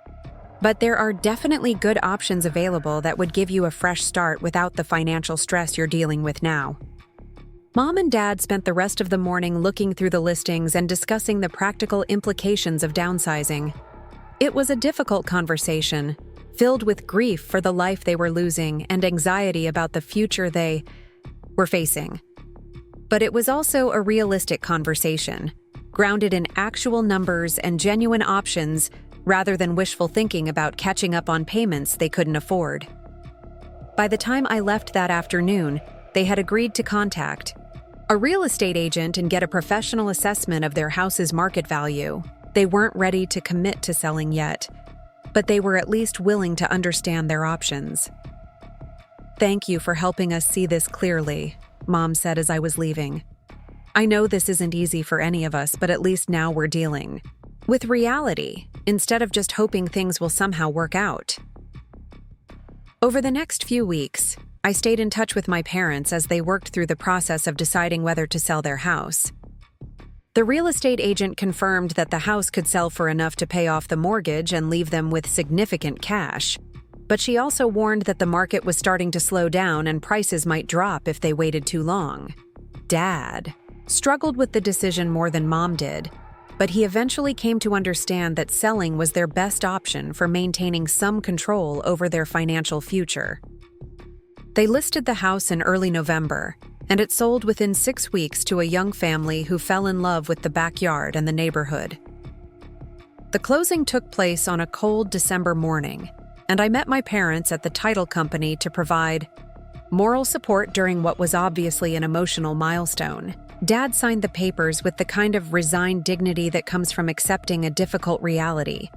But there are definitely good options available that would give you a fresh start without the financial stress you're dealing with now. Mom and Dad spent the rest of the morning looking through the listings and discussing the practical implications of downsizing. It was a difficult conversation, filled with grief for the life they were losing and anxiety about the future they were facing. But it was also a realistic conversation, grounded in actual numbers and genuine options rather than wishful thinking about catching up on payments they couldn't afford. By the time I left that afternoon, they had agreed to contact a real estate agent and get a professional assessment of their house's market value. They weren't ready to commit to selling yet, but they were at least willing to understand their options. "Thank you for helping us see this clearly," Mom said as I was leaving. "I know this isn't easy for any of us, but at least now we're dealing with reality instead of just hoping things will somehow work out." Over the next few weeks, I stayed in touch with my parents as they worked through the process of deciding whether to sell their house. The real estate agent confirmed that the house could sell for enough to pay off the mortgage and leave them with significant cash, but she also warned that the market was starting to slow down and prices might drop if they waited too long. Dad struggled with the decision more than Mom did, but he eventually came to understand that selling was their best option for maintaining some control over their financial future. They listed the house in early November, and it sold within 6 weeks to a young family who fell in love with the backyard and the neighborhood. The closing took place on a cold December morning, and I met my parents at the title company to provide moral support during what was obviously an emotional milestone. Dad signed the papers with the kind of resigned dignity that comes from accepting a difficult reality,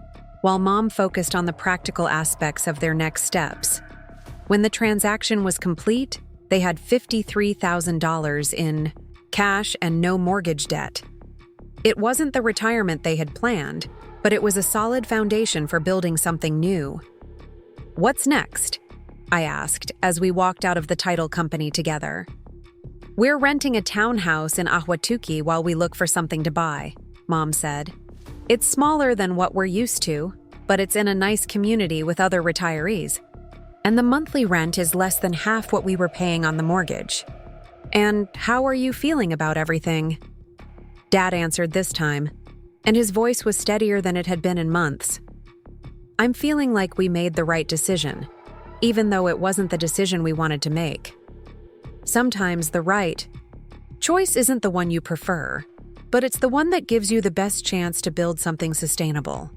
while Mom focused on the practical aspects of their next steps. When the transaction was complete, they had $53,000 in cash and no mortgage debt. It wasn't the retirement they had planned, but it was a solid foundation for building something new. "What's next?" I asked as we walked out of the title company together. "We're renting a townhouse in Ahwatukee while we look for something to buy," Mom said. "It's smaller than what we're used to, but it's in a nice community with other retirees. And the monthly rent is less than half what we were paying on the mortgage. And how are you feeling about everything?" Dad answered this time, and his voice was steadier than it had been in months. "I'm feeling like we made the right decision, even though it wasn't the decision we wanted to make. Sometimes the right choice isn't the one you prefer, but it's the one that gives you the best chance to build something sustainable."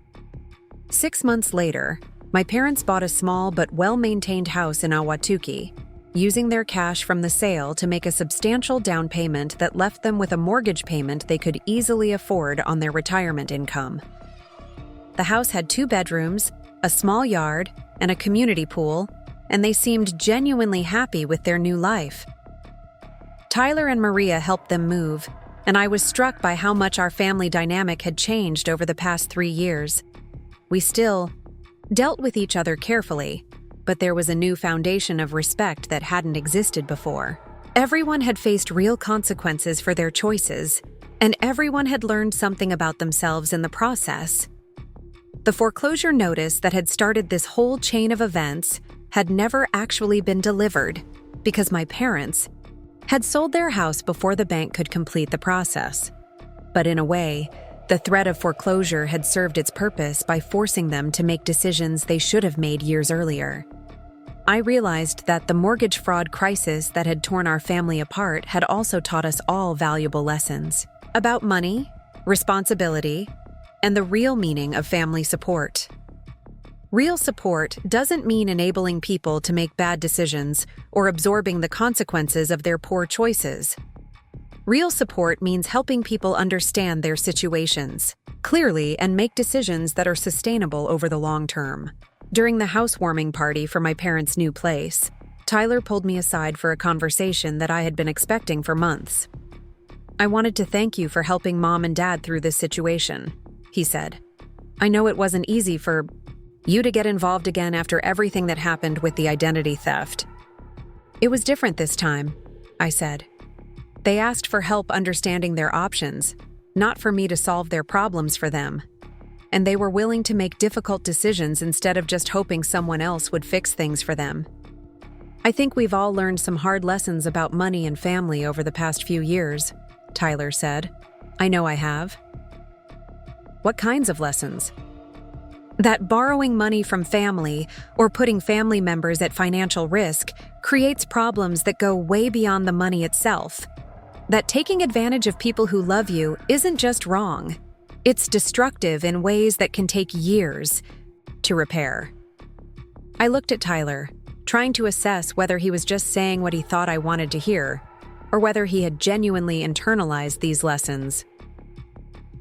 6 months later, my parents bought a small but well-maintained house in Ahwatukee, using their cash from the sale to make a substantial down payment that left them with a mortgage payment they could easily afford on their retirement income. The house had 2 bedrooms, a small yard, and a community pool, and they seemed genuinely happy with their new life. Tyler and Maria helped them move, and I was struck by how much our family dynamic had changed over the past 3 years. We still dealt with each other carefully, but there was a new foundation of respect that hadn't existed before. Everyone had faced real consequences for their choices, and everyone had learned something about themselves in the process. The foreclosure notice that had started this whole chain of events had never actually been delivered because my parents had sold their house before the bank could complete the process. But in a way, the threat of foreclosure had served its purpose by forcing them to make decisions they should have made years earlier. I realized that the mortgage fraud crisis that had torn our family apart had also taught us all valuable lessons about money, responsibility, and the real meaning of family support. Real support doesn't mean enabling people to make bad decisions or absorbing the consequences of their poor choices. Real support means helping people understand their situations clearly and make decisions that are sustainable over the long term. During the housewarming party for my parents' new place, Tyler pulled me aside for a conversation that I had been expecting for months. "I wanted to thank you for helping Mom and Dad through this situation," he said. "I know it wasn't easy for you to get involved again after everything that happened with the identity theft." "It was different this time," I said. "They asked for help understanding their options, not for me to solve their problems for them. And they were willing to make difficult decisions instead of just hoping someone else would fix things for them. I think we've all learned some hard lessons about money and family over the past few years," Tyler said. "I know I have." "What kinds of lessons?" "That borrowing money from family or putting family members at financial risk creates problems that go way beyond the money itself. That taking advantage of people who love you isn't just wrong. It's destructive in ways that can take years to repair." I looked at Tyler, trying to assess whether he was just saying what he thought I wanted to hear, or whether he had genuinely internalized these lessons.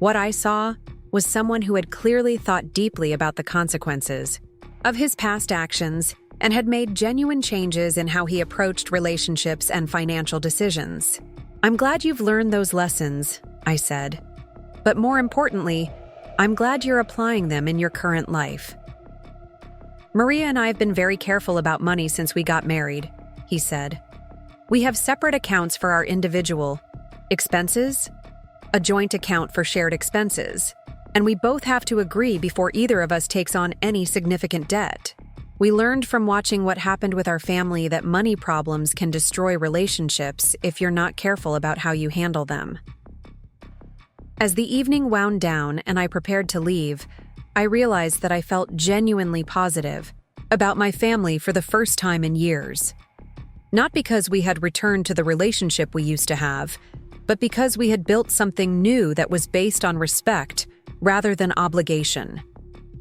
What I saw was someone who had clearly thought deeply about the consequences of his past actions and had made genuine changes in how he approached relationships and financial decisions. "I'm glad you've learned those lessons," I said. "But more importantly, I'm glad you're applying them in your current life." "Maria and I have been very careful about money since we got married," he said. "We have separate accounts for our individual expenses, a joint account for shared expenses, and we both have to agree before either of us takes on any significant debt. We learned from watching what happened with our family that money problems can destroy relationships if you're not careful about how you handle them." As the evening wound down and I prepared to leave, I realized that I felt genuinely positive about my family for the first time in years. Not because we had returned to the relationship we used to have, but because we had built something new that was based on respect rather than obligation,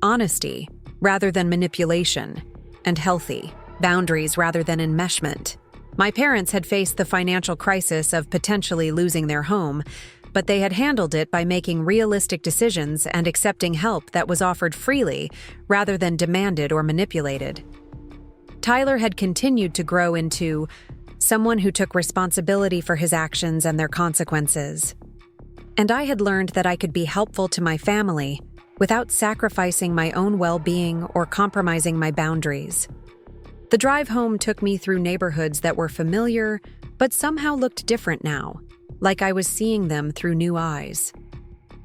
honesty rather than manipulation, and healthy boundaries rather than enmeshment. My parents had faced the financial crisis of potentially losing their home, but they had handled it by making realistic decisions and accepting help that was offered freely rather than demanded or manipulated. Tyler had continued to grow into someone who took responsibility for his actions and their consequences. And I had learned that I could be helpful to my family without sacrificing my own well-being or compromising my boundaries. The drive home took me through neighborhoods that were familiar, but somehow looked different now, like I was seeing them through new eyes.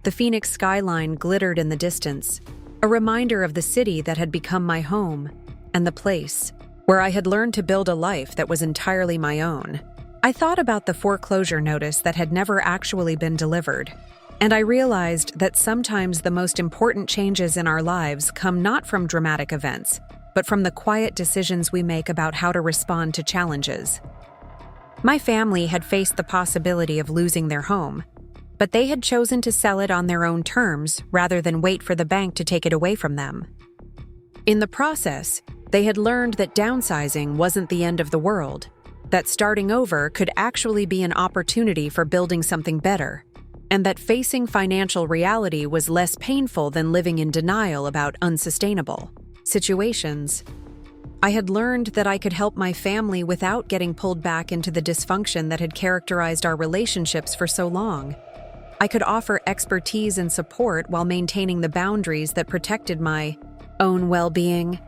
The Phoenix skyline glittered in the distance, a reminder of the city that had become my home and the place where I had learned to build a life that was entirely my own. I thought about the foreclosure notice that had never actually been delivered, and I realized that sometimes the most important changes in our lives come not from dramatic events, but from the quiet decisions we make about how to respond to challenges. My family had faced the possibility of losing their home, but they had chosen to sell it on their own terms rather than wait for the bank to take it away from them. In the process, they had learned that downsizing wasn't the end of the world, that starting over could actually be an opportunity for building something better, and that facing financial reality was less painful than living in denial about unsustainable situations. I had learned that I could help my family without getting pulled back into the dysfunction that had characterized our relationships for so long. I could offer expertise and support while maintaining the boundaries that protected my own well-being.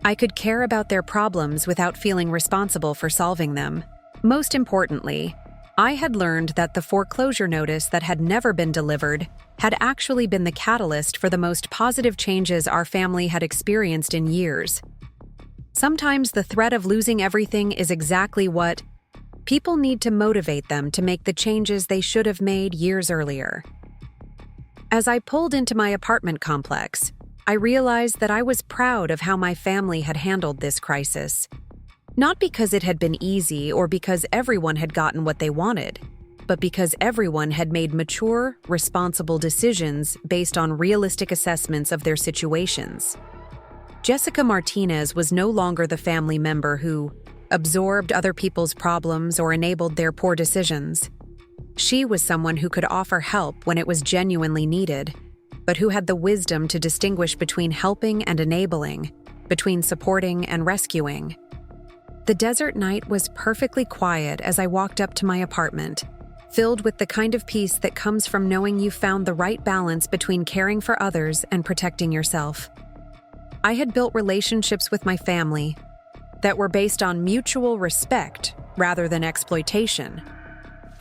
I could care about their problems without feeling responsible for solving them. Most importantly, I had learned that the foreclosure notice that had never been delivered had actually been the catalyst for the most positive changes our family had experienced in years. Sometimes the threat of losing everything is exactly what people need to motivate them to make the changes they should have made years earlier. As I pulled into my apartment complex, I realized that I was proud of how my family had handled this crisis. Not because it had been easy or because everyone had gotten what they wanted, but because everyone had made mature, responsible decisions based on realistic assessments of their situations. Jessica Martinez was no longer the family member who absorbed other people's problems or enabled their poor decisions. She was someone who could offer help when it was genuinely needed, but who had the wisdom to distinguish between helping and enabling, between supporting and rescuing. The desert night was perfectly quiet as I walked up to my apartment, filled with the kind of peace that comes from knowing you found the right balance between caring for others and protecting yourself. I had built relationships with my family that were based on mutual respect rather than exploitation.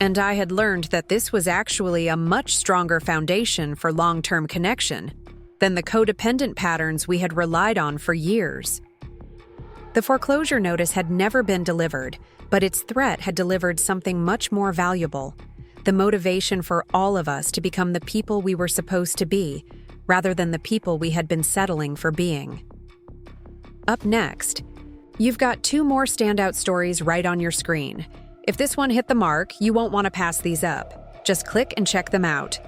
And I had learned that this was actually a much stronger foundation for long-term connection than the codependent patterns we had relied on for years. The foreclosure notice had never been delivered, but its threat had delivered something much more valuable: the motivation for all of us to become the people we were supposed to be, rather than the people we had been settling for being. Up next, you've got 2 more standout stories right on your screen. If this one hit the mark, you won't want to pass these up. Just click and check them out.